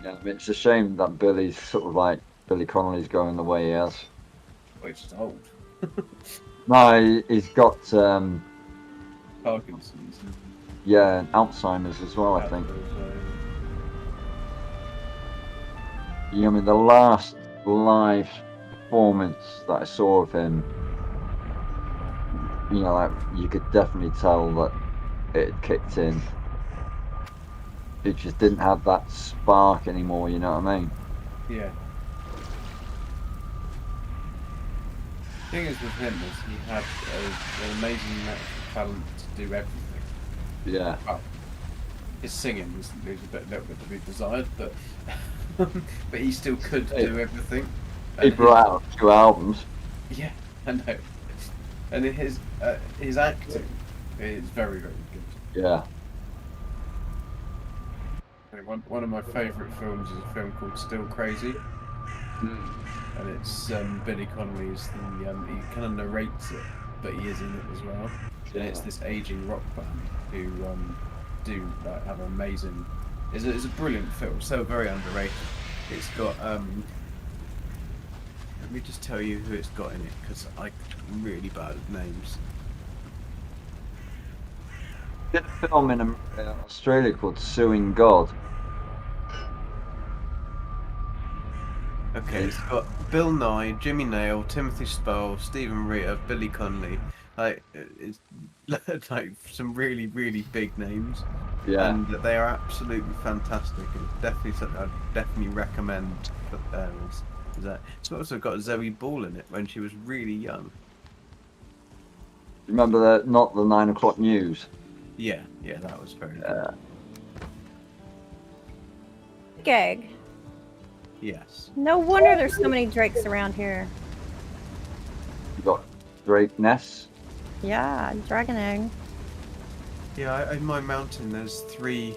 S4: Yeah, I mean, it's a shame that Billy Connolly's going the way he has.
S3: well, he's just old.
S4: No, he's got
S3: Parkinson's.
S4: yeah, Alzheimer's as well. I think. You know, I mean, the last live performance that I saw of him, you know, like you could definitely tell that it had kicked in. It just didn't have that spark anymore. You know what I mean?
S3: Yeah. The thing is with him is he had an amazing amount of talent to do everything.
S4: Yeah.
S3: Well, his singing was leaves a little bit to be desired, but but he still could do everything.
S4: He
S3: And
S4: brought out 2 albums.
S3: yeah, I know. And his acting is very, very good.
S4: Yeah.
S3: One of my favourite films is a film called Still Crazy, and it's Billy Connolly's he kind of narrates it, but he is in it as well. And it's this aging rock band who do like have amazing. It's a brilliant film, so very underrated. It's got let me just tell you who it's got in it because I'm really bad at names.
S4: Did a film in Australia called Suing God.
S3: Okay, it's got Bill Nye, Jimmy Nail, Timothy Spall, Stephen Ritter, Billy Connolly. Like it's like some really, really big names.
S4: Yeah.
S3: And they are absolutely fantastic. It's definitely something I'd definitely recommend for parents. It's also got Zoe Ball in it when she was really young.
S4: Remember not the 9 o'clock news?
S3: Yeah, that was very good.
S5: Gag.
S3: Yes.
S5: No wonder there's so many drakes around here.
S4: You got Drake Ness.
S5: Yeah, dragon egg.
S3: Yeah, in my mountain there's 3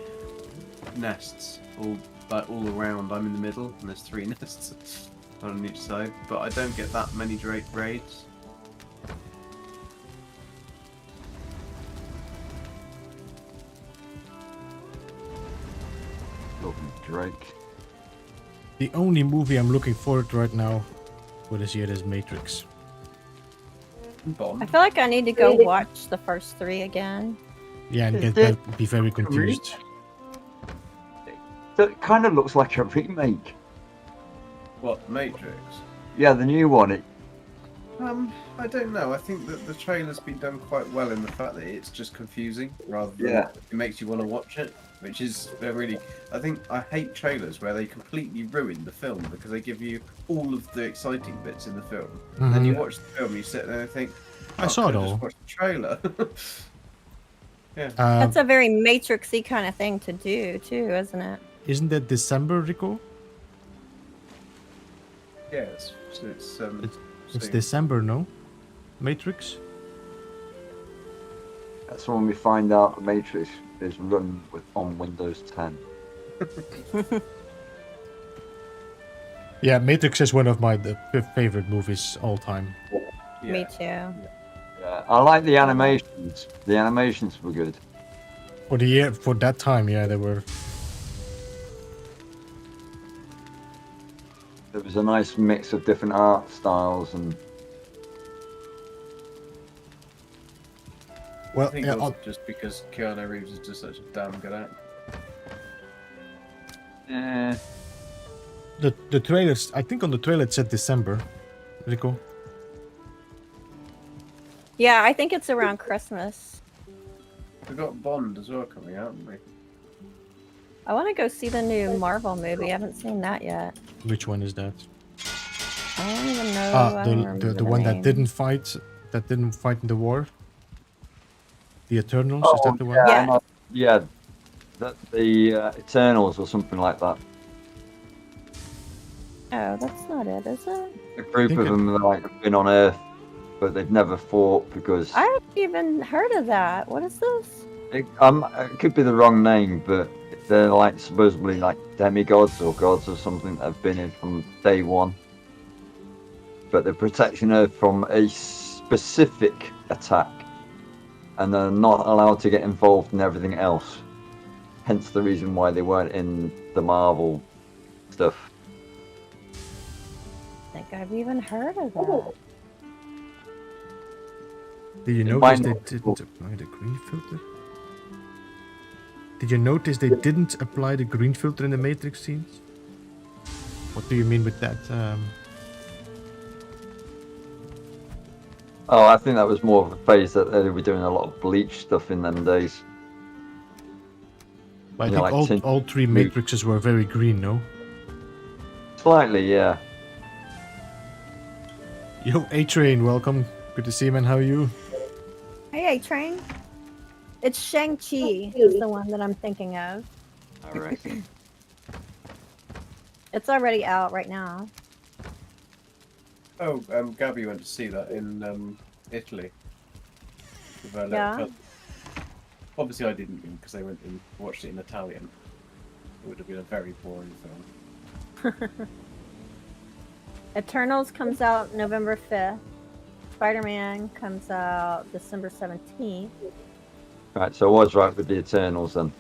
S3: nests, all around. I'm in the middle, and there's 3 nests on each side. But I don't get that many drake raids.
S4: Drake.
S1: The only movie I'm looking forward to right now for this year is Matrix.
S3: Bond.
S5: I feel like I need to go watch the first 3 again.
S1: Yeah, and be very confused.
S4: So it kind of looks like a remake.
S3: What, Matrix?
S4: Yeah, the new one.
S3: I don't know. I think that the trailer's been done quite well in the fact that it's just confusing rather than it makes you want to watch it, which is really. I think I hate trailers where they completely ruin the film because they give you all of the exciting bits in the film, and then you watch the film, you sit there and think,
S1: I saw it all.
S3: Just watch the trailer. Yeah.
S5: That's a very Matrix-y kind of thing to do, too, isn't it?
S1: Isn't that December, Rico?
S3: Yeah, it's
S1: December, no? Matrix?
S4: That's when we find out the Matrix is run on Windows 10.
S1: Yeah, Matrix is one of my favorite movies all time.
S3: Yeah.
S5: Me too.
S4: Yeah, I like the animations. The animations were good.
S1: For the year, for that time, yeah, they were.
S4: There was a nice mix of different art styles and.
S1: Well,
S3: I think also just because Keanu Reeves is just such a damn good actor.
S4: Yeah.
S1: The trailers. I think on the trailer it said December. Rico.
S5: Yeah, I think it's around Christmas.
S3: We've got Bond as well coming out, haven't we?
S5: I want to go see the new Marvel movie. I haven't seen that yet.
S1: Which one is that?
S5: I don't even know. I don't remember
S1: The one
S5: name.
S1: that didn't fight in the war. The Eternals, is that the one?
S5: Yeah.
S4: Yeah. The Eternals or something like that.
S5: Oh, that's not it, is it?
S4: A group of them that have been on Earth, but they've never fought because.
S5: I haven't even heard of that. What is this?
S4: It could be the wrong name, but they're like supposedly like demigods or gods or something that have been in from day one. But they're protecting Earth from a specific attack, and they're not allowed to get involved in everything else. Hence the reason why they weren't in the Marvel stuff.
S5: I think I've even heard of that.
S1: Did you
S4: It
S1: notice
S4: might
S1: they
S4: not-
S1: didn't apply the green filter? Did you notice they didn't apply the green filter in the Matrix scenes? What do you mean with that?
S4: Oh, I think that was more of a phase that they were doing a lot of bleach stuff in them days.
S1: I
S4: You
S1: think
S4: know, like
S1: all three Matrixes were very green, no?
S4: Slightly, yeah.
S1: Yo, A-Train, welcome. Good to see you, man. How are you?
S5: Hey, A-Train. It's Shang-Chi is the one that I'm thinking of.
S4: All right.
S5: It's already out right now.
S3: Oh, Gabby went to see that in Italy. With her little
S5: Yeah.
S3: cousin. Obviously, I didn't because they went and watched it in Italian. It would have been a very boring film.
S5: Eternals comes out November 5th. Spider-Man comes out December 17th.
S4: Right, so I was right with the Eternals then.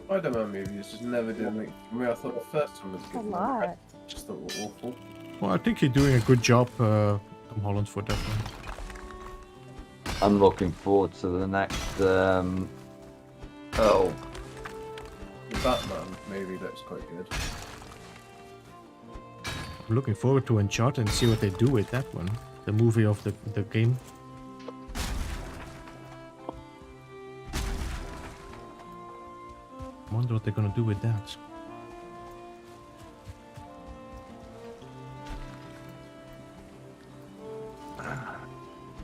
S3: Spider-Man movies just never did anything for me. I thought the first one was
S5: A
S3: good. and the
S5: lot.
S3: rest just thought were awful.
S1: Well, I think you're doing a good job, Tom Holland, for that one.
S4: I'm looking forward to the next. Oh,
S3: The Batman movie looks quite good.
S1: I'm looking forward to Uncharted and see what they do with that one. The movie of the game. I wonder what they're gonna do with that.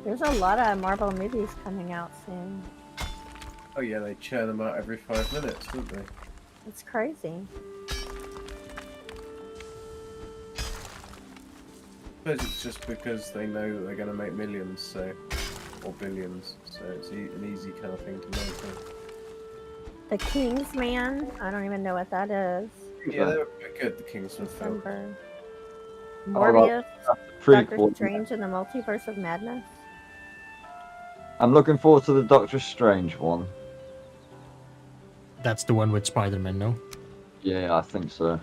S5: There's a lot of Marvel movies coming out soon.
S3: Oh yeah, they churn them out every 5 minutes, don't they?
S5: It's crazy.
S3: I suppose it's just because they know that they're going to make millions, so or billions, so it's an easy kind of thing to make.
S5: The Kingsman. I don't even know what that is.
S3: Yeah, they were quite good. The Kingsman film.
S5: December.
S4: Oh,
S5: Morbius. Doctor
S4: prequel.
S5: Strange in the Multiverse of Madness.
S4: I'm looking forward to the Doctor Strange one.
S1: That's the one with Spider-Man, no?
S4: Yeah, I think so.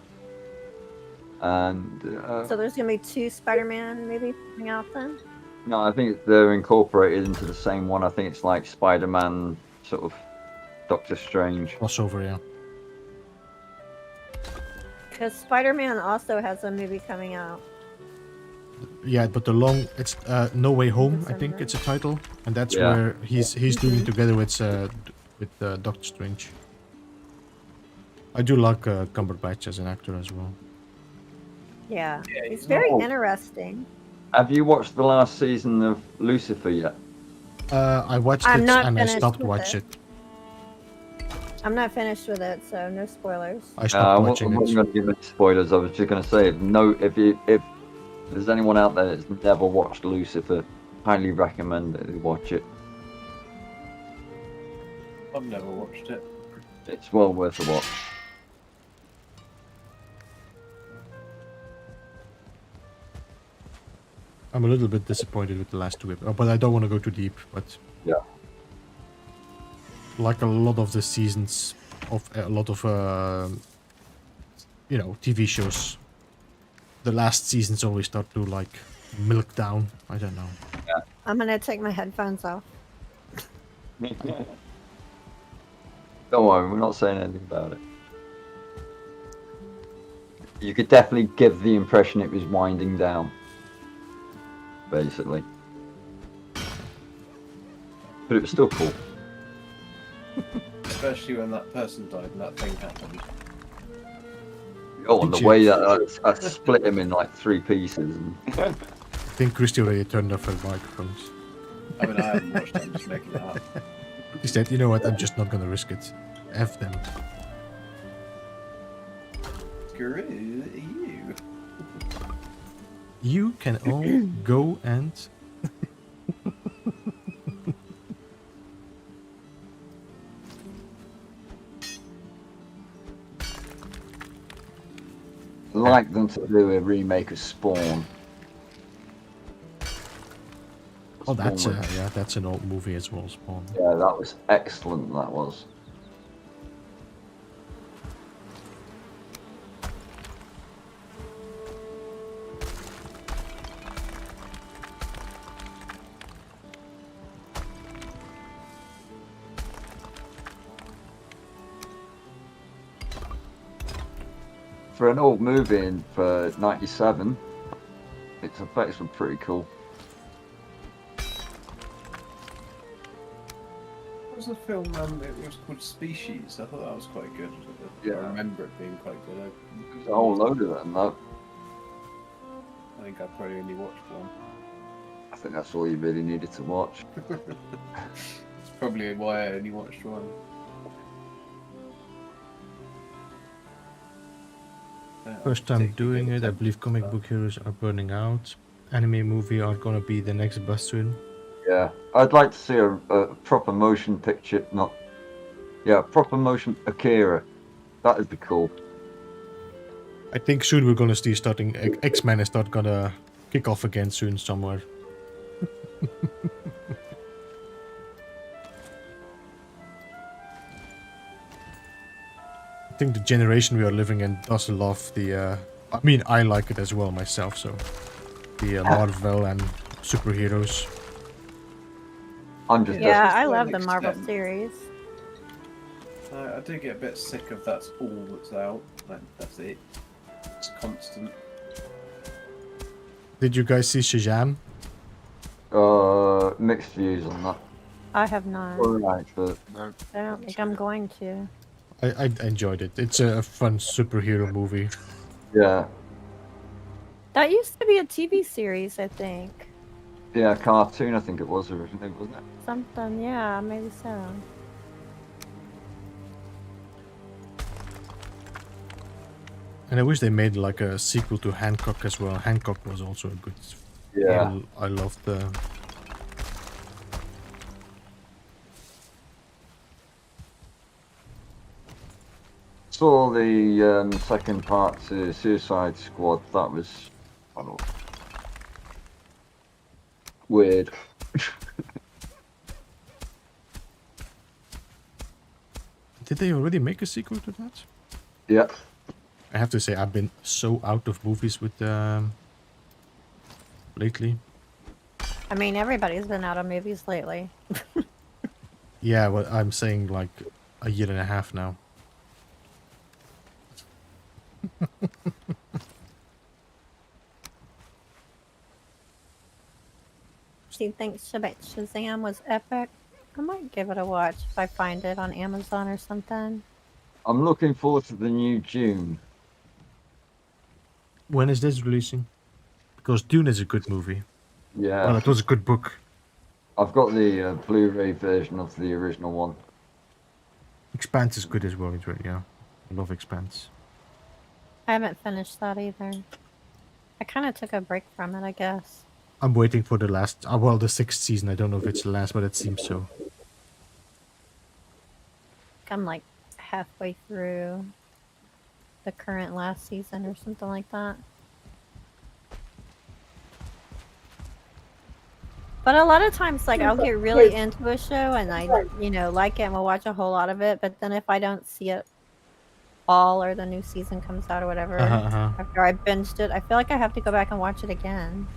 S4: And
S5: So there's gonna be 2 Spider-Man movies coming out then.
S4: no, I think they're incorporated into the same one. I think it's like Spider-Man, sort of Doctor Strange.
S1: Crossover, yeah.
S5: Because Spider-Man also has a movie coming out.
S1: Yeah, but it's No Way Home, I think it's a title, and that's
S4: Yeah.
S1: where he's doing it together with Doctor Strange. I do like Cumberbatch as an actor as well.
S5: Yeah,
S3: Yeah,
S5: it's
S3: he's
S5: very
S4: not-
S5: interesting.
S4: Have you watched the last season of Lucifer yet?
S1: I watched
S5: I'm
S1: it
S5: not
S1: and I
S5: finished
S1: stopped
S5: with
S1: watching
S5: it.
S1: it.
S5: I'm not finished with it, so no spoilers.
S1: I stopped
S4: I
S1: watching
S4: wasn't
S1: it.
S4: going to give any spoilers. I was just going to say, if there's anyone out there that's never watched Lucifer, highly recommend that you watch it.
S3: I've never watched it.
S4: It's well worth a watch.
S1: I'm a little bit disappointed with the last 2 episodes, but I don't want to go too deep. But
S4: Yeah.
S1: like a lot of the seasons of a lot of TV shows, the last seasons always start to like milk down. I don't know.
S5: I'm gonna take my headphones off.
S4: Don't worry, we're not saying anything about it. You could definitely give the impression it was winding down, basically. But it was still cool.
S3: Especially when that person died and that thing happened.
S4: Oh, and
S1: Did
S4: the
S1: you?
S4: way that I split him in like 3 pieces. And
S1: I think Christy already turned off her microphones.
S3: I mean, I haven't watched it, I'm just making it up.
S1: He said, "You know what? I'm just not gonna risk it. F them."
S3: Screw you.
S1: You can all go and.
S4: I'd like them to do a remake of Spawn.
S1: Oh, that's
S4: Spawn was-
S1: that's an old movie as well, Spawn.
S4: Yeah, that was excellent. That was. for an old movie in for '97, its effects were pretty cool.
S3: What was the film? It was called Species. I thought that was quite good.
S4: Yeah.
S3: I remember it being quite good.
S4: There's a whole load of them, though.
S3: I think I probably only watched one.
S4: I think that's all you really needed to watch.
S3: It's probably why I only watched one.
S1: First time doing it. I believe comic book heroes are burning out. Anime movie are gonna be the next bust soon.
S4: Yeah, I'd like to see a proper motion picture, proper motion Akira. That would be cool.
S1: I think soon we're gonna see starting X-Men is not gonna kick off again soon somewhere. I think the generation we are living in does love the. I mean, I like it as well myself. So the Marvel and superheroes.
S4: I'm just
S5: Yeah,
S3: to
S5: I
S3: an
S5: love the Marvel
S3: extent.
S5: series.
S3: I do get a bit sick of that's all that's out. Like, that's it. It's constant.
S1: Did you guys see Shazam?
S4: mixed views on that.
S5: I have not.
S4: Alright, but
S2: No.
S5: I don't think I'm going to.
S1: I enjoyed it. It's a fun superhero movie.
S4: yeah,
S5: That used to be a TV series, I think.
S4: yeah, cartoon I think it was originally, wasn't it?
S5: Something, yeah, maybe so.
S1: And I wish they made like a sequel to Hancock as well. Hancock was also a good.
S4: Yeah.
S1: I loved the.
S4: Saw the second part to Suicide Squad. That was, I don't know, weird.
S1: Did they already make a sequel to that?
S4: Yeah.
S1: I have to say I've been so out of movies with lately.
S5: I mean, everybody's been out of movies lately.
S1: Yeah, well, I'm saying like a year and a half now.
S5: Do you think Shazam was epic? I might give it a watch if I find it on Amazon or something.
S4: I'm looking forward to the new Dune.
S1: When is this releasing? Because Dune is a good movie.
S4: Yeah.
S1: Well, it was a good book.
S4: I've got the Blu-ray version of the original one.
S1: Expanse is good as well. Yeah, I love Expanse.
S5: I haven't finished that either. I kind of took a break from it, I guess.
S1: I'm waiting for the last. Well, the 6th season. I don't know if it's the last, but it seems so.
S5: I'm like halfway through the current last season or something like that. But a lot of times, like, I'll get really into a show and I, like it and we'll watch a whole lot of it. But then if I don't see it all or the new season comes out or whatever, after I binged it, I feel like I have to go back and watch it again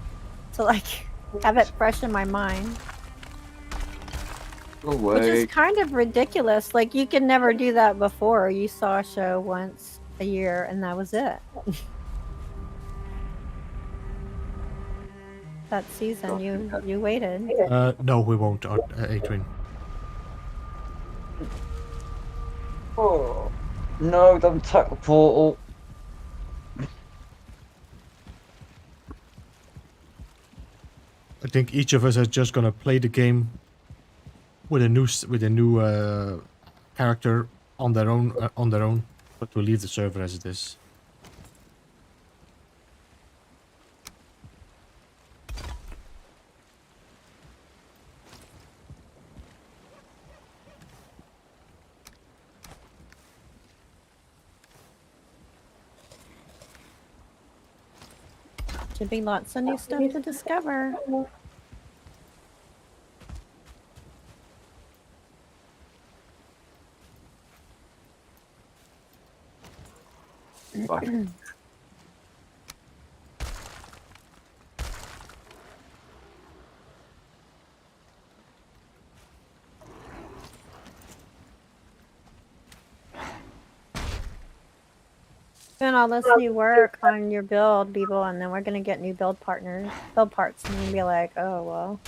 S5: to, like, have it fresh in my mind.
S4: Go
S5: Which is
S4: away.
S5: kind of ridiculous. Like, you could never do that before. You saw a show once a year and that was it. That season, you waited.
S1: No, we won't, Adrian.
S4: Oh no! Don't attack the portal.
S1: I think each of us is just gonna play the game with a new character on their own, but we'll leave the server as it is.
S5: Should be lots of new stuff to discover.
S4: Back.
S5: Doing all this new work on your build, people, and then we're gonna get new build partners, build parts, and you're gonna be like, oh well.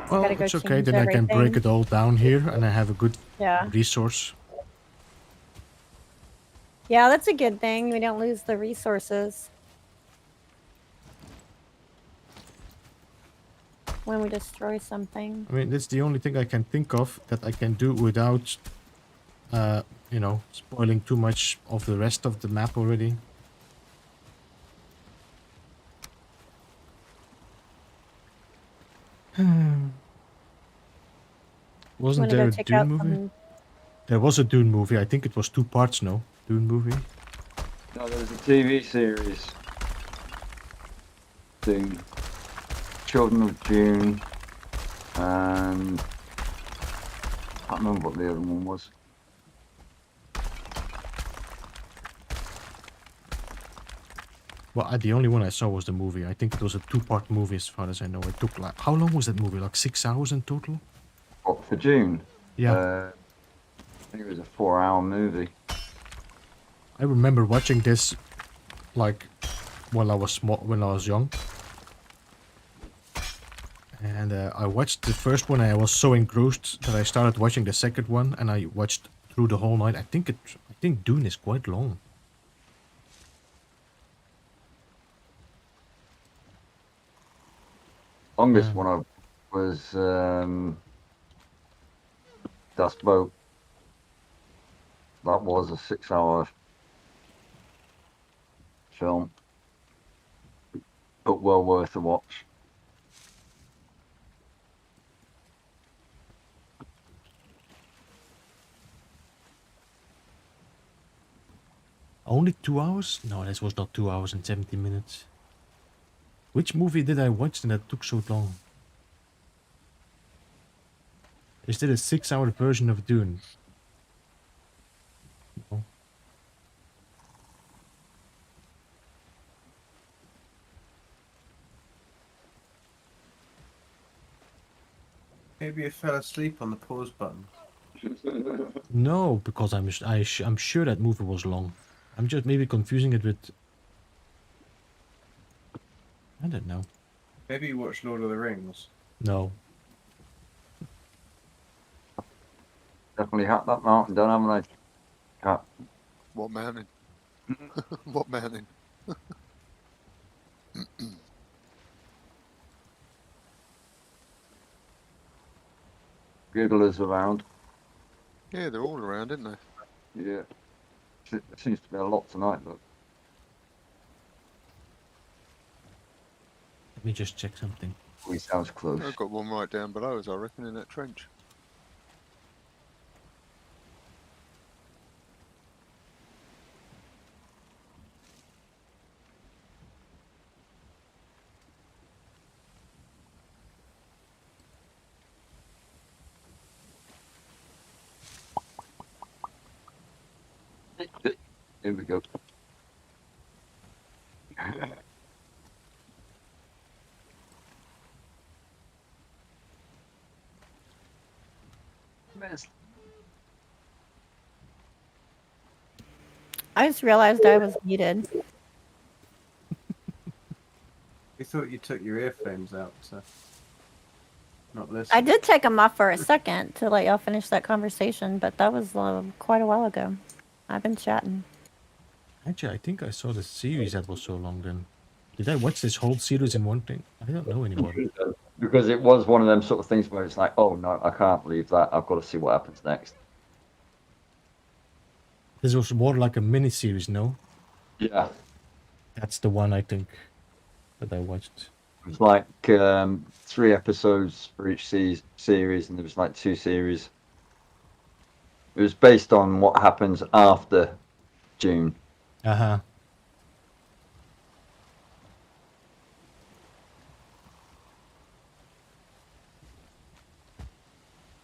S1: Well,
S5: Gotta go
S1: it's okay.
S5: change
S1: Then I can break
S5: everything.
S1: it all down here, and I have a good
S5: Yeah.
S1: resource.
S5: Yeah, that's a good thing. We don't lose the resources when we destroy something.
S1: I mean, that's the only thing I can think of that I can do without, you know, spoiling too much of the rest of the map already. Wasn't
S5: Wanna
S1: there
S5: go
S1: a
S5: check
S1: Dune
S5: out
S1: movie?
S5: some...
S1: There was a Dune movie. I think it was 2 parts, no? Dune movie.
S4: No, there was a TV series. Dune. Children of Dune. And I can't remember what the other one was.
S1: Well, the only one I saw was the movie. I think it was a 2-part movie as far as I know. It took like... How long was that movie? Like 6 hours in total?
S4: What, for Dune?
S1: Yeah.
S4: I think it was a 4-hour movie.
S1: I remember watching this like when I was small, when I was young. And I watched the first one and I was so engrossed that I started watching the second one and I watched through the whole night. I think Dune is quite long.
S4: Longest one I was Dust Boat. That was a 6-hour film, but well worth a watch.
S1: Only 2 hours? No, this was not 2 hours and 70 minutes. Which movie did I watch that took so long? Is there a 6-hour version of Dune? No.
S3: Maybe you fell asleep on the pause button.
S1: No, because I'm sure that movie was long. I'm just maybe confusing it with... I don't know.
S3: Maybe you watched Lord of the Rings.
S1: No.
S4: Definitely had that mountain down, haven't I? Cat.
S2: What mountain? What mountain?
S4: Gigglers around.
S2: Yeah, they're all around, aren't they?
S4: Yeah. There seems to be a lot tonight, look.
S1: Let me just check something.
S4: We sounds close.
S2: I've got one right down below us, I reckon, in that trench.
S4: Here we go.
S5: I just realized I was muted.
S3: We thought you took your earphones out to not listen.
S5: I did take them off for a second to let y'all finish that conversation, but that was quite a while ago. I've been chatting.
S1: Actually, I think I saw the series that was so long then. Did I watch this whole series in one thing? I don't know anymore.
S4: Because it was one of them sort of things where it's like, oh no, I can't leave that. I've got to see what happens next.
S1: This was more like a mini-series, no?
S4: Yeah.
S1: That's the one I think that I watched.
S4: It was like 3 episodes for each series, and there was like 2 series. It was based on what happens after June.
S1: Uh-huh.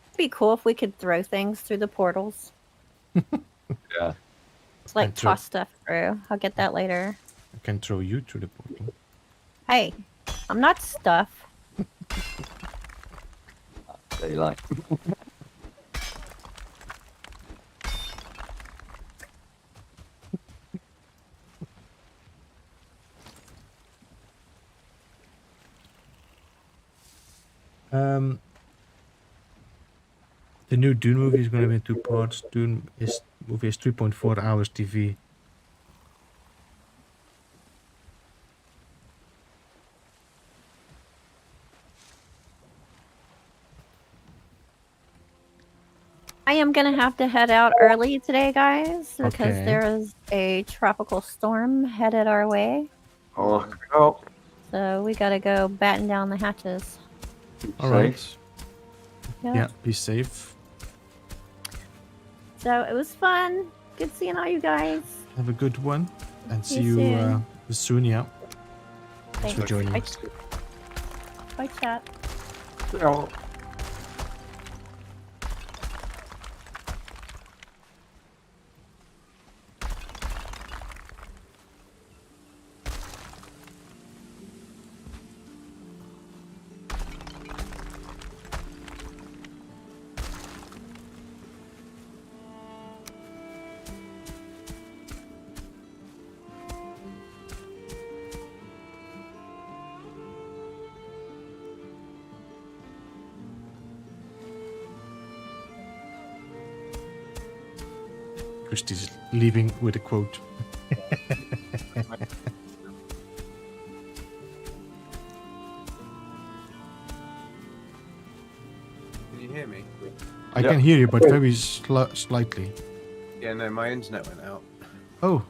S5: It'd be cool if we could throw things through the portals.
S4: Yeah.
S5: It's like
S1: And throw-
S5: toss stuff through. I'll get that later.
S1: I can throw you through the portal.
S5: Hey, I'm not stuff.
S4: They like.
S1: Um, the new Dune movie is going to be in 2 parts. Dune movie is 3.4 hours TV.
S5: I am gonna have to head out early today, guys, because
S1: Okay.
S5: there is a tropical storm headed our way.
S4: Oh, oh.
S5: So we gotta go batten down the hatches.
S1: All right. Yeah, be safe.
S5: So it was fun. Good seeing all you guys.
S1: Have a good one. And see
S5: See
S1: you
S5: you
S1: soon, yeah. Thanks for
S5: Thanks.
S1: joining
S5: Bye.
S1: us.
S5: Bye, chat.
S4: Oh.
S1: Christie's leaving with a quote.
S3: Can you hear me?
S1: I can hear you, but very slightly.
S3: Yeah, no, my internet went out.
S1: Oh,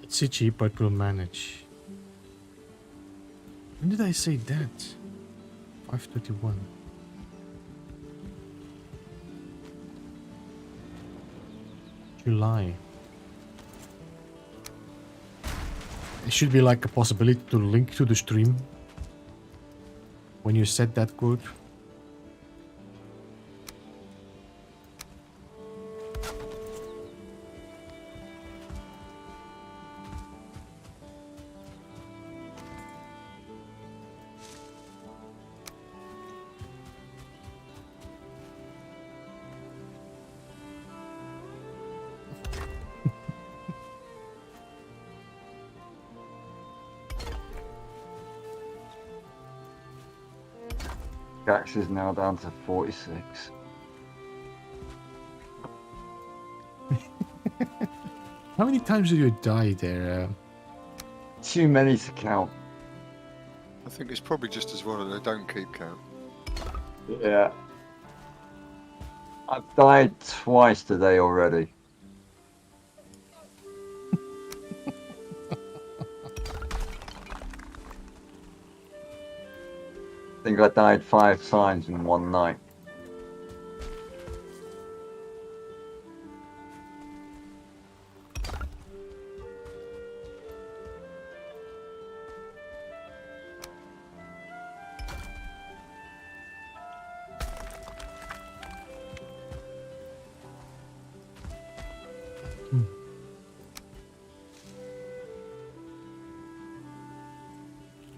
S1: it's itchy, but we'll manage. When did I say that? 5:31. July. It should be like a possibility to link to the stream when you said that quote.
S4: Gax is now down to 46.
S1: How many times did you die there?
S4: Too many to count.
S2: I think it's probably just as well that they don't keep count.
S4: Yeah. I've died twice today already. I think I died 5 times in one night.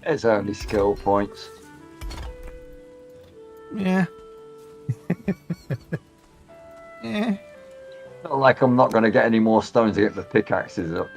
S4: It's only skill points.
S1: Yeah. Yeah.
S4: Not like I'm not going to get any more stones to get the pickaxes up.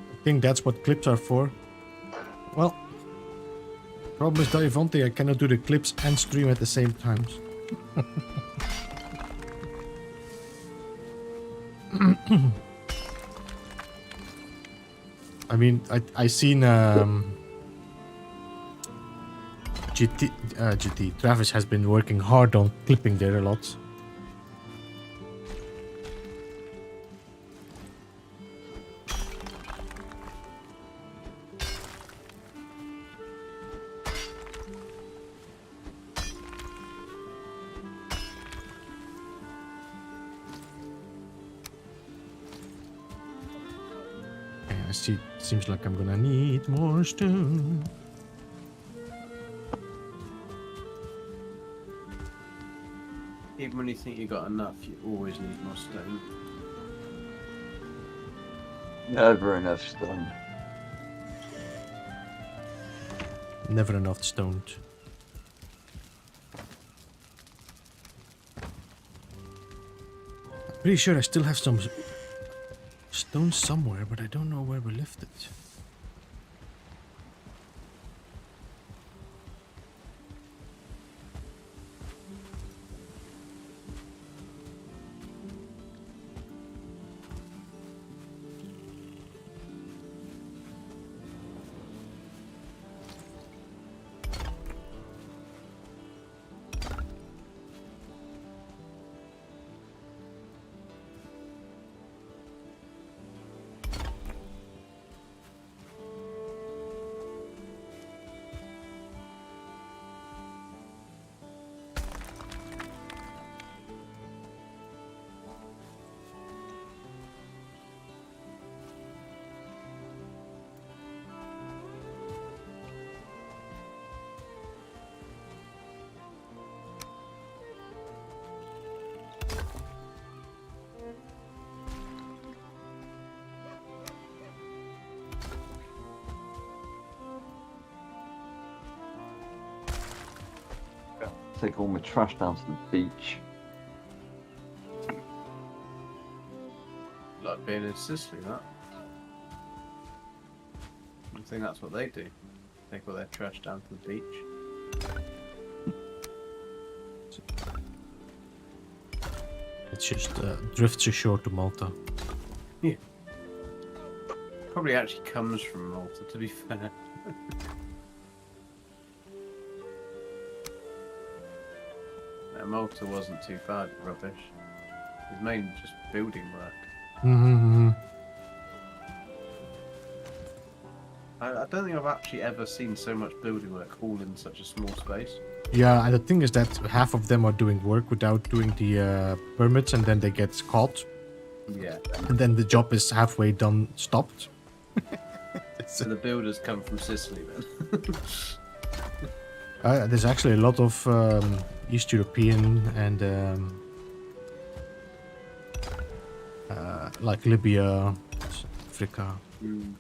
S1: I think that's what clips are for. Well, problem is Davante, I cannot do the clips and stream at the same time. I mean, I seen GT Travis has been working hard on clipping there a lot. I see. Seems like I'm gonna need more stone.
S3: Even when you think you got enough, you always need more stone.
S4: Never enough stone.
S1: Never enough stoned. I'm pretty sure I still have some stone somewhere, but I don't know where we left it.
S4: Take all my trash down to the beach.
S3: Like being in Sicily, that. I think that's what they do. Take all their trash down to the beach.
S1: It's just drifts ashore to Malta.
S3: Probably actually comes from Malta, to be fair. Malta wasn't too bad, rubbish. It's mainly just building work.
S1: Mm-hmm.
S3: I don't think I've actually ever seen so much building work all in such a small space.
S1: Yeah, and the thing is that half of them are doing work without doing the permits, and then they get caught,
S3: Yeah.
S1: and then the job is halfway done, stopped.
S3: So the builders come from Sicily then.
S1: There's actually a lot of East European and like Libya, Africa.
S3: Mm.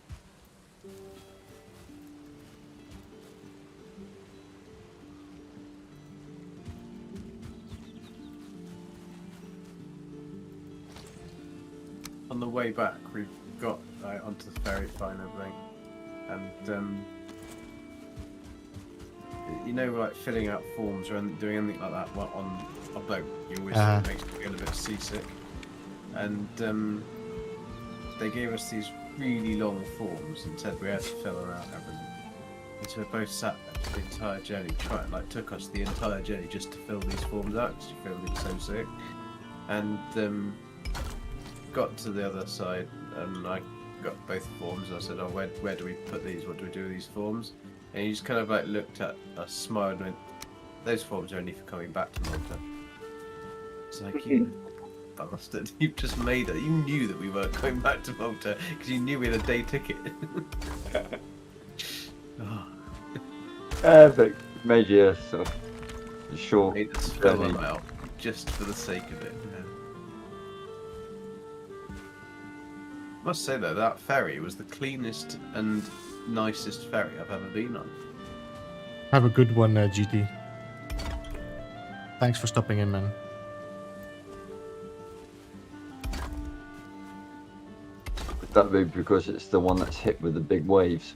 S3: On the way back, we've got onto the ferry fine everything, and you know, like filling out forms or doing anything like that on a boat, you always it makes you feel a bit seasick. And they gave us these really long forms and said we had to fill out everything. And so we both sat there for the entire journey, took us the entire journey just to fill these forms out because you feel so sick. And got to the other side and I got both forms and I said, oh, where do we put these? What do we do with these forms? And he just kind of like looked at us, smiled and went, those forms are only for coming back to Malta. It's like, you bastard, you just made it. You knew that we weren't going back to Malta because you knew we had a day ticket.
S4: But made you sort of short.
S3: Made us fill them out just for the sake of it. Yeah. Must say though, that ferry was the cleanest and nicest ferry I've ever been on.
S1: Have a good one, GT. Thanks for stopping in, man.
S4: Would that be because it's the one that's hit with the big waves?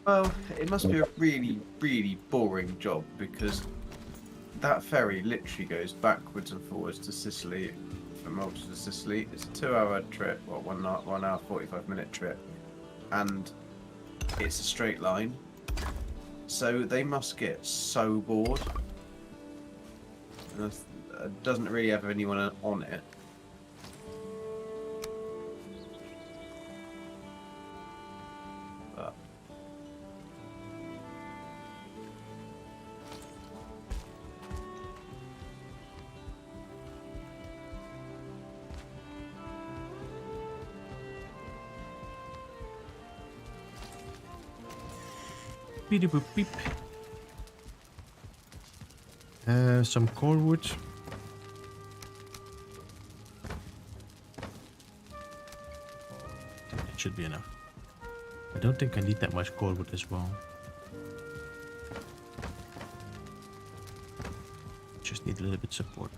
S3: Well, it must be a really, really boring job because that ferry literally goes backwards and forwards to Sicily from Roaches to Sleep. It's a 2-hour trip, or 1 hour 45-minute trip, and it's a straight line. So they must get so bored. And it doesn't really have anyone on it. But
S1: Beep boop beep. Some core wood. That should be enough. I don't think I need that much core wood as well. Just need a little bit support.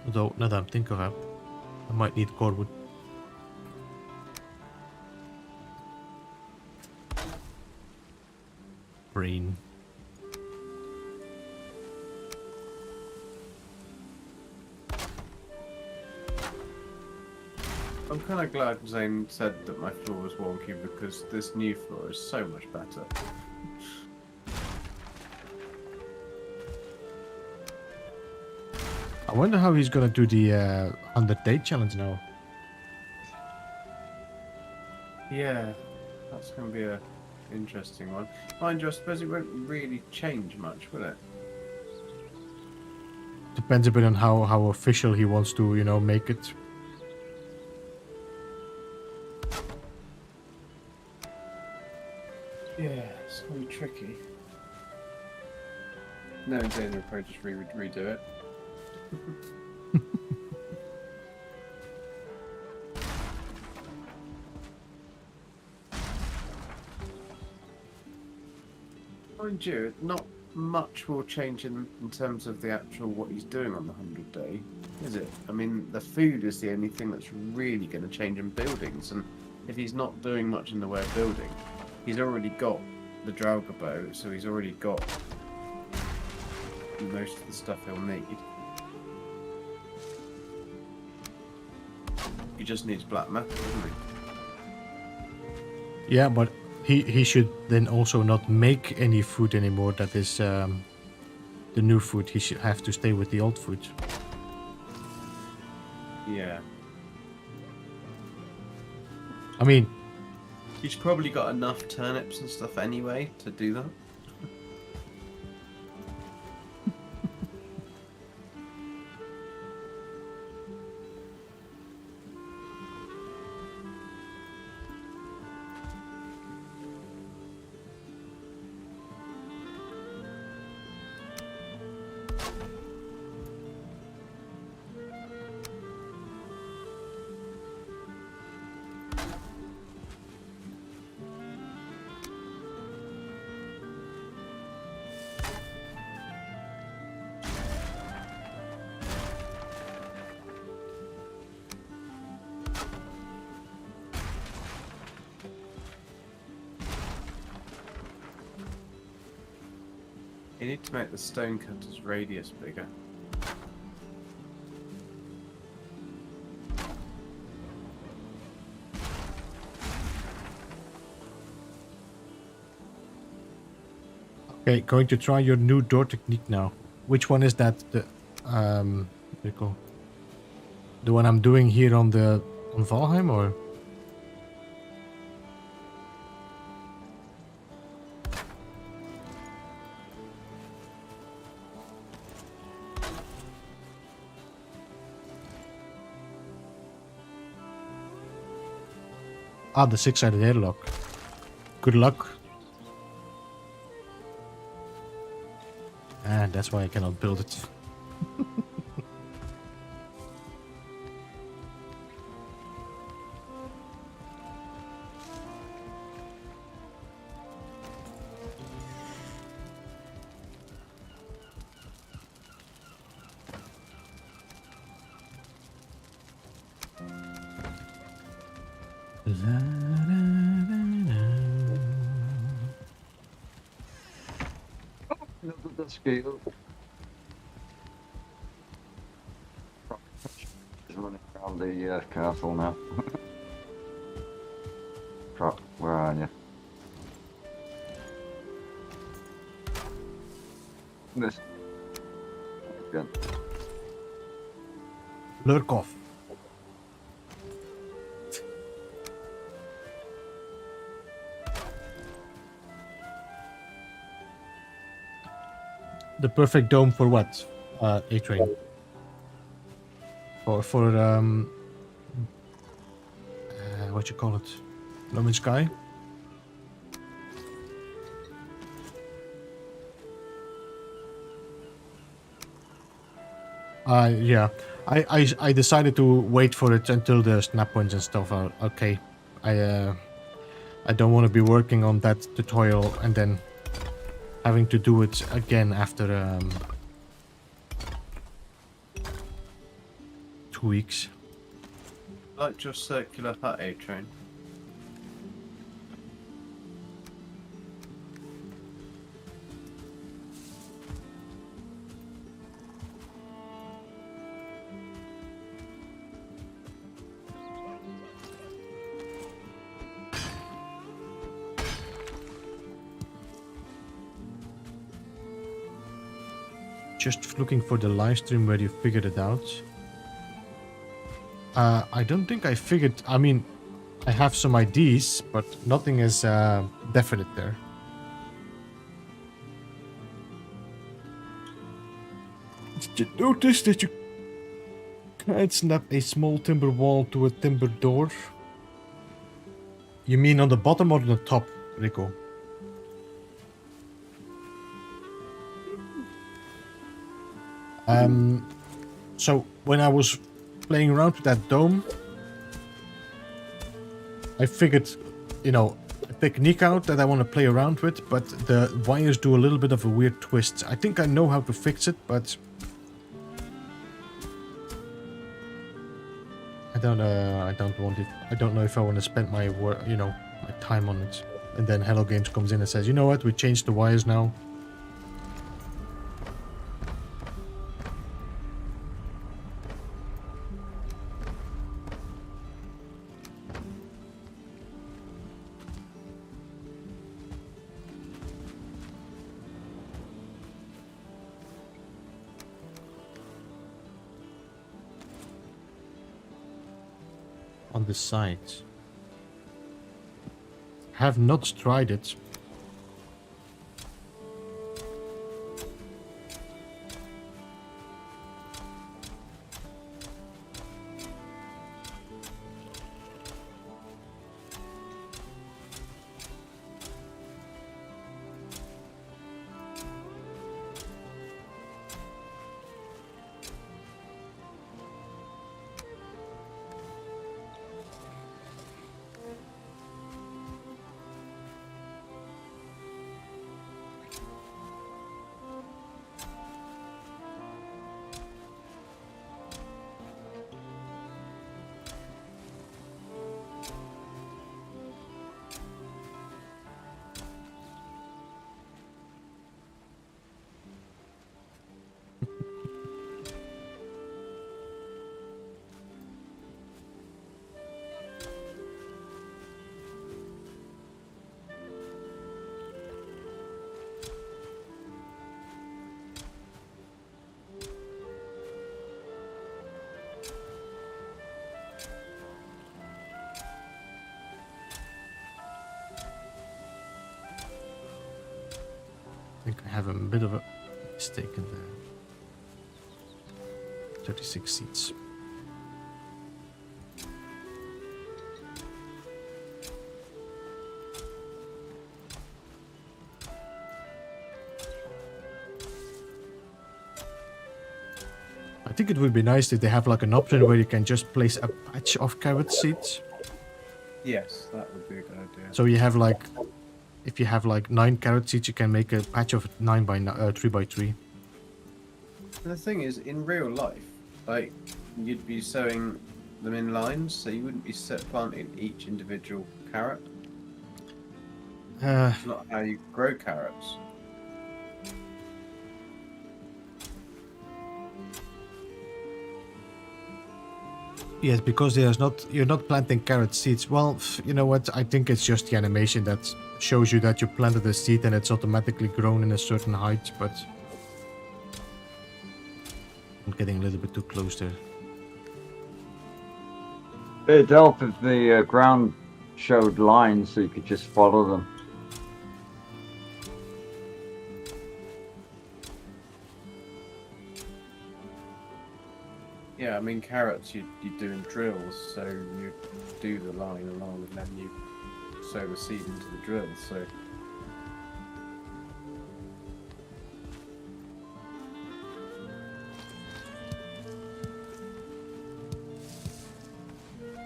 S1: Although, now that I'm thinking of it, I might need cordwood. Brain.
S3: I'm kind of glad Zane said that my floor was wonky because this new floor is so much better.
S1: I wonder how he's gonna do the 100-day challenge now.
S3: Yeah, that's going to be a interesting one. Mind you, I suppose it won't really change much, will it?
S1: Depends a bit on how official he wants to, you know, make it.
S3: Yeah, it's going to be tricky. No, Zane will probably just redo it. Mind you, not much will change in terms of the actual what he's doing on the 100-day, is it? I mean, the food is the only thing that's really going to change in buildings, and if he's not doing much in the way of building, he's already got the Draugr bow, so he's already got most of the stuff he'll need. He just needs black metal, doesn't he?
S1: Yeah, but he should then also not make any food anymore that is the new food. He should have to stay with the old food.
S3: Yeah.
S1: I mean,
S3: He's probably got enough turnips and stuff anyway to do that. You need to make the stonecutter's radius bigger.
S1: okay, going to try your new door technique now. Which one is that? The what do you call? The one I'm doing here on Valheim, or? Ah, the 6-sided airlock. Good luck. And that's why I cannot build it.
S4: Another scale. He's running around the castle now. Crap, where are you? This. Again.
S1: Lurk off. The perfect dome for what? A-Train. For what you call it? No Man's Sky? Yeah. I decided to wait for it until the snap points and stuff are okay. I don't want to be working on that tutorial and then having to do it again after 2 weeks.
S3: Like your circular hut, A-Train.
S1: Just looking for the live stream where you figured it out. I don't think I figured. I mean, I have some ideas, but nothing is definite there. Did you notice that you can't snap a small timber wall to a timber door? You mean on the bottom or on the top, Rico? So when I was playing around with that dome, I figured, you know, a technique out that I want to play around with, but the wires do a little bit of a weird twist. I think I know how to fix it, but I don't want it. I don't know if I want to spend my work, you know, my time on it. And then Hello Games comes in and says, you know what, we changed the wires now. On the side. Have not tried it. I think I have a bit of a mistake in there. 36 seats. I think it would be nice if they have like an option where you can just place a patch of carrot seeds.
S3: Yes, that would be a good idea.
S1: So you have like, if you have like 9 carrot seeds, you can make a patch of 9 by 3 by 3.
S3: And the thing is, in real life, like, you'd be sowing them in lines, so you wouldn't be planting each individual carrot. It's not how you grow carrots.
S1: Yes, because you're not planting carrot seeds. Well, you know what? I think it's just the animation that shows you that you planted a seed and it's automatically grown in a certain height, but I'm getting a little bit too close there.
S4: It'd help if the ground showed lines so you could just follow them.
S3: Yeah, I mean carrots you're doing drills, so you do the line along and then you sow the seed into the drill, so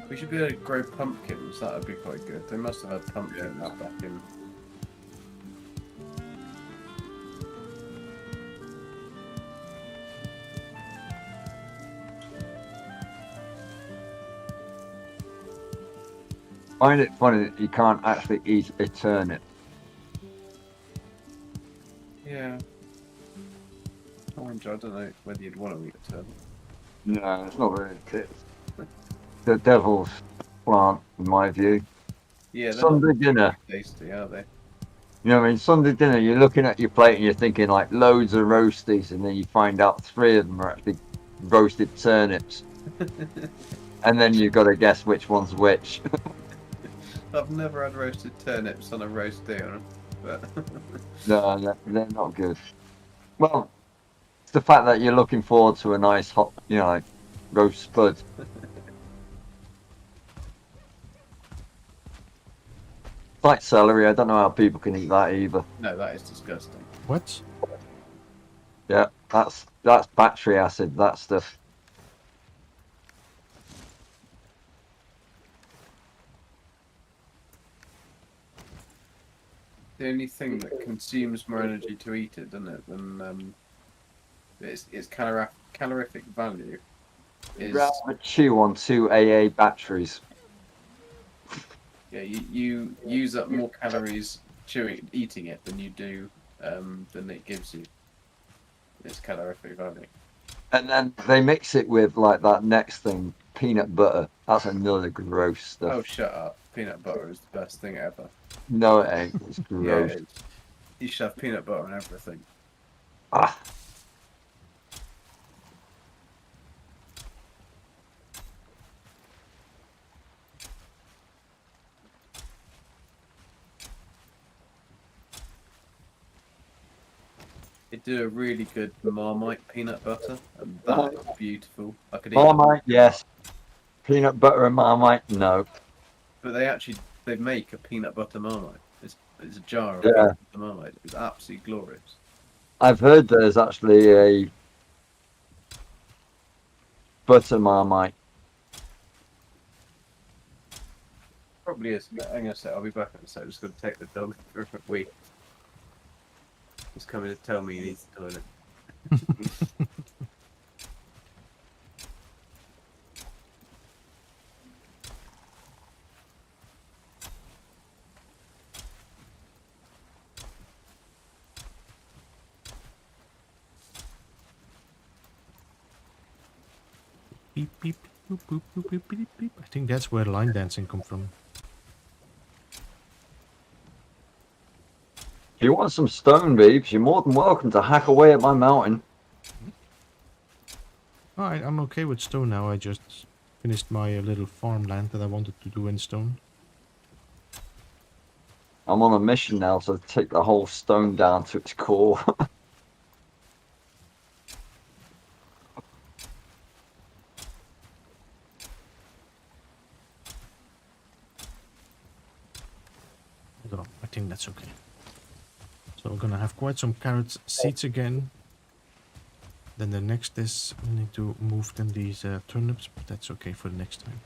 S3: we should be able to grow pumpkins, that would be quite good. They must have had pumpkins back in.
S4: I find it funny that you can't actually eat a turnip.
S3: Yeah. Orange, I don't know whether you'd want to eat a turnip.
S4: No, it's not really the devil's plant, in my view.
S3: Yeah, they're
S4: Sunday
S3: not
S4: dinner.
S3: tasty, are they?
S4: You know what I mean? Sunday dinner, you're looking at your plate and you're thinking like loads of roasties, and then you find out 3 of them are actually roasted turnips. And then you've got to guess which one's which.
S3: I've never had roasted turnips on a roast dinner, but
S4: No, they're not good. Well, it's the fact that you're looking forward to a nice hot, you know, like roast spud. It's like celery. I don't know how people can eat that either.
S3: no, that is disgusting.
S1: What?
S4: Yeah, that's battery acid. That stuff.
S3: The only thing that consumes more energy to eat it, doesn't it, than its calorific value is.
S4: Rather chew on 2 AA batteries.
S3: Yeah, you use up more calories eating it than you do than it gives you. Its calorific value.
S4: And then they mix it with like that next thing, peanut butter. That's another gross stuff.
S3: Oh, shut up! Peanut butter is the best thing ever.
S4: No, it ain't. It's
S3: Yeah,
S4: gross.
S3: it is. You should have peanut butter on everything.
S4: Ah.
S3: They do a really good Marmite peanut butter, and that is beautiful. I could eat
S4: Marmite, yes. Peanut butter and Marmite, no.
S3: But they make a peanut butter Marmite. It's a jar of
S4: Yeah.
S3: peanut butter Marmite. It's absolutely glorious.
S4: I've heard there's actually a butter Marmite.
S3: Probably is. I'm gonna say I'll be back in a sec. I'm just gonna take the dog for a wee. He's coming to tell me he needs the toilet.
S1: Beep, beep, boop, boop, boop, beep, beep, beep. I think that's where line dancing come from.
S4: If you want some stone, Beebs, you're more than welcome to hack away at my mountain.
S1: Alright, I'm okay with stone now. I just finished my little farmland that I wanted to do in stone.
S4: I'm on a mission now to take the whole stone down to its core.
S1: Hold on, I think that's okay. So we're gonna have quite some carrot seeds again. Then the next is we need to move then these turnips, but that's okay for the next time.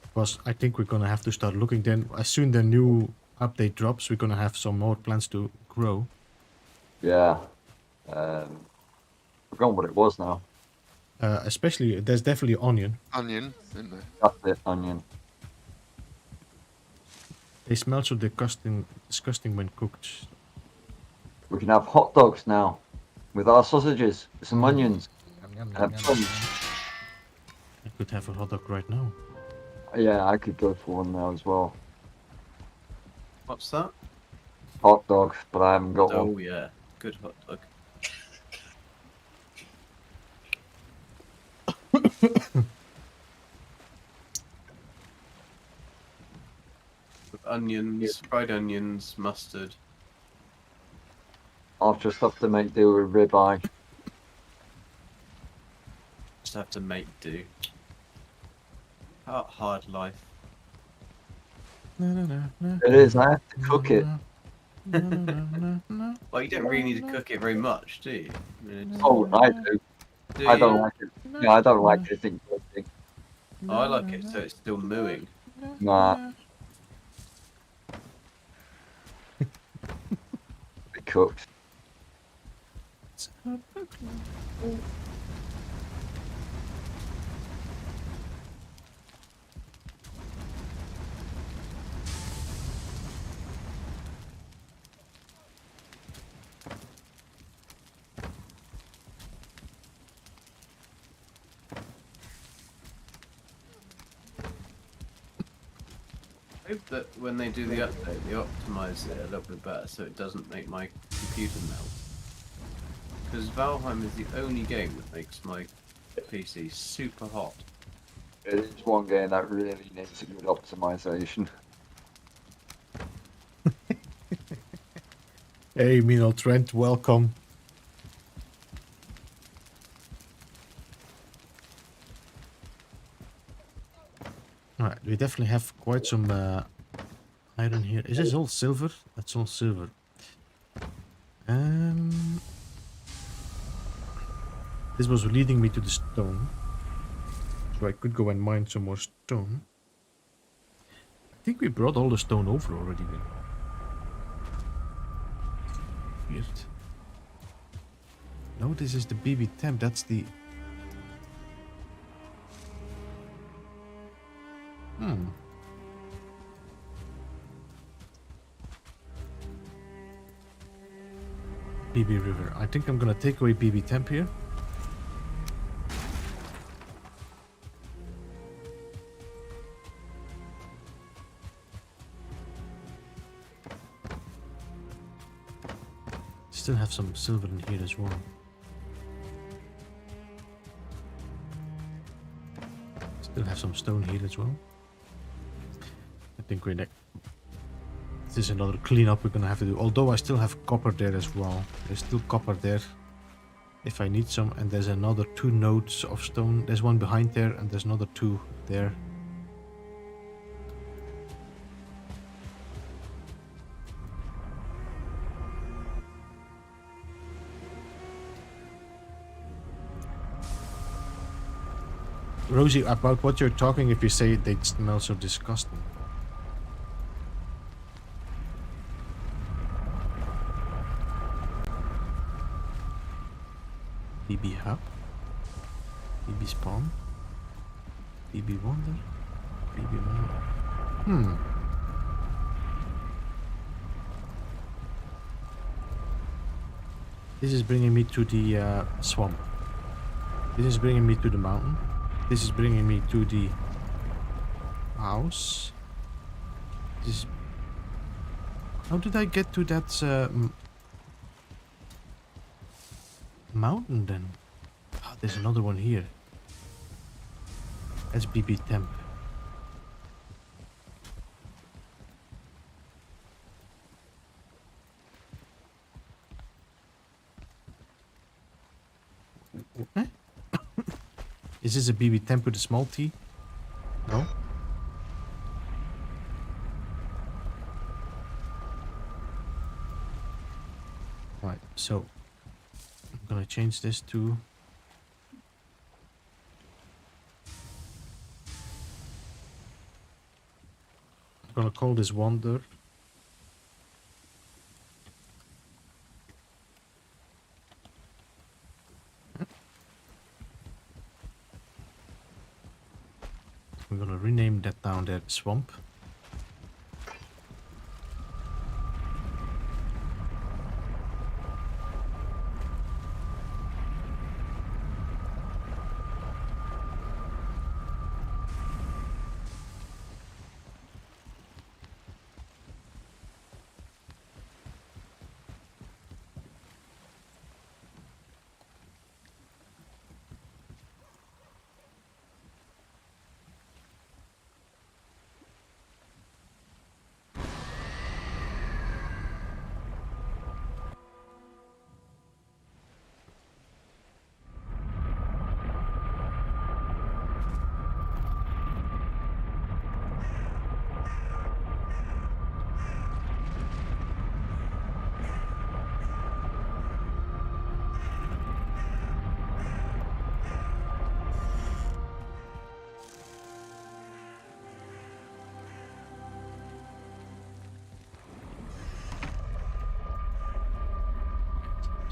S1: Because I think we're gonna have to start looking then, as soon the new update drops, we're gonna have some more plants to grow.
S4: Yeah. Forgotten what it was now.
S1: Especially, there's definitely onion.
S2: Onion, isn't there?
S4: That's it, onion.
S1: They smell so disgusting when cooked.
S4: We can have hot dogs now with our sausages, with some onions.
S1: I could have a hot dog right now.
S4: Yeah, I could go for one now as well.
S3: What's that?
S4: Hot dogs, but I haven't got one.
S3: Oh yeah, good hot dog. With onions, fried onions, mustard.
S4: I'll just have to make do with ribeye.
S3: Just have to make do. Hard life.
S4: It is, I have to cook it.
S3: Well, you don't really need to cook it very much, do you? I mean,
S4: Oh, I do.
S3: do
S4: I don't
S3: you?
S4: like it. Yeah, I don't like anything cooking.
S3: Oh, I like it so it's still mooing.
S4: Nah. It cooked.
S3: I hope that when they do the update, they optimize it a little bit better so it doesn't make my computer melt. Because Valheim is the only game that makes my PC super hot.
S4: It is one game that really needs a good optimization.
S1: Hey, Mino Trent, welcome. Alright, we definitely have quite some iron here. Is this all silver? That's all silver. This was leading me to the stone. So I could go and mine some more stone. I think we brought all the stone over already then. Weird. No, this is the BB temp. That's the... BB River. I think I'm gonna take away BB temp here. Still have some silver in here as well. Still have some stone here as well. I think we're next. This is another cleanup we're gonna have to do. Although I still have copper there as well. There's still copper there if I need some. And there's another 2 nodes of stone. There's one behind there and there's another 2 there. Rosie, about what you're talking if you say they smell so disgusting. BB Hub, BB Spawn, BB Wonder, BB Wonder. This is bringing me to the swamp. This is bringing me to the mountain. This is bringing me to the house. This. How did I get to that mountain then? Oh, there's another one here. That's BB Temp. Eh? Is this a BB Temp with a small T? No? Right, so I'm gonna change this to I'm gonna call this Wonder. we're gonna rename that down there swamp.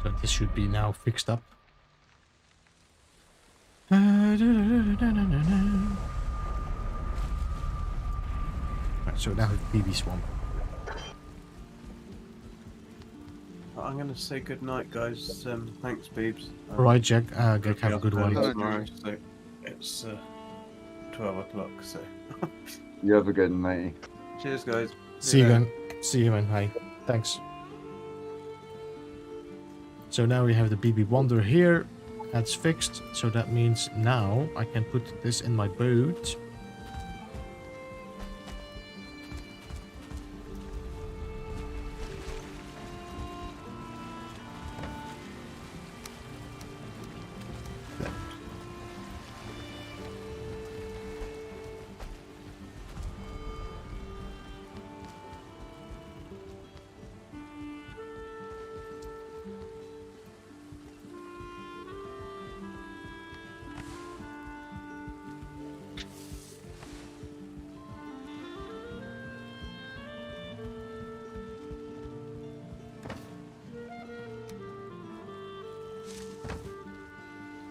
S1: So this should be now fixed up. Right, so now it's BB Swamp.
S3: I'm going to say good night, guys. Thanks, Beebs.
S1: Alright, Jack. Jack, have a good one.
S2: Hello,
S3: Tomorrow, so it's 12 o'clock, so...
S4: You have a good one, matey.
S3: Cheers, guys.
S1: See you again. See you, man. Hi. Thanks. So now we have the BB Wonder here. That's fixed. So that means now I can put this in my boat.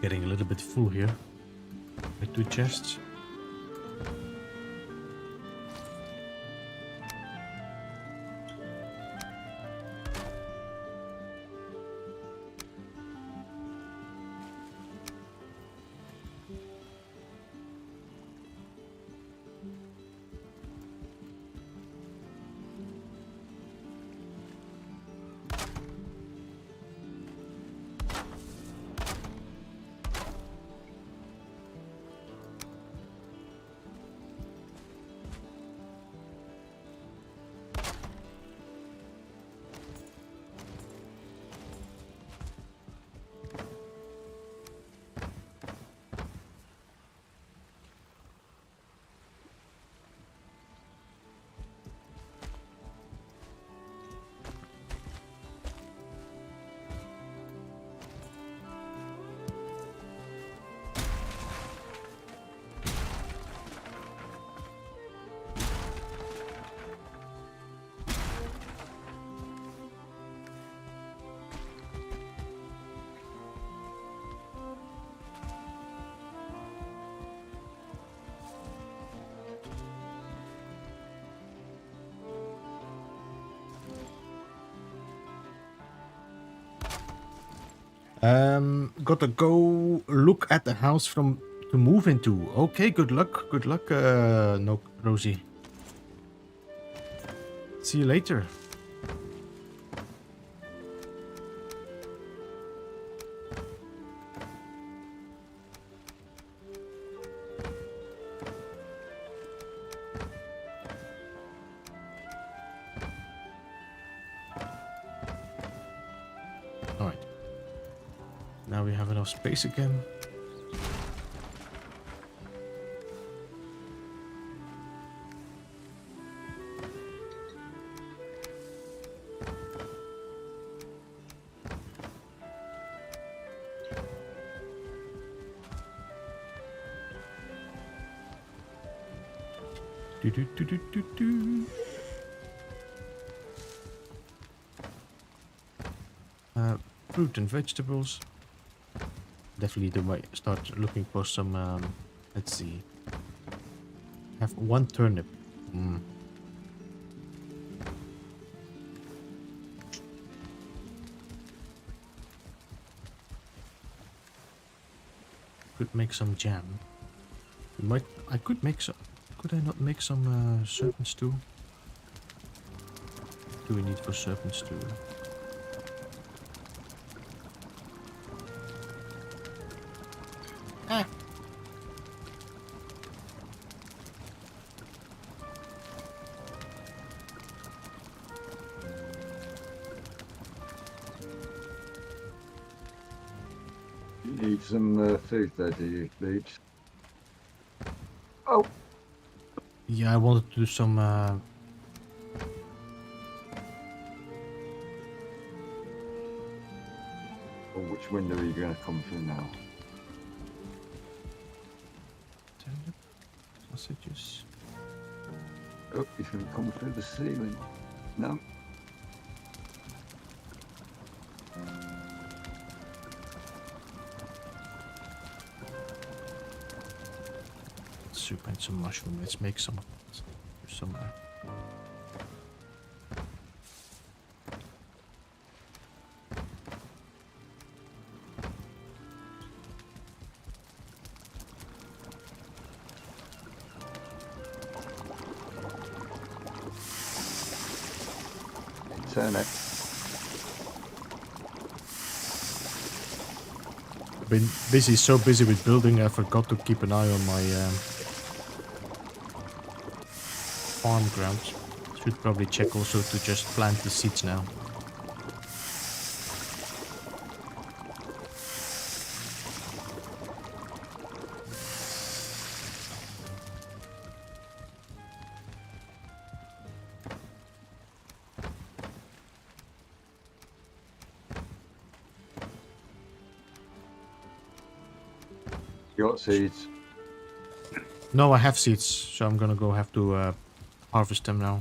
S1: Getting a little bit full here. With 2 chests. Gotta go look at the house to move into. Okay, good luck. Good luck, no, Rosie. See you later. Alright. Now we have enough space again. Do do do do do do. Fruit and vegetables. Definitely the way start looking for some. Let's see. Have 1 turnip. Could make some jam. I could make some. Could I not make some serpent stew? What do we need for serpent stew? Ah.
S4: You need some food there, do you, Bleach? Oh!
S1: Yeah, I wanted to do some.
S4: Or which window are you going to come through now?
S1: Turnip sausages.
S4: Oh, he's going to come through the ceiling. No?
S1: Soup and some mushroom. Let's make some of it. Somewhere.
S4: Turn it.
S1: Been busy, so busy with building, I forgot to keep an eye on my farm grounds. Should probably check also to just plant the seeds now.
S4: You got seeds.
S1: No, I have seeds, so I'm gonna go have to harvest them now.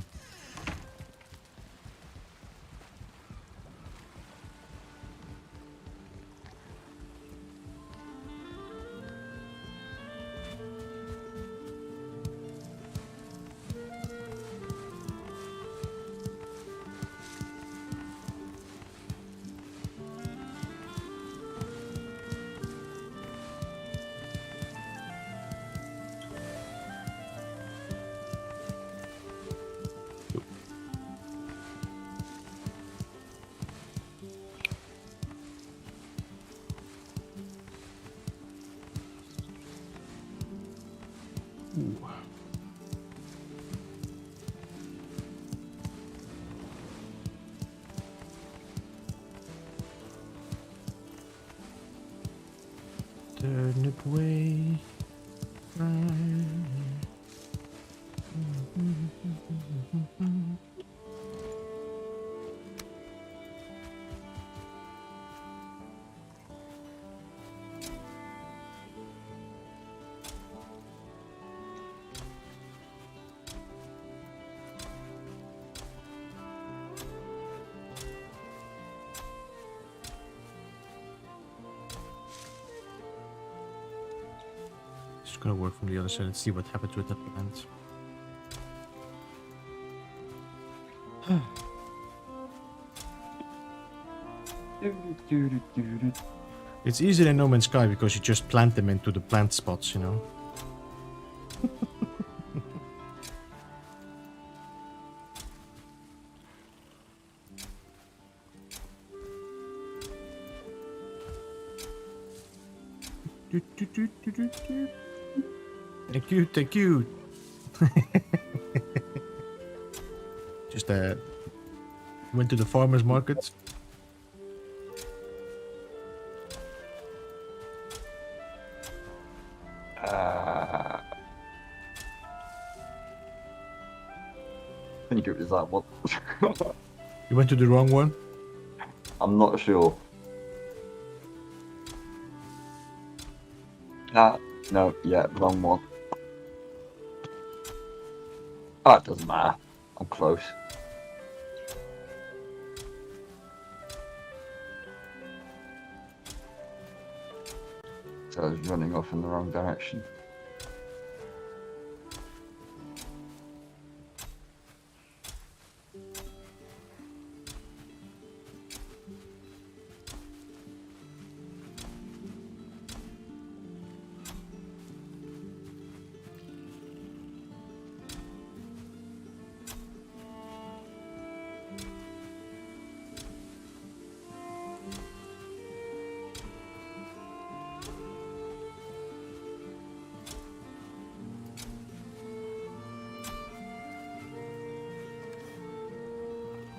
S1: Turnip way. Just gonna work from the other side and see what happens with the plant. It's easier in No Man's Sky because you just plant them into the plant spots, you know. Thank you, thank you. Just went to the farmer's market.
S4: I think it was that one.
S1: You went to the wrong one?
S4: I'm not sure. No, yeah, wrong one. Oh, it doesn't matter. I'm close. So I was running off in the wrong direction.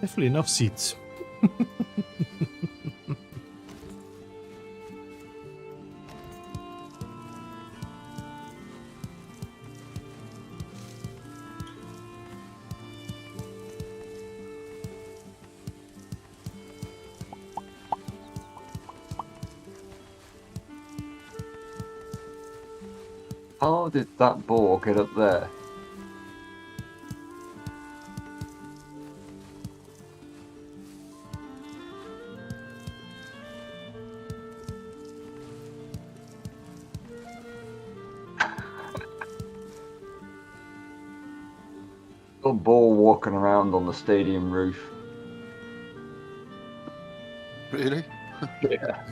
S1: Definitely enough seats.
S4: How did that boar get up there? A boar walking around on the stadium roof.
S2: Really?
S4: Yeah.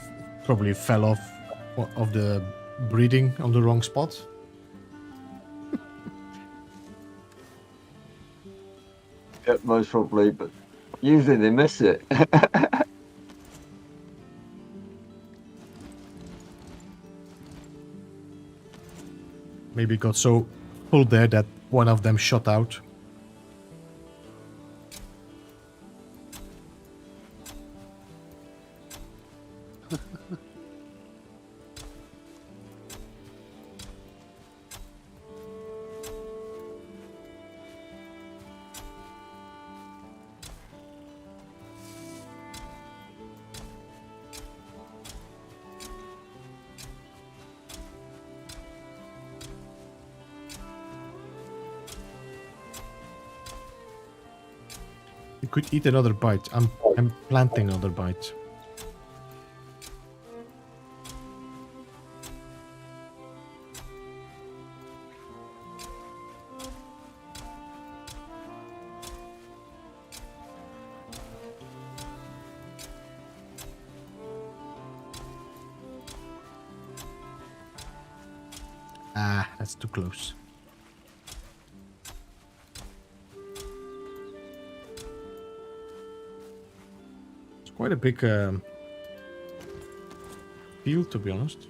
S1: Probably fell off of the breeding on the wrong spot.
S4: Yeah, most probably, but usually they miss it.
S1: Maybe it got so full there that one of them shot out. You could eat another bite. I'm planting another bite. Ah, that's too close. It's quite a big field, to be honest.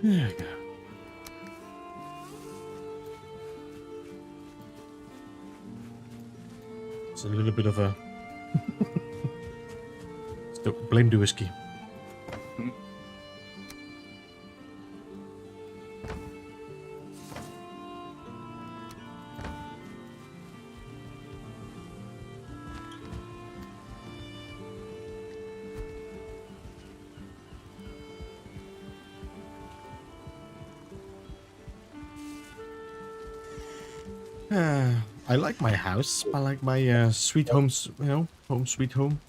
S1: There we go. It's a little bit of a... blame the whiskey. I like my house. I like my sweet homes, you know, home sweet home.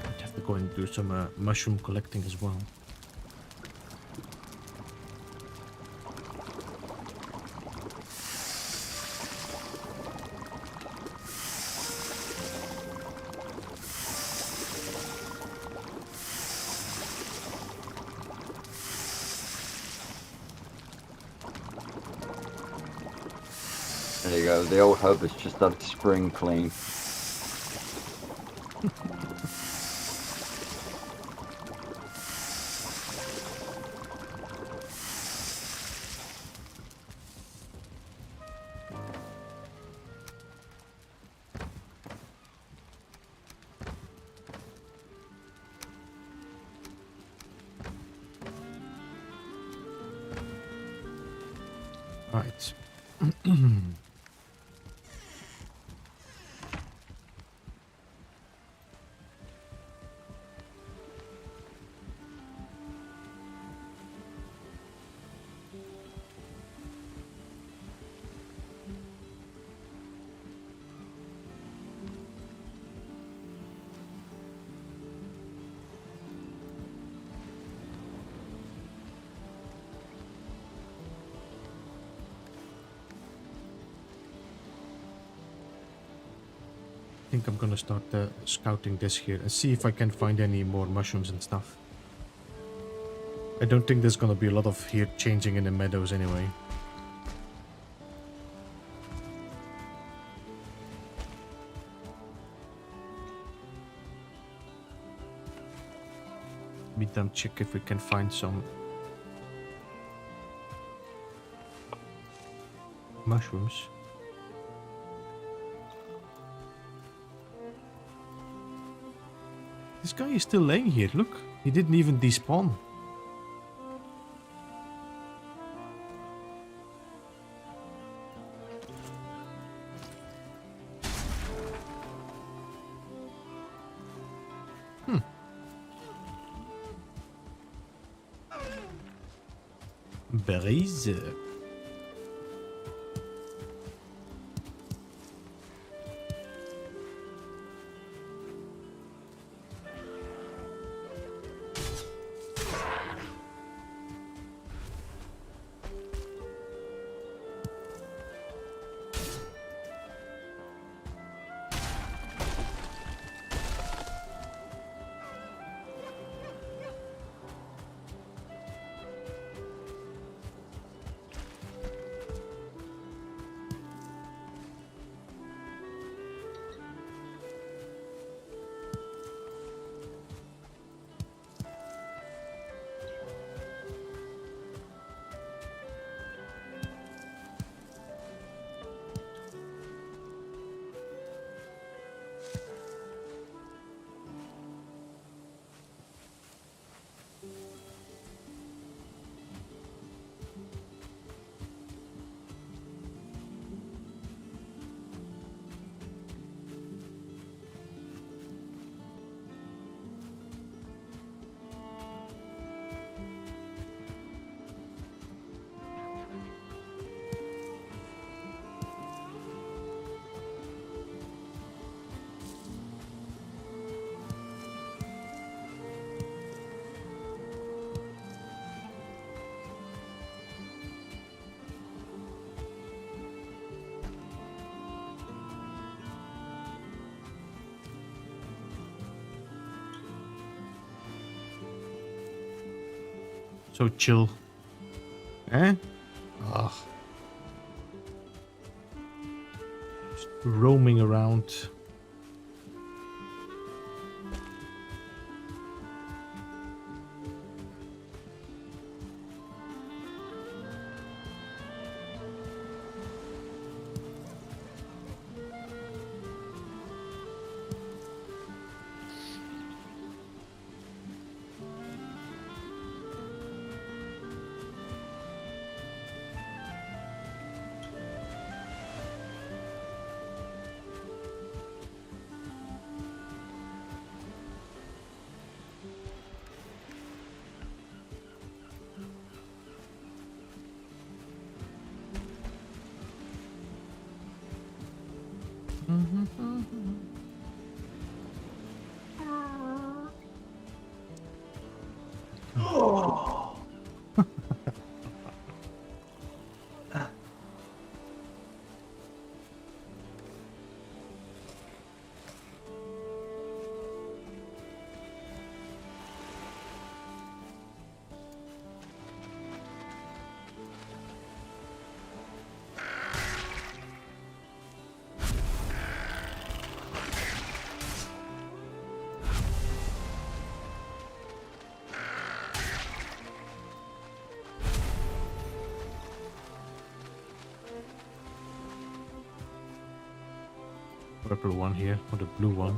S1: I'd have to go and do some mushroom collecting as well.
S4: There you go, the old hub has just had its spring clean.
S1: Right. I think I'm gonna start scouting this here and see if I can find any more mushrooms and stuff. I don't think there's gonna be a lot of here changing in the meadows anyway. Meet them, check if we can find some mushrooms. This guy is still laying here, look. He didn't even despawn. Berries. So chill. Eh? Ugh. Just roaming around. Purple one here, or the blue one.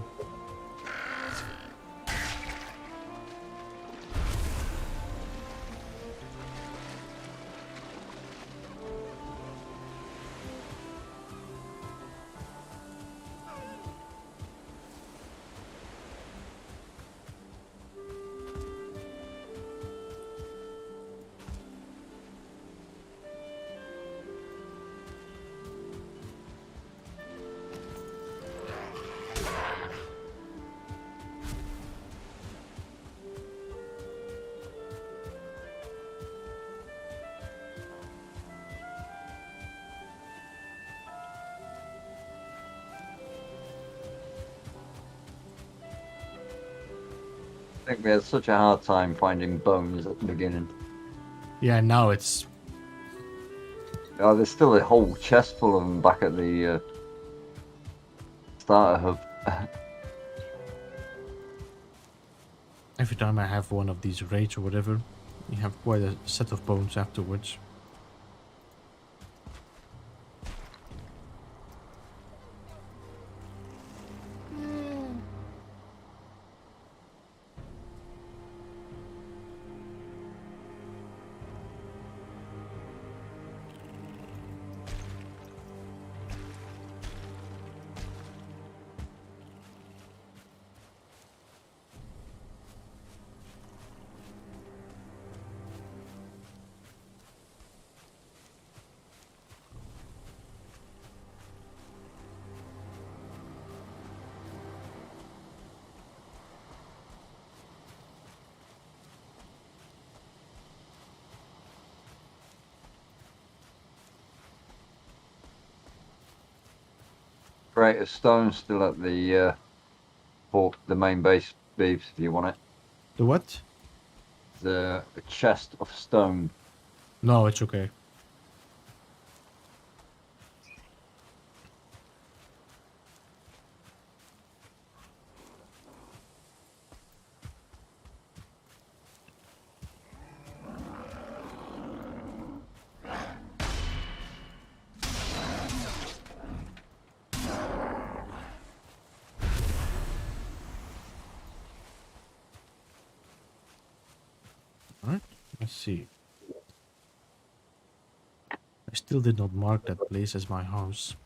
S4: I think we had such a hard time finding bones at the beginning.
S1: Yeah, now it's...
S4: Oh, there's still a whole chest full of them back at the starter hub.
S1: Every time I have one of these raids or whatever, you have quite a set of bones afterwards.
S4: Great, a stone still at the port, the main base, Beebs, if you want it.
S1: The what?
S4: The chest of stone.
S1: No, it's okay. Alright, let's see. I still did not mark that place as my house.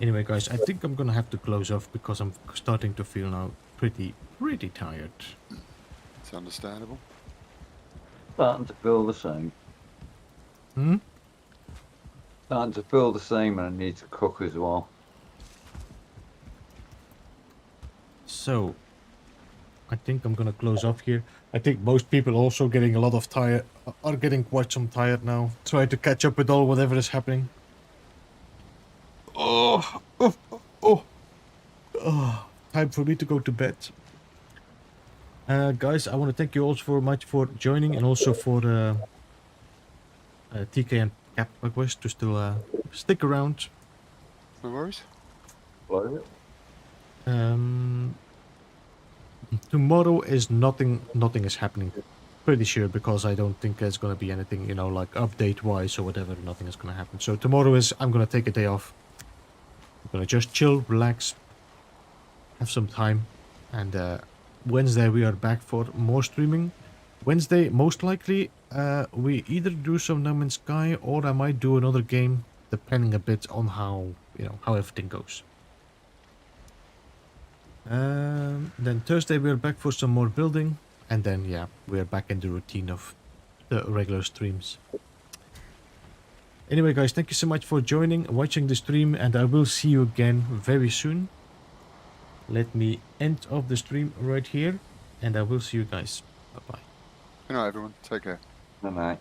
S1: Anyway, guys, I think I'm gonna have to close off because I'm starting to feel now pretty tired.
S2: It's understandable.
S4: Starting to feel the same.
S1: Hmm?
S4: Starting to feel the same, and I need to cook as well.
S1: So, I think I'm gonna close off here. I think most people also getting a lot of tired, are getting quite some tired now. Trying to catch up with all whatever is happening. Time for me to go to bed. Guys, I want to thank you all so much for joining, and also for TK and Captain Bugwest to still stick around.
S2: No worries.
S1: Tomorrow is nothing is happening. Pretty sure, because I don't think there's gonna be anything, you know, like update wise or whatever. Nothing is gonna happen. So tomorrow is, I'm gonna take a day off. I'm gonna just chill, relax, have some time, and Wednesday we are back for more streaming. Wednesday, most likely, we either do some No Man's Sky, or I might do another game, depending a bit on how, you know, how everything goes. Then Thursday we are back for some more building, and then yeah, we are back in the routine of the regular streams. Anyway, guys, thank you so much for joining, watching the stream, and I will see you again very soon. Let me end off the stream right here, and I will see you guys. Bye bye.
S2: Good night, everyone. Take care.
S4: Good night.